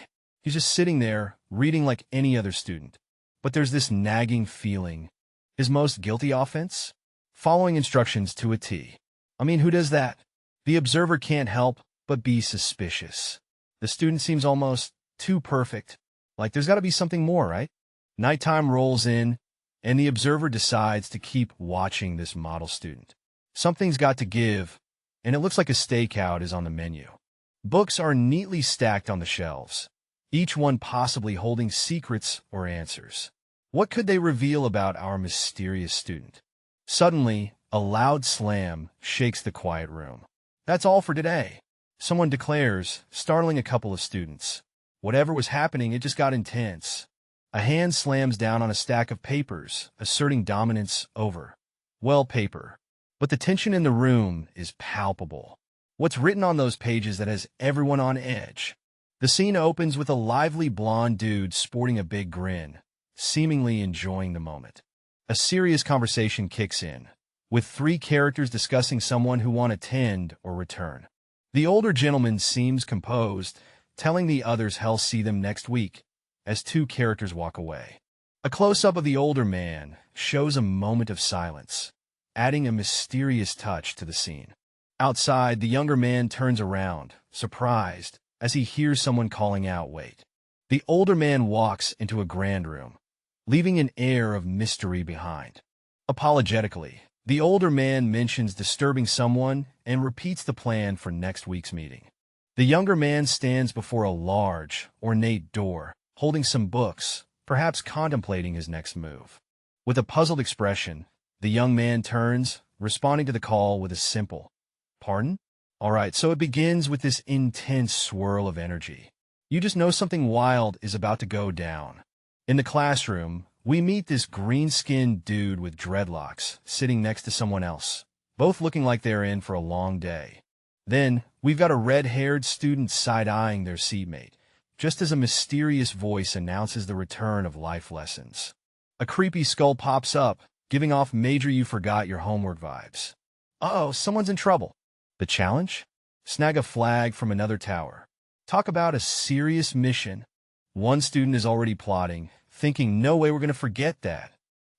Speaker 2: He's just sitting there, reading like any other student. But there's this nagging feeling. His most guilty offense? Following instructions to a T. I mean, who does that? The observer can't help but be suspicious. The student seems almost too perfect. Like there's got to be something more, right? Nighttime rolls in, and the observer decides to keep watching this model student. Something's got to give, and it looks like a stakeout is on the menu. Books are neatly stacked on the shelves, each one possibly holding secrets or answers. What could they reveal about our mysterious student? Suddenly, a loud slam shakes the quiet room. That's all for today, someone declares, startling a couple of students. Whatever was happening, it just got intense. A hand slams down on a stack of papers, asserting dominance over, well, paper. But the tension in the room is palpable. What's written on those pages that has everyone on edge? The scene opens with a lively blonde dude sporting a big grin, seemingly enjoying the moment. A serious conversation kicks in, with three characters discussing someone who won't attend or return. The older gentleman seems composed, telling the others he'll see them next week, as two characters walk away. A close-up of the older man shows a moment of silence, adding a mysterious touch to the scene. Outside, the younger man turns around, surprised, as he hears someone calling out, "Wait." The older man walks into a grand room, leaving an air of mystery behind. Apologetically, the older man mentions disturbing someone and repeats the plan for next week's meeting. The younger man stands before a large, ornate door, holding some books, perhaps contemplating his next move. With a puzzled expression, the young man turns, responding to the call with a simple, "Pardon?" All right, so it begins with this intense swirl of energy. You just know something wild is about to go down. In the classroom, we meet this green-skinned dude with dreadlocks sitting next to someone else, both looking like they're in for a long day. Then, we've got a red-haired student side-eyeing their seatmate, just as a mysterious voice announces the return of life lessons. A creepy skull pops up, giving off major you forgot your homework vibes. Uh-oh, someone's in trouble. The challenge? Snag a flag from another tower. Talk about a serious mission. One student is already plotting, thinking no way we're going to forget that.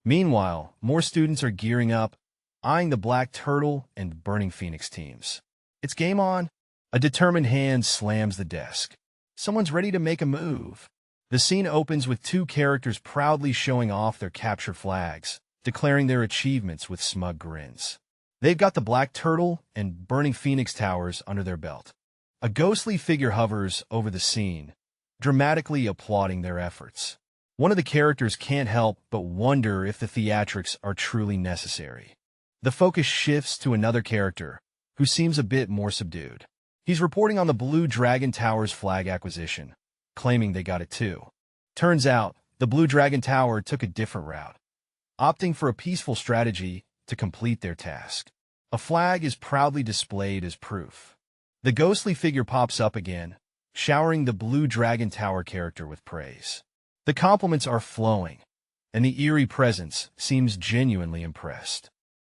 Speaker 2: Meanwhile, more students are gearing up, eyeing the Black Turtle and Burning Phoenix teams. It's game on. A determined hand slams the desk. Someone's ready to make a move. The scene opens with two characters proudly showing off their capture flags, declaring their achievements with smug grins. They've got the Black Turtle and Burning Phoenix towers under their belt. A ghostly figure hovers over the scene, dramatically applauding their efforts. One of the characters can't help but wonder if the theatrics are truly necessary. The focus shifts to another character, who seems a bit more subdued. He's reporting on the Blue Dragon Tower's flag acquisition, claiming they got it too. Turns out, the Blue Dragon Tower took a different route, opting for a peaceful strategy to complete their task. A flag is proudly displayed as proof. The ghostly figure pops up again, showering the Blue Dragon Tower character with praise. The compliments are flowing, and the eerie presence seems genuinely impressed.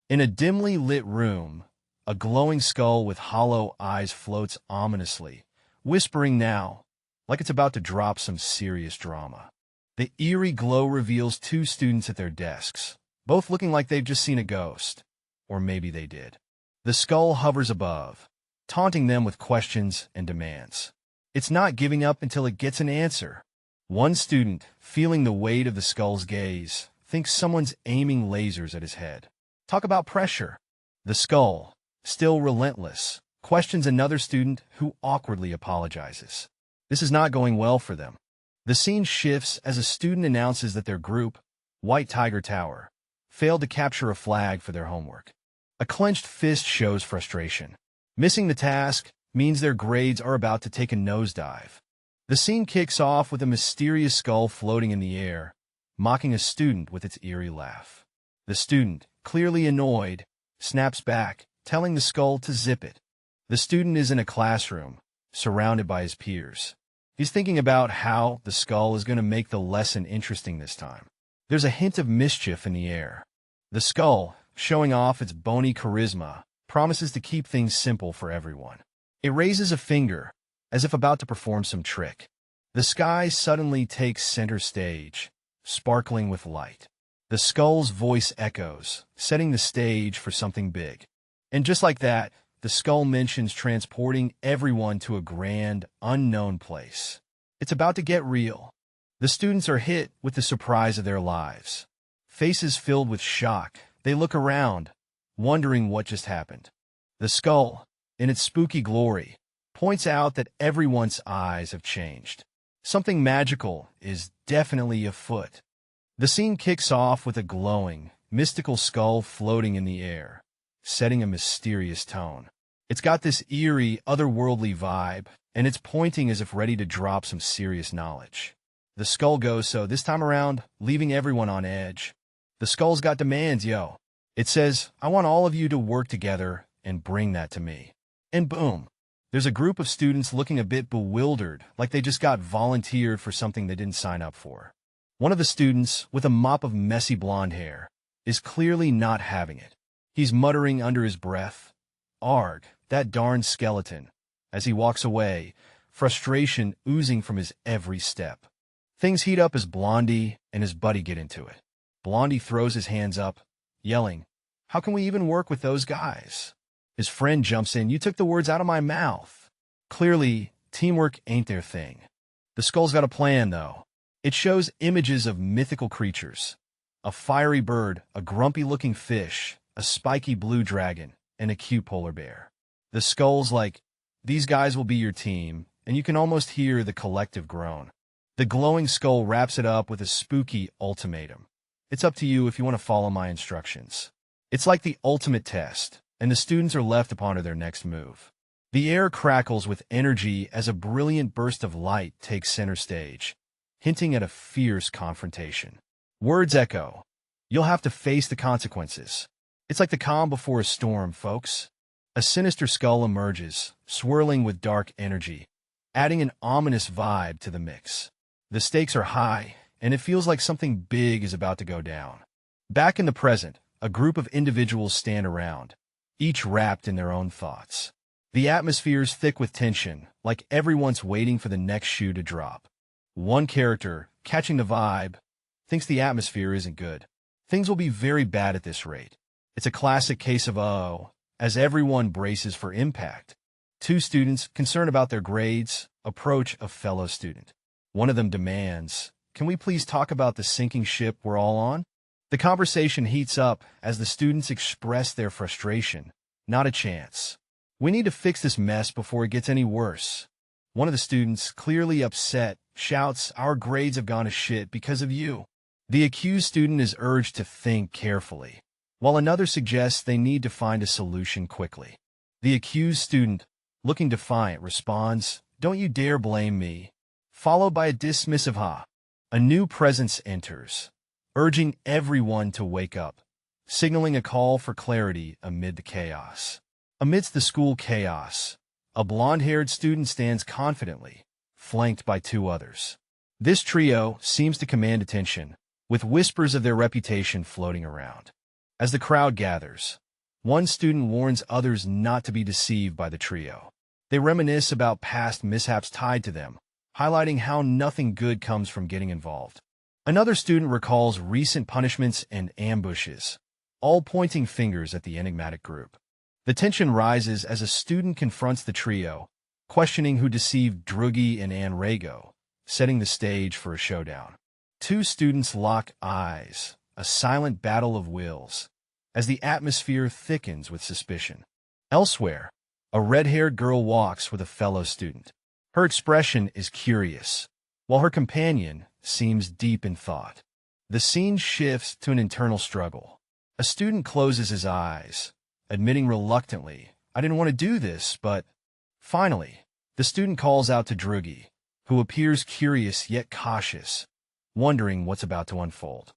Speaker 2: In a dimly lit room, a glowing skull with hollow eyes floats ominously, whispering now, like it's about to drop some serious drama. The eerie glow reveals two students at their desks, both looking like they've just seen a ghost. Or maybe they did. The skull hovers above, taunting them with questions and demands. It's not giving up until it gets an answer. One student, feeling the weight of the skull's gaze, thinks someone's aiming lasers at his head. Talk about pressure. The skull, still relentless, questions another student who awkwardly apologizes. This is not going well for them. The scene shifts as a student announces that their group, White Tiger Tower, failed to capture a flag for their homework. A clenched fist shows frustration. Missing the task means their grades are about to take a nosedive. The scene kicks off with a mysterious skull floating in the air, mocking a student with its eerie laugh. The student, clearly annoyed, snaps back, telling the skull to zip it. The student is in a classroom, surrounded by his peers. He's thinking about how the skull is going to make the lesson interesting this time. There's a hint of mischief in the air. The skull, showing off its bony charisma, promises to keep things simple for everyone. It raises a finger, as if about to perform some trick. The sky suddenly takes center stage, sparkling with light. The skull's voice echoes, setting the stage for something big. And just like that, the skull mentions transporting everyone to a grand, unknown place. It's about to get real. The students are hit with the surprise of their lives. Faces filled with shock, they look around, wondering what just happened. The skull, in its spooky glory, points out that everyone's eyes have changed. Something magical is definitely afoot. The scene kicks off with a glowing, mystical skull floating in the air, setting a mysterious tone. It's got this eerie, otherworldly vibe, and it's pointing as if ready to drop some serious knowledge. The skull goes so this time around, leaving everyone on edge. The skull's got demands, yo. It says, I want all of you to work together and bring that to me. And boom, there's a group of students looking a bit bewildered, like they just got volunteered for something they didn't sign up for. One of the students, with a mop of messy blonde hair, is clearly not having it. He's muttering under his breath, "Arg, that darn skeleton," as he walks away, frustration oozing from his every step. Things heat up as Blondie and his buddy get into it. Blondie throws his hands up, yelling, "How can we even work with those guys?" His friend jumps in, "You took the words out of my mouth." Clearly, teamwork ain't their thing. The skull's got a plan, though. It shows images of mythical creatures. A fiery bird, a grumpy-looking fish, a spiky blue dragon, and a cute polar bear. The skull's like, these guys will be your team, and you can almost hear the collective groan. The glowing skull wraps it up with a spooky ultimatum. It's up to you if you want to follow my instructions. It's like the ultimate test, and the students are left to ponder their next move. The air crackles with energy as a brilliant burst of light takes center stage, hinting at a fierce confrontation. Words echo. You'll have to face the consequences. It's like the calm before a storm, folks. A sinister skull emerges, swirling with dark energy, adding an ominous vibe to the mix. The stakes are high, and it feels like something big is about to go down. Back in the present, a group of individuals stand around, each wrapped in their own thoughts. The atmosphere is thick with tension, like everyone's waiting for the next shoe to drop. One character, catching the vibe, thinks the atmosphere isn't good. Things will be very bad at this rate. It's a classic case of uh-oh, as everyone braces for impact. Two students, concerned about their grades, approach a fellow student. One of them demands, "Can we please talk about the sinking ship we're all on?" The conversation heats up as the students express their frustration. Not a chance. "We need to fix this mess before it gets any worse." One of the students, clearly upset, shouts, "Our grades have gone to shit because of you." The accused student is urged to think carefully, while another suggests they need to find a solution quickly. The accused student, looking defiant, responds, "Don't you dare blame me," followed by a dismissive ha. A new presence enters, urging everyone to wake up, signaling a call for clarity amid the chaos. Amidst the school chaos, a blonde-haired student stands confidently, flanked by two others. This trio seems to command attention, with whispers of their reputation floating around. As the crowd gathers, one student warns others not to be deceived by the trio. They reminisce about past mishaps tied to them, highlighting how nothing good comes from getting involved. Another student recalls recent punishments and ambushes, all pointing fingers at the enigmatic group. The tension rises as a student confronts the trio, questioning who deceived Druggy and Anrego, setting the stage for a showdown. Two students lock eyes, a silent battle of wills, as the atmosphere thickens with suspicion. Elsewhere, A red-haired girl walks with a fellow student. Her expression is curious, while her companion seems deep in thought. The scene shifts to an internal struggle. A student closes his eyes, admitting reluctantly, "I didn't want to do this, but..." Finally, the student calls out to Drugi, who appears curious yet cautious, wondering what's about to unfold.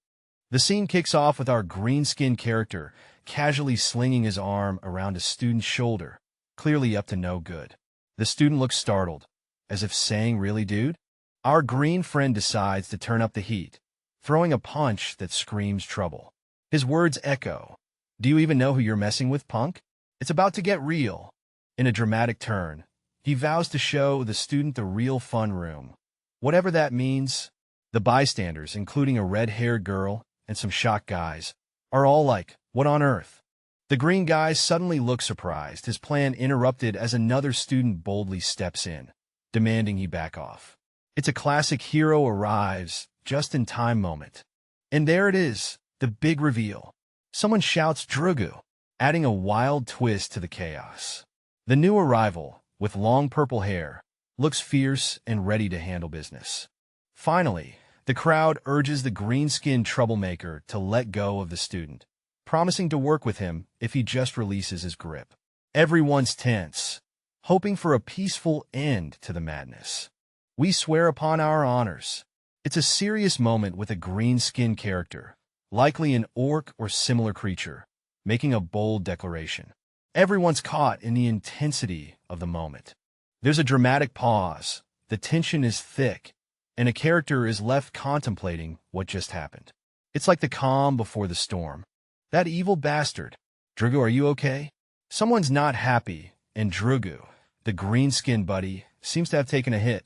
Speaker 2: The scene kicks off with our green-skinned character casually slinging his arm around a student's shoulder, clearly up to no good. The student looks startled, as if saying, "Really, dude?" Our green friend decides to turn up the heat, throwing a punch that screams trouble. His words echo, "Do you even know who you're messing with, punk?" It's about to get real. In a dramatic turn, he vows to show the student the real fun room. Whatever that means, the bystanders, including a red-haired girl and some shocked guys, are all like, "What on earth?" The green guy suddenly looks surprised, his plan interrupted as another student boldly steps in, demanding he back off. It's a classic hero arrives just in time moment. And there it is, the big reveal. Someone shouts Drugu, adding a wild twist to the chaos. The new arrival, with long purple hair, looks fierce and ready to handle business. Finally, the crowd urges the green-skinned troublemaker to let go of the student, promising to work with him if he just releases his grip. Everyone's tense, hoping for a peaceful end to the madness. We swear upon our honors. It's a serious moment with a green-skinned character, likely an orc or similar creature, making a bold declaration. Everyone's caught in the intensity of the moment. There's a dramatic pause, the tension is thick, and a character is left contemplating what just happened. It's like the calm before the storm. That evil bastard. Drugu, are you okay? Someone's not happy, and Drugu, the green-skinned buddy, seems to have taken a hit,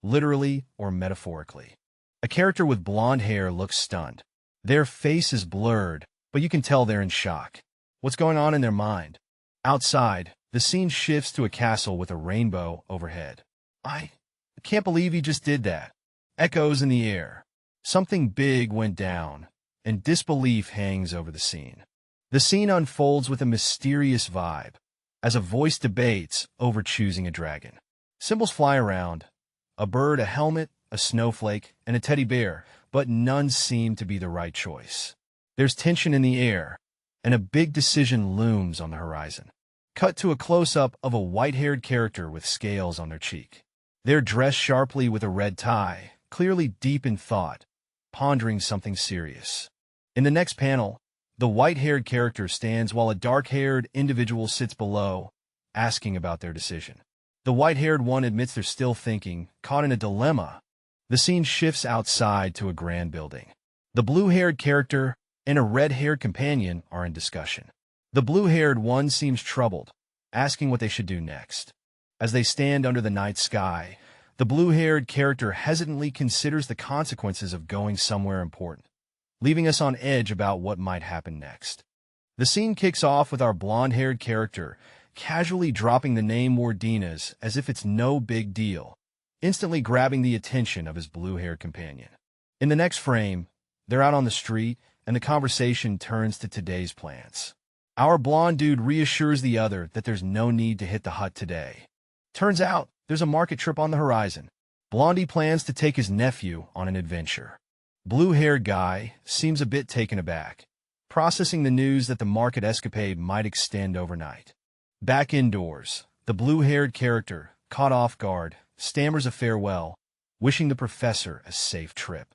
Speaker 2: literally or metaphorically. A character with blonde hair looks stunned. Their face is blurred, but you can tell they're in shock. What's going on in their mind? Outside, the scene shifts to a castle with a rainbow overhead. I can't believe he just did that. Echoes in the air. Something big went down, and disbelief hangs over the scene. The scene unfolds with a mysterious vibe, as a voice debates over choosing a dragon. Symbols fly around, a bird, a helmet, a snowflake, and a teddy bear, but none seem to be the right choice. There's tension in the air, and a big decision looms on the horizon. Cut to a close-up of a white-haired character with scales on their cheek. They're dressed sharply with a red tie, clearly deep in thought, pondering something serious. In the next panel, the white-haired character stands while a dark-haired individual sits below, asking about their decision. The white-haired one admits they're still thinking, caught in a dilemma. The scene shifts outside to a grand building. The blue-haired character and a red-haired companion are in discussion. The blue-haired one seems troubled, asking what they should do next. As they stand under the night sky, the blue-haired character hesitantly considers the consequences of going somewhere important, leaving us on edge about what might happen next. The scene kicks off with our blonde-haired character casually dropping the name Wardinas as if it's no big deal, instantly grabbing the attention of his blue-haired companion. In the next frame, they're out on the street, and the conversation turns to today's plans. Our blonde dude reassures the other that there's no need to hit the hut today. Turns out, there's a market trip on the horizon. Blondie plans to take his nephew on an adventure. Blue-haired guy seems a bit taken aback, processing the news that the market escapade might extend overnight. Back indoors, the blue-haired character, caught off guard, stammers a farewell, wishing the professor a safe trip.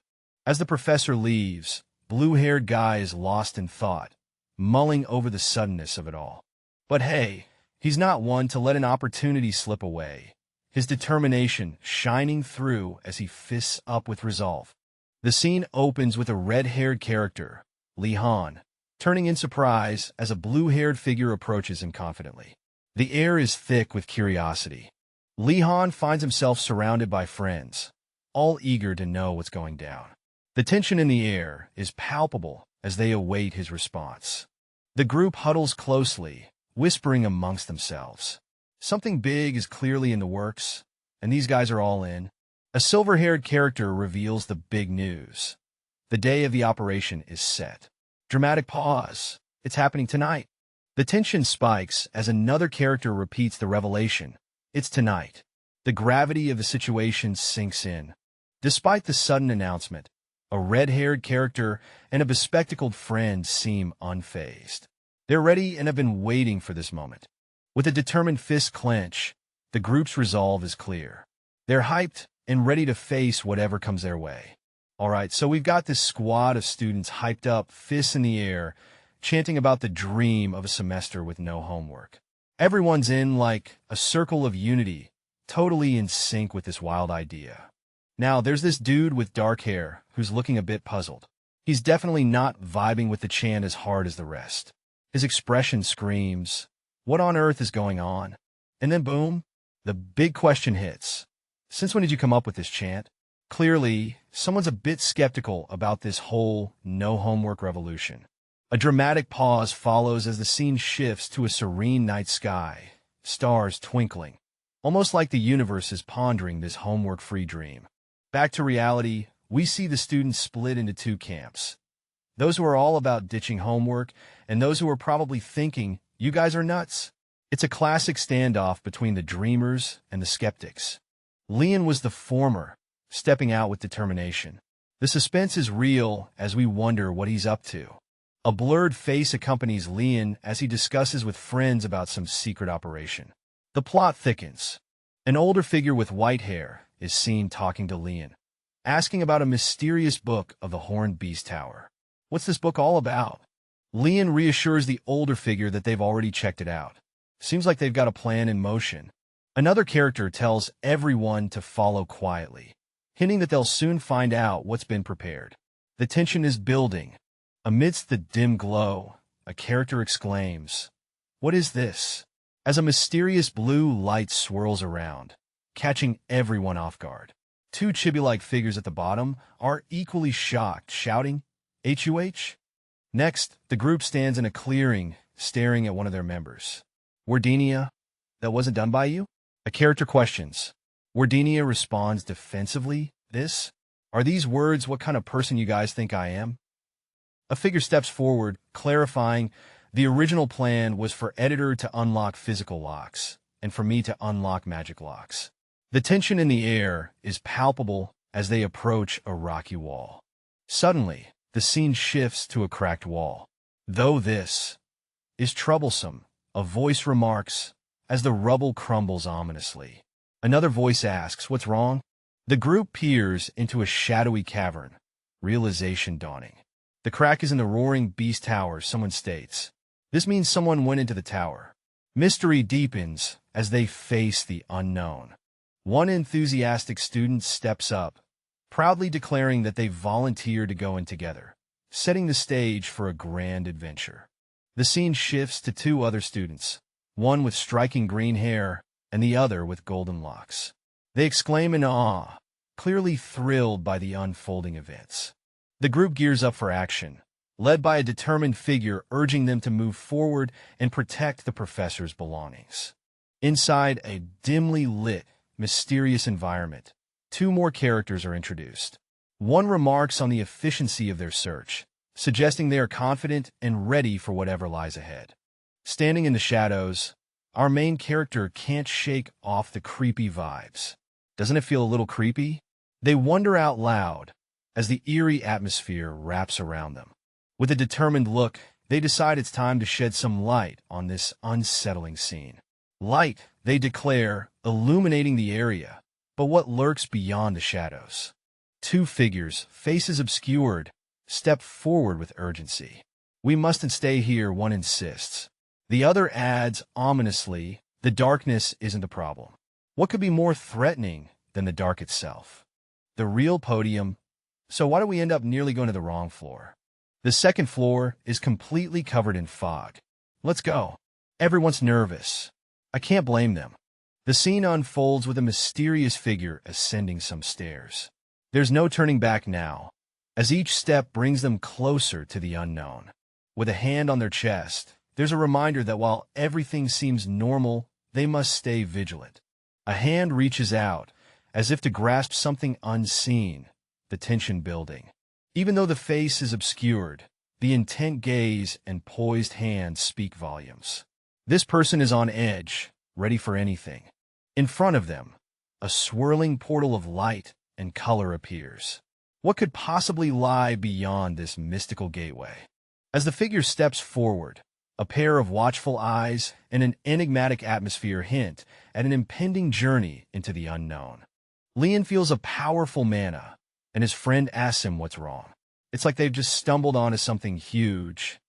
Speaker 2: As the professor leaves, blue-haired guy is lost in thought, mulling over the suddenness of it all. But hey, he's not one to let an opportunity slip away, his determination shining through as he fists up with resolve. The scene opens with a red-haired character, Li Han, turning in surprise as a blue-haired figure approaches him confidently. The air is thick with curiosity. Li Han finds himself surrounded by friends, all eager to know what's going down. The tension in the air is palpable as they await his response. The group huddles closely, whispering amongst themselves. Something big is clearly in the works, and these guys are all in. A silver-haired character reveals the big news. The day of the operation is set. Dramatic pause. It's happening tonight. The tension spikes as another character repeats the revelation. It's tonight. The gravity of the situation sinks in. Despite the sudden announcement, a red-haired character and a bespectacled friend seem unfazed. They're ready and have been waiting for this moment. With a determined fist clench, the group's resolve is clear. They're hyped and ready to face whatever comes their way. Alright, so we've got this squad of students hyped up, fists in the air, chanting about the dream of a semester with no homework. Everyone's in like a circle of unity, totally in sync with this wild idea. Now, there's this dude with dark hair who's looking a bit puzzled. He's definitely not vibing with the chant as hard as the rest. His expression screams, "What on earth is going on?" And then boom, the big question hits. Since when did you come up with this chant? Clearly, someone's a bit skeptical about this whole no homework revolution. A dramatic pause follows as the scene shifts to a serene night sky, stars twinkling, almost like the universe is pondering this homework-free dream. Back to reality, we see the students split into two camps. Those who are all about ditching homework, and those who are probably thinking, "You guys are nuts." It's a classic standoff between the dreamers and the skeptics. Leon was the former, stepping out with determination. The suspense is real as we wonder what he's up to. A blurred face accompanies Leon as he discusses with friends about some secret operation. The plot thickens. An older figure with white hair is seen talking to Leon, asking about a mysterious book of the Horned Beast Tower. What's this book all about? Leon reassures the older figure that they've already checked it out. Seems like they've got a plan in motion. Another character tells everyone to follow quietly, hinting that they'll soon find out what's been prepared. The tension is building. Amidst the dim glow, a character exclaims, "What is this?" as a mysterious blue light swirls around, catching everyone off guard. Two chibi-like figures at the bottom are equally shocked, shouting, "HUH?" Next, the group stands in a clearing, staring at one of their members. "Wardinia, that wasn't done by you?" A character questions. Wardinia responds defensively, "This? Are these words what kind of person you guys think I am?" A figure steps forward, clarifying, "The original plan was for editor to unlock physical locks, and for me to unlock magic locks." The tension in the air is palpable as they approach a rocky wall. Suddenly, the scene shifts to a cracked wall. "Though this is troublesome," a voice remarks as the rubble crumbles ominously. Another voice asks, "What's wrong?" The group peers into a shadowy cavern, realization dawning. "The crack is in the roaring beast tower," someone states. This means someone went into the tower. Mystery deepens as they face the unknown. One enthusiastic student steps up, proudly declaring that they volunteered to go in together, setting the stage for a grand adventure. The scene shifts to two other students, one with striking green hair and the other with golden locks. They exclaim in awe, clearly thrilled by the unfolding events. The group gears up for action, led by a determined figure urging them to move forward and protect the professor's belongings. Inside a dimly lit, mysterious environment, two more characters are introduced. One remarks on the efficiency of their search, suggesting they are confident and ready for whatever lies ahead. Standing in the shadows, our main character can't shake off the creepy vibes. Doesn't it feel a little creepy? They wonder out loud as the eerie atmosphere wraps around them. With a determined look, they decide it's time to shed some light on this unsettling scene. Light, they declare, illuminating the area, but what lurks beyond the shadows? Two figures, faces obscured, step forward with urgency. "We mustn't stay here," one insists. The other adds ominously, "The darkness isn't the problem." What could be more threatening than the dark itself? The real podium. So why do we end up nearly going to the wrong floor? The second floor is completely covered in fog. Let's go. Everyone's nervous. I can't blame them. The scene unfolds with a mysterious figure ascending some stairs. There's no turning back now, as each step brings them closer to the unknown. With a hand on their chest, there's a reminder that while everything seems normal, they must stay vigilant. A hand reaches out, as if to grasp something unseen, the tension building. Even though the face is obscured, The intent gaze and poised hands speak volumes. This person is on edge, ready for anything. In front of them, a swirling portal of light and color appears. What could possibly lie beyond this mystical gateway? As the figure steps forward, a pair of watchful eyes and an enigmatic atmosphere hint at an impending journey into the unknown. Leon feels a powerful mana, and his friend asks him what's wrong. It's like they've just stumbled onto something huge,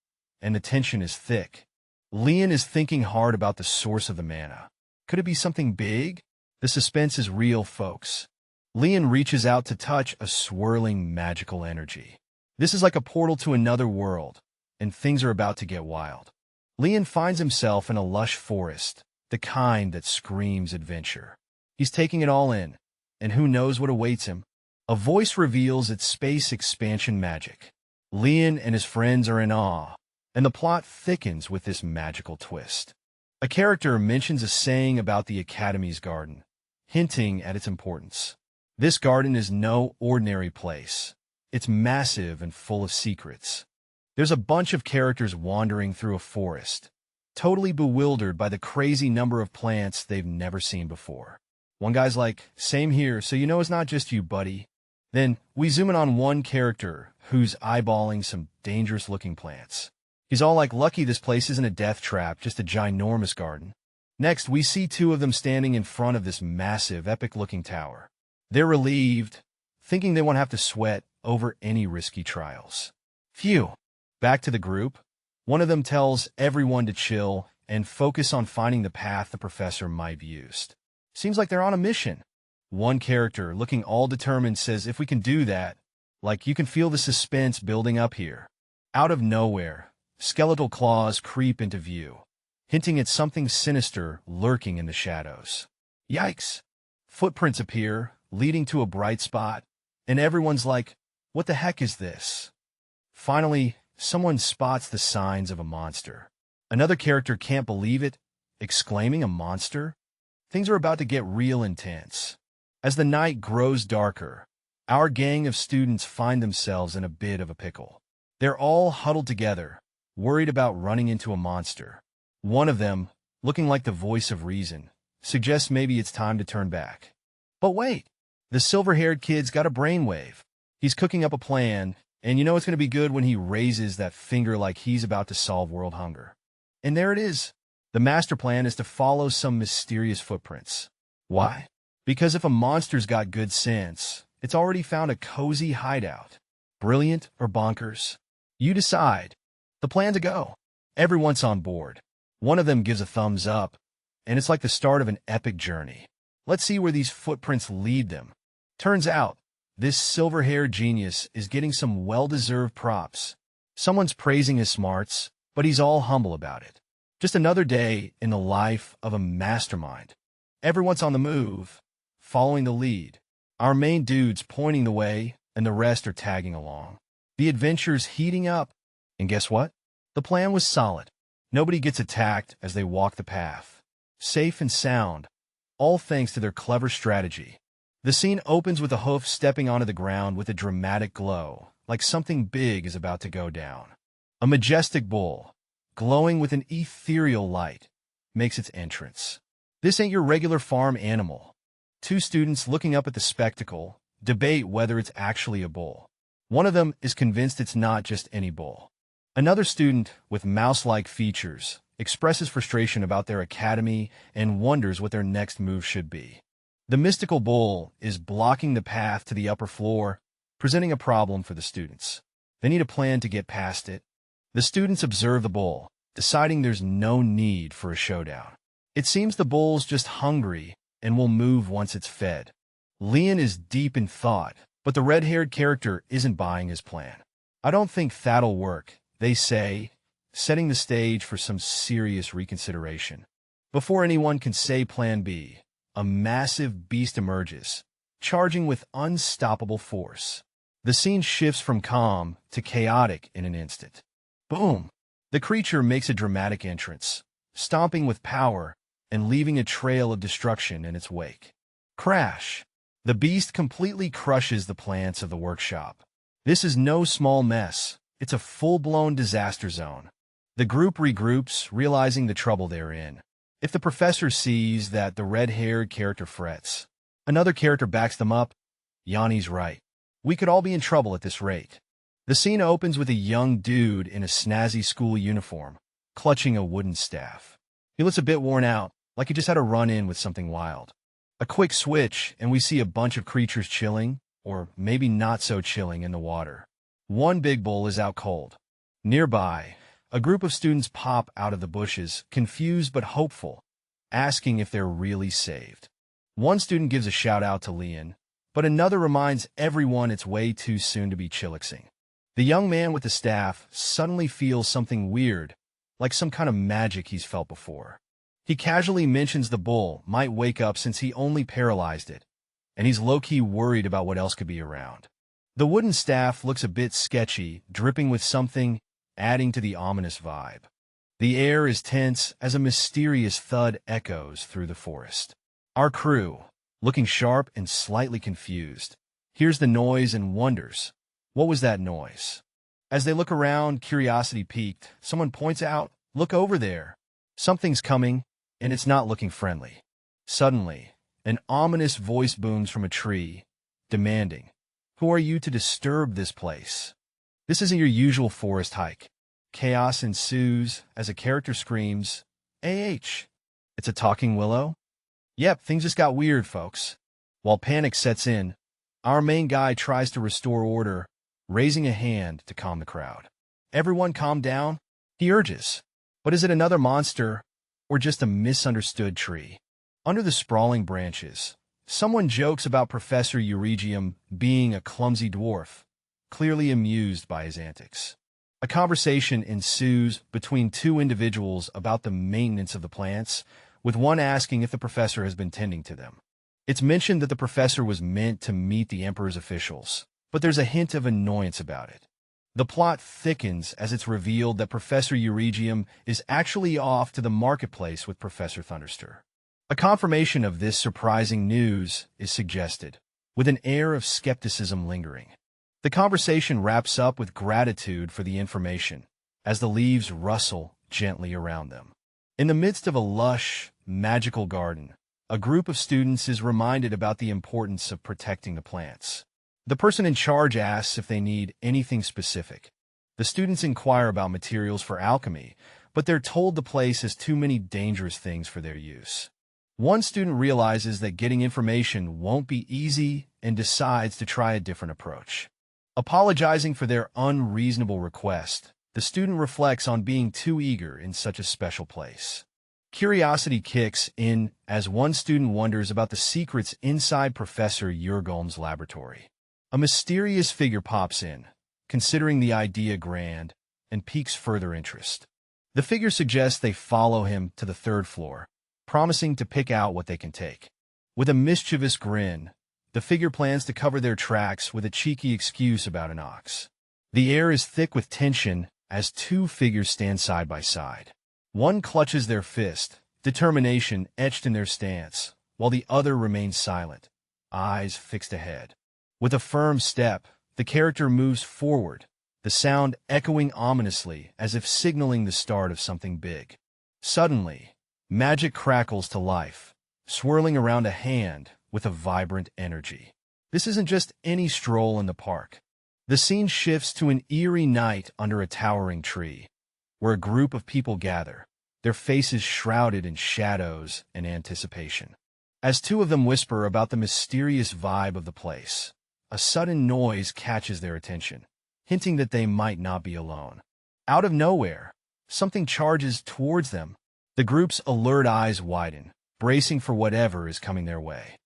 Speaker 2: and the tension is thick. Leon is thinking hard about the source of the mana. Could it be something big? The suspense is real, folks. Leon reaches out to touch a swirling magical energy. This is like a portal to another world, and things are about to get wild. Leon finds himself in a lush forest, the kind that screams adventure. He's taking it all in, and who knows what awaits him. A voice reveals its space expansion magic. Leon and his friends are in awe, and the plot thickens with this magical twist. A character mentions a saying about the Academy's garden, hinting at its importance. This garden is no ordinary place. It's massive and full of secrets. There's a bunch of characters wandering through a forest, totally bewildered by the crazy number of plants they've never seen before. One guy's like, "Same here, so you know it's not just you, buddy." Then we zoom in on one character who's eyeballing some dangerous-looking plants. He's all like, "Lucky this place isn't a death trap, just a ginormous garden." Next, we see two of them standing in front of this massive, epic-looking tower. They're relieved, thinking they won't have to sweat over any risky trials. Phew. Back to the group. One of them tells everyone to chill and focus on finding the path the professor might have used. Seems like they're on a mission. One character, looking all determined, says, "If we can do that, like you can feel the suspense building up here." Out of nowhere, skeletal claws creep into view, hinting at something sinister lurking in the shadows. Yikes! Footprints appear, leading to a bright spot, and everyone's like, "What the heck is this?" Finally, someone spots the signs of a monster. Another character can't believe it, exclaiming, "A monster?" Things are about to get real intense. As the night grows darker, our gang of students find themselves in a bit of a pickle. They're all huddled together, worried about running into a monster. One of them, looking like the voice of reason, suggests maybe it's time to turn back. But wait, the silver-haired kid's got a brainwave. He's cooking up a plan, and you know it's going to be good when he raises that finger like he's about to solve world hunger. And there it is. The master plan is to follow some mysterious footprints. Why? Because if a monster's got good sense, it's already found a cozy hideout. Brilliant or bonkers? You decide. The plan to go. Everyone's on board. One of them gives a thumbs up, and it's like the start of an epic journey. Let's see where these footprints lead them. Turns out, this silver-haired genius is getting some well-deserved props. Someone's praising his smarts, but he's all humble about it. Just another day in the life of a mastermind. Everyone's on the move, following the lead. Our main dude's pointing the way, and the rest are tagging along. The adventure's heating up, and guess what? The plan was solid. Nobody gets attacked as they walk the path. Safe and sound, all thanks to their clever strategy. The scene opens with a hoof stepping onto the ground with a dramatic glow, like something big is about to go down. A majestic bull, glowing with an ethereal light, makes its entrance. This ain't your regular farm animal. Two students looking up at the spectacle debate whether it's actually a bull. One of them is convinced it's not just any bull. Another student, with mouse-like features, expresses frustration about their academy and wonders what their next move should be. The mystical bull is blocking the path to the upper floor, presenting a problem for the students. They need a plan to get past it. The students observe the bull, deciding there's no need for a showdown. It seems the bull's just hungry and will move once it's fed. Leon is deep in thought, but the red-haired character isn't buying his plan. "I don't think that'll work," they say, setting the stage for some serious reconsideration. Before anyone can say Plan B, a massive beast emerges, charging with unstoppable force. The scene shifts from calm to chaotic in an instant. Boom! The creature makes a dramatic entrance, stomping with power and leaving a trail of destruction in its wake. Crash! The beast completely crushes the plants of the workshop. This is no small mess. It's a full-blown disaster zone. The group regroups, realizing the trouble they're in. If the professor sees that the red-haired character frets, another character backs them up. Yanni's right. We could all be in trouble at this rate. The scene opens with a young dude in a snazzy school uniform, clutching a wooden staff. He looks a bit worn out, like he just had a run-in with something wild. A quick switch, and we see a bunch of creatures chilling, or maybe not so chilling, in the water. One big bull is out cold. Nearby, a group of students pop out of the bushes, confused but hopeful, asking if they're really saved. One student gives a shout-out to Leon, but another reminds everyone it's way too soon to be chillaxing. The young man with the staff suddenly feels something weird, like some kind of magic he's felt before. He casually mentions the bull might wake up since he only paralyzed it, and he's low-key worried about what else could be around. The wooden staff looks a bit sketchy, dripping with something, adding to the ominous vibe. The air is tense as a mysterious thud echoes through the forest. Our crew, looking sharp and slightly confused, hears the noise and wonders, what was that noise? As they look around, curiosity piqued, someone points out, look over there. Something's coming, and it's not looking friendly. Suddenly, an ominous voice booms from a tree, demanding, who are you to disturb this place? This isn't your usual forest hike. Chaos ensues as a character screams, AH! It's a talking willow? Yep, things just got weird, folks. While panic sets in, our main guy tries to restore order, raising a hand to calm the crowd. Everyone calm down, he urges. But is it another monster, or just a misunderstood tree? Under the sprawling branches, someone jokes about Professor Euregium being a clumsy dwarf, clearly amused by his antics. A conversation ensues between two individuals about the maintenance of the plants, with one asking if the professor has been tending to them. It's mentioned that the professor was meant to meet the Emperor's officials, but there's a hint of annoyance about it. The plot thickens as it's revealed that Professor Euregium is actually off to the marketplace with Professor Thunderster. A confirmation of this surprising news is suggested, with an air of skepticism lingering. The conversation wraps up with gratitude for the information, as the leaves rustle gently around them. In the midst of a lush, magical garden, a group of students is reminded about the importance of protecting the plants. The person in charge asks if they need anything specific. The students inquire about materials for alchemy, but they're told the place has too many dangerous things for their use. One student realizes that getting information won't be easy and decides to try a different approach. Apologizing for their unreasonable request, the student reflects on being too eager in such a special place. Curiosity kicks in as one student wonders about the secrets inside Professor Yurgolm's laboratory. A mysterious figure pops in, considering the idea grand, and piques further interest. The figure suggests they follow him to the third floor, promising to pick out what they can take. With a mischievous grin, the figure plans to cover their tracks with a cheeky excuse about an ox. The air is thick with tension as two figures stand side by side. One clutches their fist, determination etched in their stance, while the other remains silent, eyes fixed ahead. With a firm step, the character moves forward, the sound echoing ominously as if signaling the start of something big. Suddenly, magic crackles to life, swirling around a hand with a vibrant energy. This isn't just any stroll in the park. The scene shifts to an eerie night under a towering tree, where a group of people gather, their faces shrouded in shadows and anticipation. As two of them whisper about the mysterious vibe of the place, a sudden noise catches their attention, hinting that they might not be alone. Out of nowhere, something charges towards them. The group's alert eyes widen, bracing for whatever is coming their way.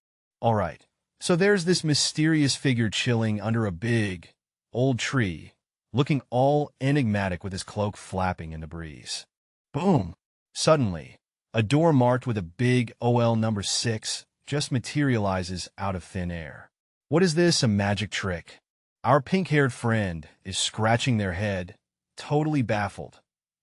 Speaker 2: All right, so there's this mysterious figure chilling under a big, old tree, looking all enigmatic with his cloak flapping in the breeze. Boom! Suddenly, a door marked with a big OL number 6 just materializes out of thin air. What is this, a magic trick? Our pink-haired friend is scratching their head, totally baffled,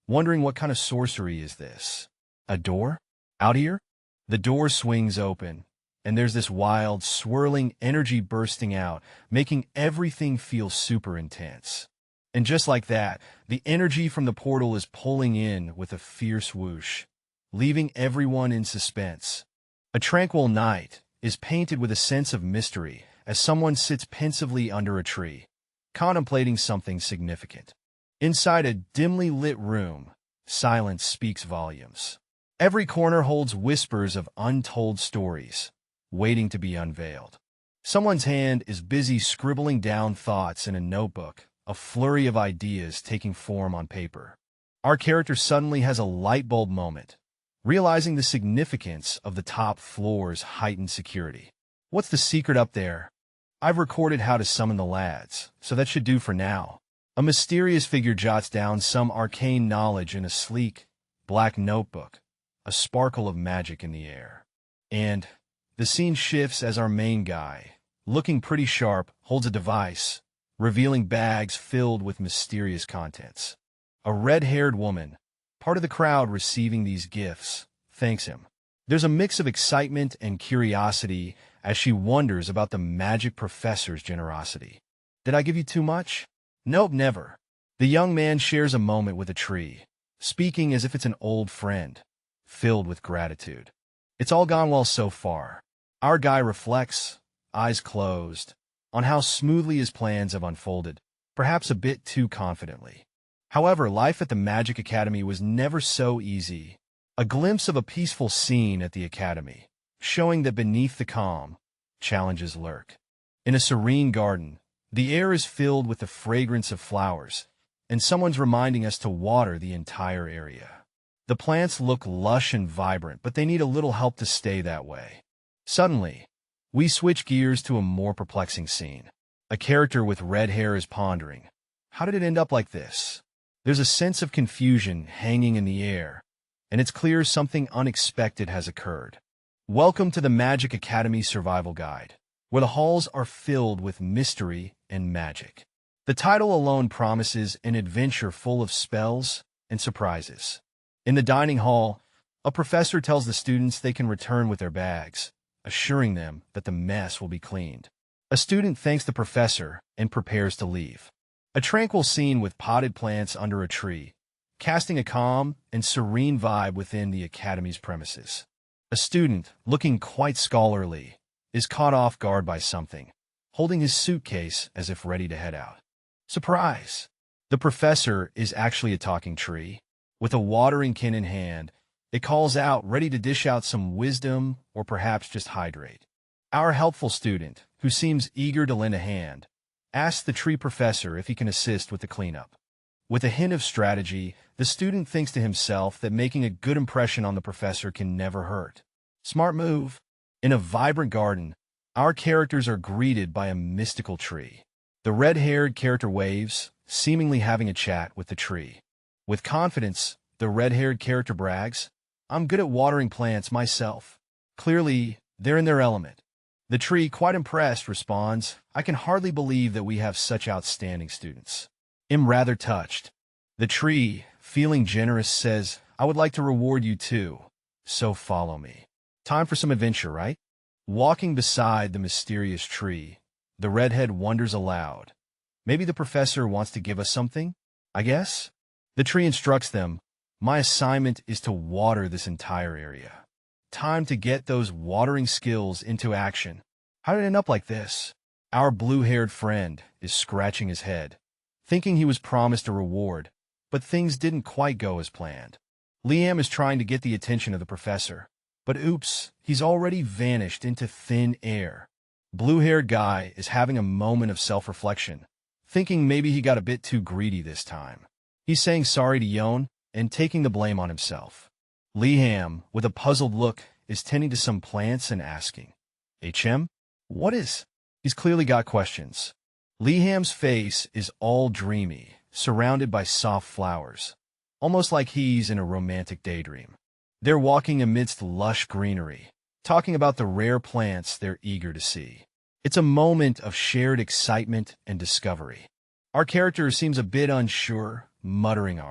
Speaker 2: wondering what kind of sorcery is this. A door? Out here? The door swings open, and there's this wild, swirling energy bursting out, making everything feel super intense. And just like that, the energy from the portal is pulling in with a fierce whoosh, leaving everyone in suspense. A tranquil night is painted with a sense of mystery as someone sits pensively under a tree, contemplating something significant. Inside a dimly lit room, silence speaks volumes. Every corner holds whispers of untold stories, waiting to be unveiled. Someone's hand is busy scribbling down thoughts in a notebook, a flurry of ideas taking form on paper. Our character suddenly has a light bulb moment, realizing the significance of the top floor's heightened security. What's the secret up there? I've recorded how to summon the lads, so that should do for now. A mysterious figure jots down some arcane knowledge in a sleek, black notebook, a sparkle of magic in the air. And the scene shifts as our main guy, looking pretty sharp, holds a device, revealing bags filled with mysterious contents. A red-haired woman, part of the crowd receiving these gifts, thanks him. There's a mix of excitement and curiosity as she wonders about the magic professor's generosity. Did I give you too much? Nope, never. The young man shares a moment with a tree, speaking as if it's an old friend, filled with gratitude. It's all gone well so far. Our guy reflects, eyes closed, on how smoothly his plans have unfolded, perhaps a bit too confidently. However, life at the Magic Academy was never so easy. A glimpse of a peaceful scene at the academy, showing that beneath the calm, challenges lurk. In a serene garden, the air is filled with the fragrance of flowers, and someone's reminding us to water the entire area. The plants look lush and vibrant, but they need a little help to stay that way. Suddenly, we switch gears to a more perplexing scene. A character with red hair is pondering, how did it end up like this? There's a sense of confusion hanging in the air, and it's clear something unexpected has occurred. Welcome to the Magic Academy Survival Guide, where the halls are filled with mystery and magic. The title alone promises an adventure full of spells and surprises. In the dining hall, a professor tells the students they can return with their bags, assuring them that the mess will be cleaned. A student thanks the professor and prepares to leave. A tranquil scene with potted plants under a tree, casting a calm and serene vibe within the academy's premises. A student, looking quite scholarly, is caught off guard by something, holding his suitcase as if ready to head out. Surprise! The professor is actually a talking tree. With a watering can in hand, it calls out, ready to dish out some wisdom or perhaps just hydrate. Our helpful student, who seems eager to lend a hand, asks the tree professor if he can assist with the cleanup. With a hint of strategy, the student thinks to himself that making a good impression on the professor can never hurt. Smart move. In a vibrant garden, our characters are greeted by a mystical tree. The red-haired character waves, seemingly having a chat with the tree. With confidence, the red-haired character brags, "I'm good at watering plants myself." Clearly, they're in their element. The tree, quite impressed, responds, "I can hardly believe that we have such outstanding students." I'm rather touched. The tree, feeling generous, says, "I would like to reward you too, so follow me." Time for some adventure, right? Walking beside the mysterious tree, the redhead wonders aloud. Maybe the professor wants to give us something, I guess? The tree instructs them, "My assignment is to water this entire area." Time to get those watering skills into action. How did it end up like this? Our blue-haired friend is scratching his head, thinking he was promised a reward, but things didn't quite go as planned. Liam is trying to get the attention of the professor, but oops, he's already vanished into thin air. Blue-haired guy is having a moment of self-reflection, thinking maybe he got a bit too greedy this time. He's saying sorry to Yon and taking the blame on himself. Liam, with a puzzled look, is tending to some plants and asking, "HM? What is?" He's clearly got questions. Liam's face is all dreamy, surrounded by soft flowers, almost like he's in a romantic daydream. They're walking amidst lush greenery, talking about the rare plants they're eager to see. It's a moment of shared excitement and discovery. Our character seems a bit unsure, muttering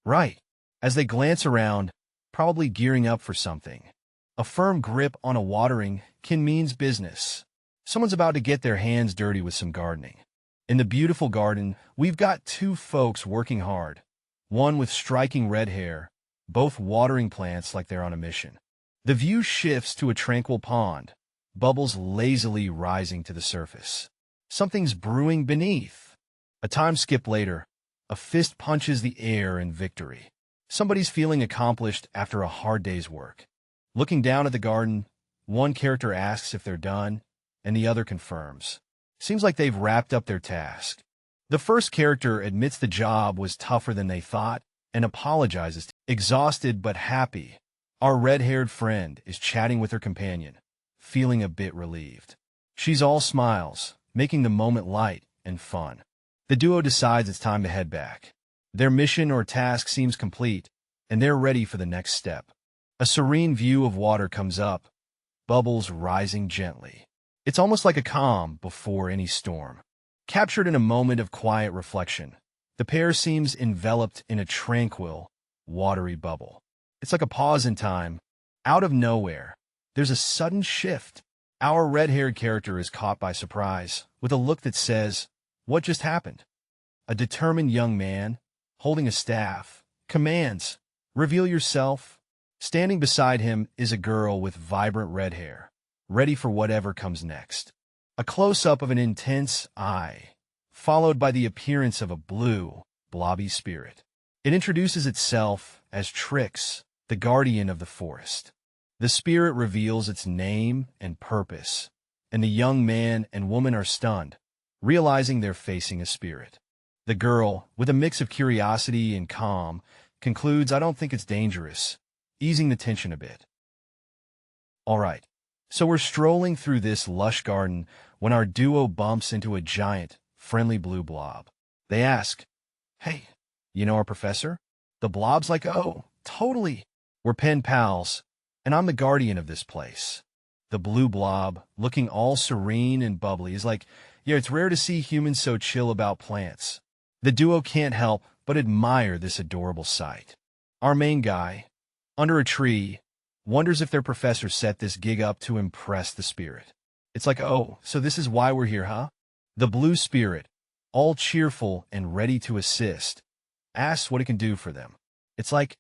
Speaker 2: right, as they glance around, probably gearing up for something. A firm grip on a watering can means business. Someone's about to get their hands dirty with some gardening. In the beautiful garden, we've got two folks working hard, one with striking red hair, both watering plants like they're on a mission. The view shifts to a tranquil pond, bubbles lazily rising to the surface. Something's brewing beneath. A time skip later, a fist punches the air in victory. Somebody's feeling accomplished after a hard day's work. Looking down at the garden, one character asks if they're done, and the other confirms. Seems like they've wrapped up their task. The first character admits the job was tougher than they thought and apologizes. Exhausted but happy, our red-haired friend is chatting with her companion, feeling a bit relieved. She's all smiles, making the moment light and fun. The duo decides it's time to head back. Their mission or task seems complete, and they're ready for the next step. A serene view of water comes up, bubbles rising gently. It's almost like a calm before any storm. Captured in a moment of quiet reflection, the pair seems enveloped in a tranquil, watery bubble. It's like a pause in time. Out of nowhere, there's a sudden shift. Our red-haired character is caught by surprise, with a look that says, "What just happened?" A determined young man, holding a staff, commands, "Reveal yourself." Standing beside him is a girl with vibrant red hair, ready for whatever comes next. A close-up of an intense eye, followed by the appearance of a blue, blobby spirit. It introduces itself as Trix, the guardian of the forest. The spirit reveals its name and purpose, and the young man and woman are stunned, realizing they're facing a spirit. The girl, with a mix of curiosity and calm, concludes, "I don't think it's dangerous," easing the tension a bit. All right, so we're strolling through this lush garden when our duo bumps into a giant, friendly blue blob. They ask, "Hey, you know our professor?" The blob's like, "Oh, totally. We're pen pals, and I'm the guardian of this place." The blue blob, looking all serene and bubbly, is like, "Yeah, it's rare to see humans so chill about plants." The duo can't help but admire this adorable sight. Our main guy, under a tree, wonders if their professor set this gig up to impress the spirit. It's like, "Oh, so this is why we're here, huh?" The blue spirit, all cheerful and ready to assist, asks what it can do for them. It's like,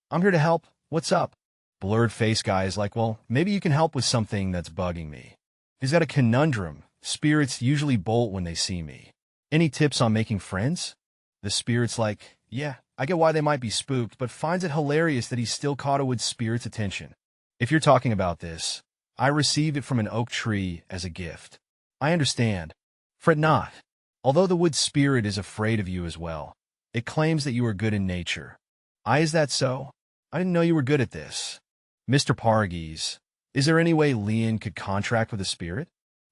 Speaker 2: "I'm here to help. What's up?" Blurred face guy is like, "Well, maybe you can help with something that's bugging me." He's got a conundrum. Spirits usually bolt when they see me. "Any tips on making friends?" The spirit's like, "Yeah, I get why they might be spooked, but finds it hilarious that he's still caught a wood spirit's attention. If you're talking about this, I received it from an oak tree as a gift. I understand. Fret not. Although the wood spirit is afraid of you as well, it claims that you are good in nature." Is that so? I didn't know you were good at this." Mr. Pargis, is there any way Leon could contract with a spirit?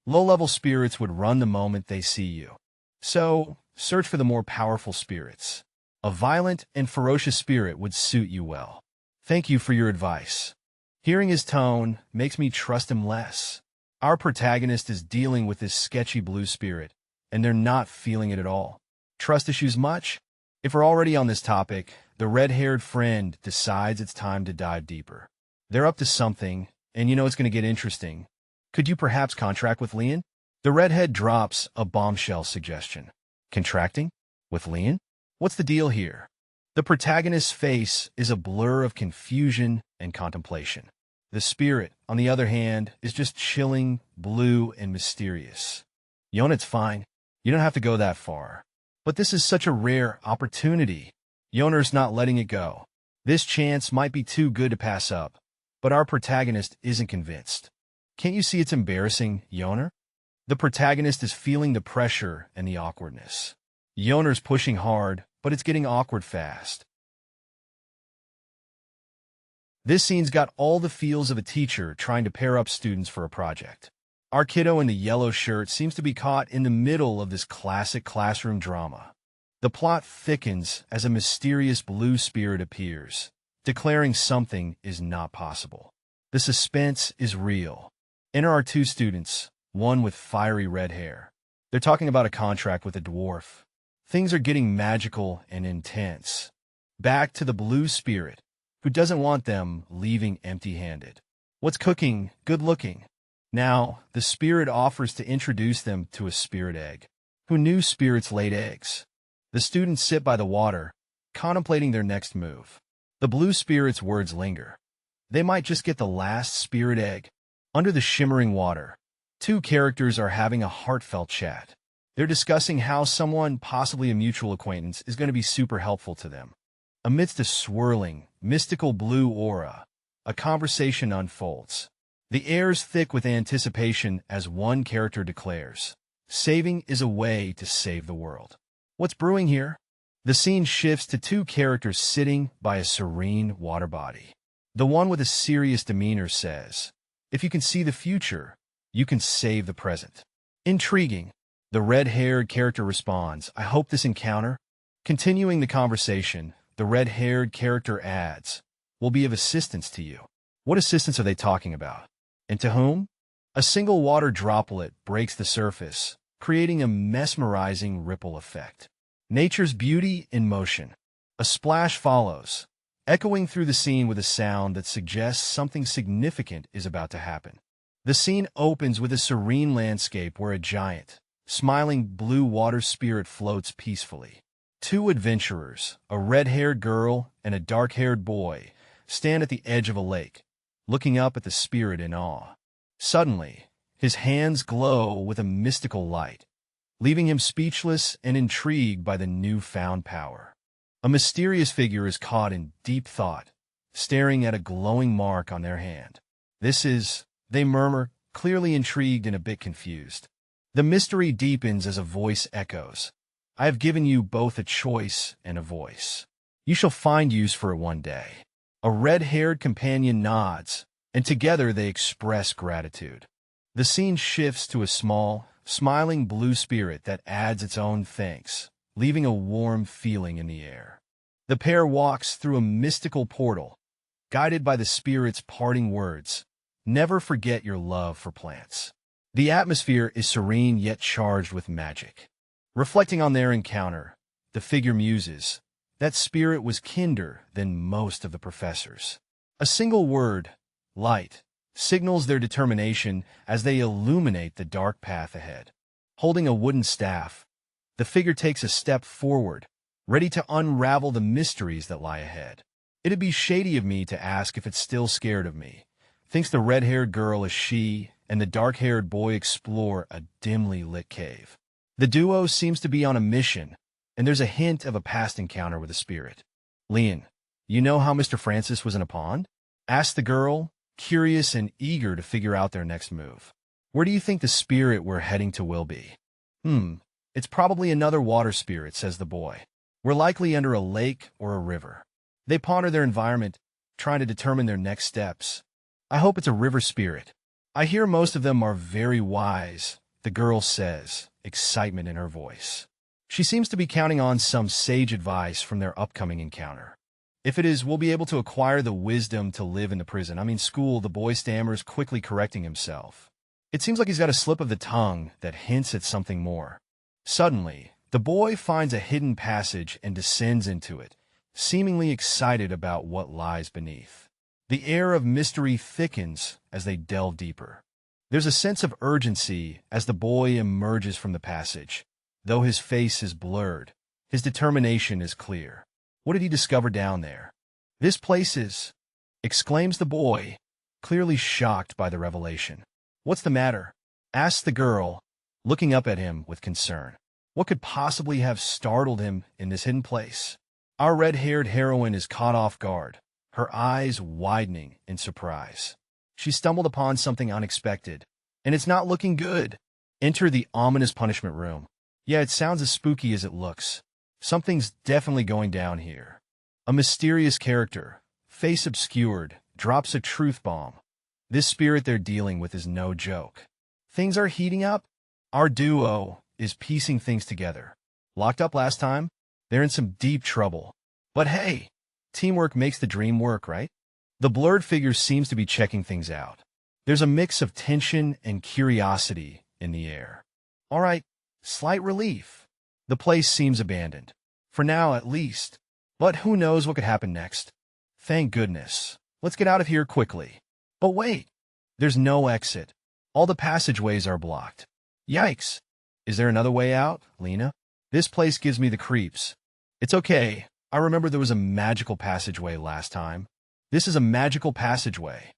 Speaker 2: Low-level spirits would run the moment they see you. So, search for the more powerful spirits. A violent and ferocious spirit would suit you well. Thank you for your advice. Hearing his tone makes me trust him less. Our protagonist is dealing with this sketchy blue spirit, and they're not feeling it at all. Trust issues much? If we're already on this topic, the red-haired friend decides it's time to dive deeper. They're up to something, and you know it's going to get interesting. Could you perhaps contract with Leon? The redhead drops a bombshell suggestion. Contracting? With Leon? What's the deal here? The protagonist's face is a blur of confusion and contemplation. The spirit, on the other hand, is just chilling, blue, and mysterious. "Yona, it's fine. You don't have to go that far. But this is such a rare opportunity." Yoner's not letting it go. This chance might be too good to pass up, but our protagonist isn't convinced. "Can't you see it's embarrassing, Yoner?" The protagonist is feeling the pressure and the awkwardness. Yoner's pushing hard, but it's getting awkward fast. This scene's got all the feels of a teacher trying to pair up students for a project. Our kiddo in the yellow shirt seems to be caught in the middle of this classic classroom drama. The plot thickens as a mysterious blue spirit appears, declaring something is not possible. The suspense is real. Enter our two students, one with fiery red hair. They're talking about a contract with a dwarf. Things are getting magical and intense. Back to the blue spirit, who doesn't want them leaving empty-handed. "What's cooking? Good looking." Now, the spirit offers to introduce them to a spirit egg. Who knew spirits laid eggs? The students sit by the water, contemplating their next move. The blue spirit's words linger. They might just get the last spirit egg. Under the shimmering water, two characters are having a heartfelt chat. They're discussing how someone, possibly a mutual acquaintance, is going to be super helpful to them. Amidst a swirling, mystical blue aura, a conversation unfolds. The air's thick with anticipation as one character declares, "Saving is a way to save the world." What's brewing here? The scene shifts to two characters sitting by a serene water body. The one with a serious demeanor says, "If you can see the future, you can save the present." Intriguing. The red-haired character responds, "I hope this encounter." Continuing the conversation, the red-haired character adds, "will be of assistance to you." What assistance are they talking about? And to whom? A single water droplet breaks the surface, creating a mesmerizing ripple effect. Nature's beauty in motion. A splash follows, echoing through the scene with a sound that suggests something significant is about to happen. The scene opens with a serene landscape where a giant, smiling blue water spirit floats peacefully. Two adventurers, a red-haired girl and a dark-haired boy, stand at the edge of a lake, looking up at the spirit in awe. Suddenly, his hands glow with a mystical light, leaving him speechless and intrigued by the newfound power. A mysterious figure is caught in deep thought, staring at a glowing mark on their hand. "This is," they murmur, clearly intrigued and a bit confused. The mystery deepens as a voice echoes, "I have given you both a choice and a voice. You shall find use for it one day." A red-haired companion nods, and together they express gratitude. The scene shifts to a small, smiling blue spirit that adds its own thanks, leaving a warm feeling in the air. The pair walks through a mystical portal, guided by the spirit's parting words, "Never forget your love for plants." The atmosphere is serene yet charged with magic. Reflecting on their encounter, the figure muses, "That spirit was kinder than most of the professors." A single word, light, signals their determination as they illuminate the dark path ahead. Holding a wooden staff, the figure takes a step forward, ready to unravel the mysteries that lie ahead. "It'd be shady of me to ask if it's still scared of me," thinks the red-haired girl as she and the dark-haired boy explore a dimly lit cave. The duo seems to be on a mission, and there's a hint of a past encounter with a spirit. "Leon, you know how Mr. Francis was in a pond?" asks the girl, curious and eager to figure out their next move. "Where do you think the spirit we're heading to will be?" It's probably another water spirit," says the boy. "We're likely under a lake or a river." They ponder their environment, trying to determine their next steps. "I hope it's a river spirit. I hear most of them are very wise," the girl says, excitement in her voice. She seems to be counting on some sage advice from their upcoming encounter. "If it is, we'll be able to acquire the wisdom to live in the school," the boy stammers, quickly correcting himself. It seems like he's got a slip of the tongue that hints at something more. Suddenly, the boy finds a hidden passage and descends into it, seemingly excited about what lies beneath. The air of mystery thickens as they delve deeper. There's a sense of urgency as the boy emerges from the passage. Though his face is blurred, his determination is clear. What did he discover down there? "This place is," exclaims the boy, clearly shocked by the revelation. "What's the matter?" asks the girl, looking up at him with concern. What could possibly have startled him in this hidden place? Our red-haired heroine is caught off guard, her eyes widening in surprise. She stumbled upon something unexpected, and it's not looking good. Enter the ominous punishment room. Yeah, it sounds as spooky as it looks. Something's definitely going down here. A mysterious character, face obscured, drops a truth bomb. This spirit they're dealing with is no joke. Things are heating up. Our duo is piecing things together. Locked up last time? They're in some deep trouble. But hey, teamwork makes the dream work, right? The blurred figure seems to be checking things out. There's a mix of tension and curiosity in the air. All right, slight relief. The place seems abandoned. For now, at least. But who knows what could happen next? Thank goodness. Let's get out of here quickly. But wait, there's no exit. All the passageways are blocked. Yikes. Is there another way out, Lena? This place gives me the creeps. It's okay. I remember there was a magical passageway last time. This is a magical passageway.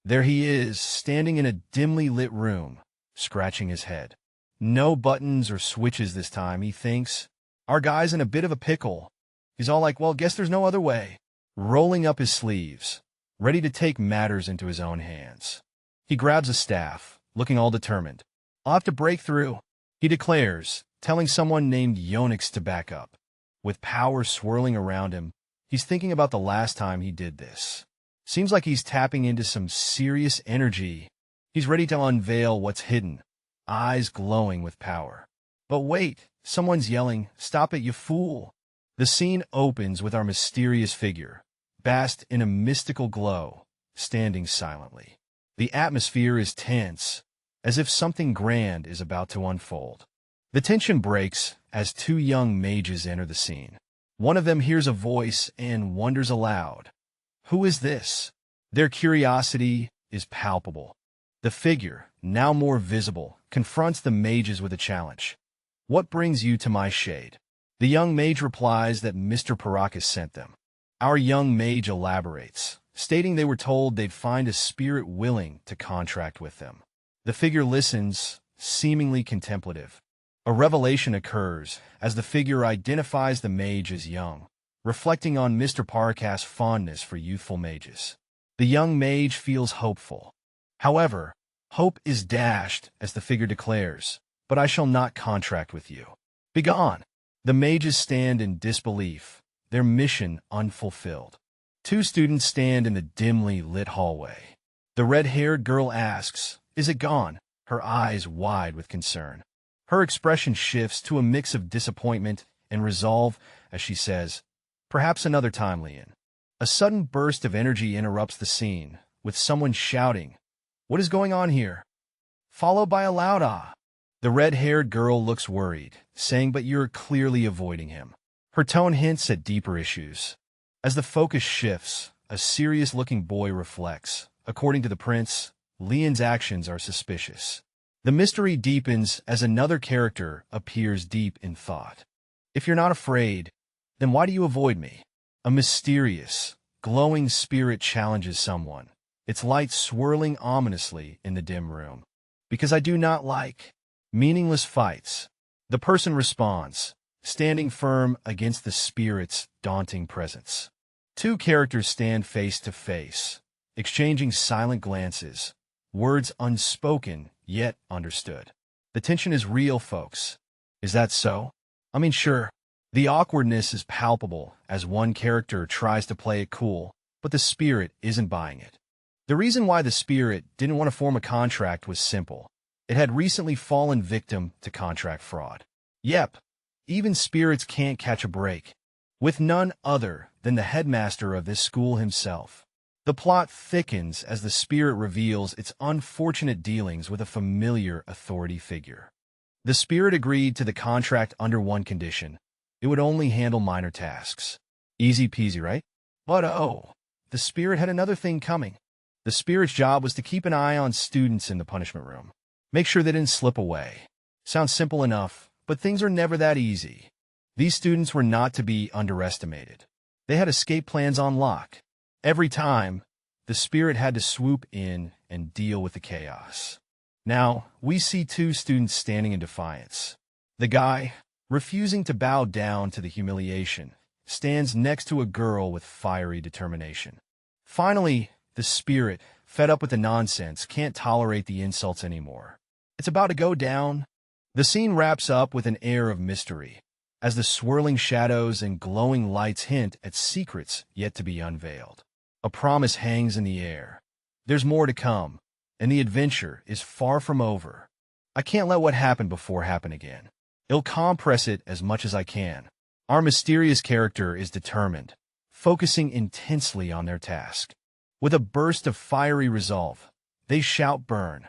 Speaker 2: There he is, standing in a dimly lit room, scratching his head. No buttons or switches this time, he thinks. Our guy's in a bit of a pickle. He's all like, well, guess there's no other way. Rolling up his sleeves, ready to take matters into his own hands. He grabs a staff, looking all determined. I'll have to break through, he declares, telling someone named Yonix to back up. With power swirling around him, he's thinking about the last time he did this. Seems like he's tapping into some serious energy. He's ready to unveil what's hidden, eyes glowing with power. But wait, someone's yelling, "Stop it, you fool!" The scene opens with our mysterious figure, bathed in a mystical glow, standing silently. The atmosphere is tense, as if something grand is about to unfold. The tension breaks as two young mages enter the scene. One of them hears a voice and wonders aloud, "Who is this?" Their curiosity is palpable. The figure, now more visible, confronts the mages with a challenge. "What brings you to my shade?" The young mage replies that Mr. Paracas sent them. Our young mage elaborates, stating they were told they'd find a spirit willing to contract with them. The figure listens, seemingly contemplative. A revelation occurs as the figure identifies the mage as young, reflecting on Mr. Paracas' fondness for youthful mages. The young mage feels hopeful. However, hope is dashed as the figure declares, "But I shall not contract with you. Begone!" The mages stand in disbelief, their mission unfulfilled. Two students stand in the dimly lit hallway. The red-haired girl asks, "Is it gone?" her eyes wide with concern. Her expression shifts to a mix of disappointment and resolve as she says, "Perhaps another time, Leon." A sudden burst of energy interrupts the scene, with someone shouting, "What is going on here?" Followed by a loud "ah." The red-haired girl looks worried, saying, "But you're clearly avoiding him." Her tone hints at deeper issues. As the focus shifts, a serious-looking boy reflects. According to the prince, Leon's actions are suspicious. The mystery deepens as another character appears deep in thought. "If you're not afraid, then why do you avoid me?" A mysterious, glowing spirit challenges someone, its light swirling ominously in the dim room. "Because I do not like meaningless fights." The person responds, standing firm against the spirit's daunting presence. Two characters stand face to face, exchanging silent glances, words unspoken yet understood. The tension is real, folks. Is that so? I mean, sure. The awkwardness is palpable as one character tries to play it cool, but the spirit isn't buying it. The reason why the spirit didn't want to form a contract was simple. It had recently fallen victim to contract fraud. Yep, even spirits can't catch a break, with none other than the headmaster of this school himself. The plot thickens as the spirit reveals its unfortunate dealings with a familiar authority figure. The spirit agreed to the contract under one condition. It would only handle minor tasks. Easy peasy, right? But oh, the spirit had another thing coming. The spirit's job was to keep an eye on students in the punishment room. Make sure they didn't slip away. Sounds simple enough, but things are never that easy. These students were not to be underestimated. They had escape plans on lock. Every time, the spirit had to swoop in and deal with the chaos. Now, we see two students standing in defiance. The guy, refusing to bow down to the humiliation, stands next to a girl with fiery determination. Finally, the spirit, fed up with the nonsense, can't tolerate the insults anymore. It's about to go down. The scene wraps up with an air of mystery, as the swirling shadows and glowing lights hint at secrets yet to be unveiled. A promise hangs in the air. There's more to come, and the adventure is far from over. I can't let what happened before happen again. I'll compress it as much as I can. Our mysterious character is determined, focusing intensely on their task. With a burst of fiery resolve, they shout burn,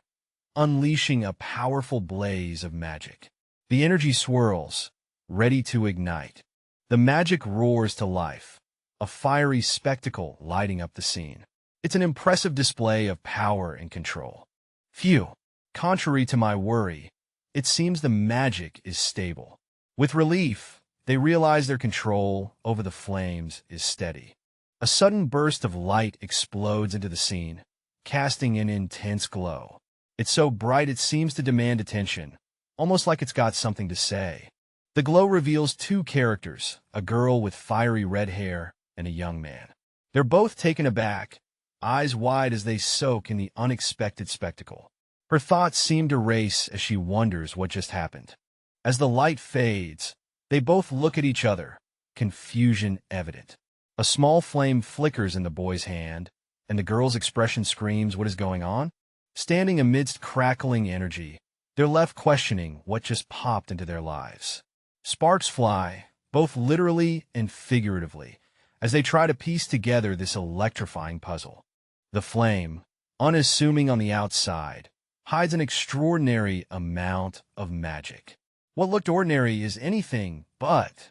Speaker 2: unleashing a powerful blaze of magic. The energy swirls, ready to ignite. The magic roars to life, a fiery spectacle lighting up the scene. It's an impressive display of power and control. Phew! Contrary to my worry, It seems the magic is stable. With relief, they realize their control over the flames is steady. A sudden burst of light explodes into the scene, casting an intense glow. It's so bright it seems to demand attention, almost like it's got something to say. The glow reveals two characters, a girl with fiery red hair and a young man. They're both taken aback, eyes wide as they soak in the unexpected spectacle. Her thoughts seem to race as she wonders what just happened. As the light fades, they both look at each other, confusion evident. A small flame flickers in the boy's hand, and the girl's expression screams what is going on. Standing amidst crackling energy, they're left questioning what just popped into their lives. Sparks fly, both literally and figuratively, as they try to piece together this electrifying puzzle. The flame, unassuming on the outside, hides an extraordinary amount of magic. What looked ordinary is anything but.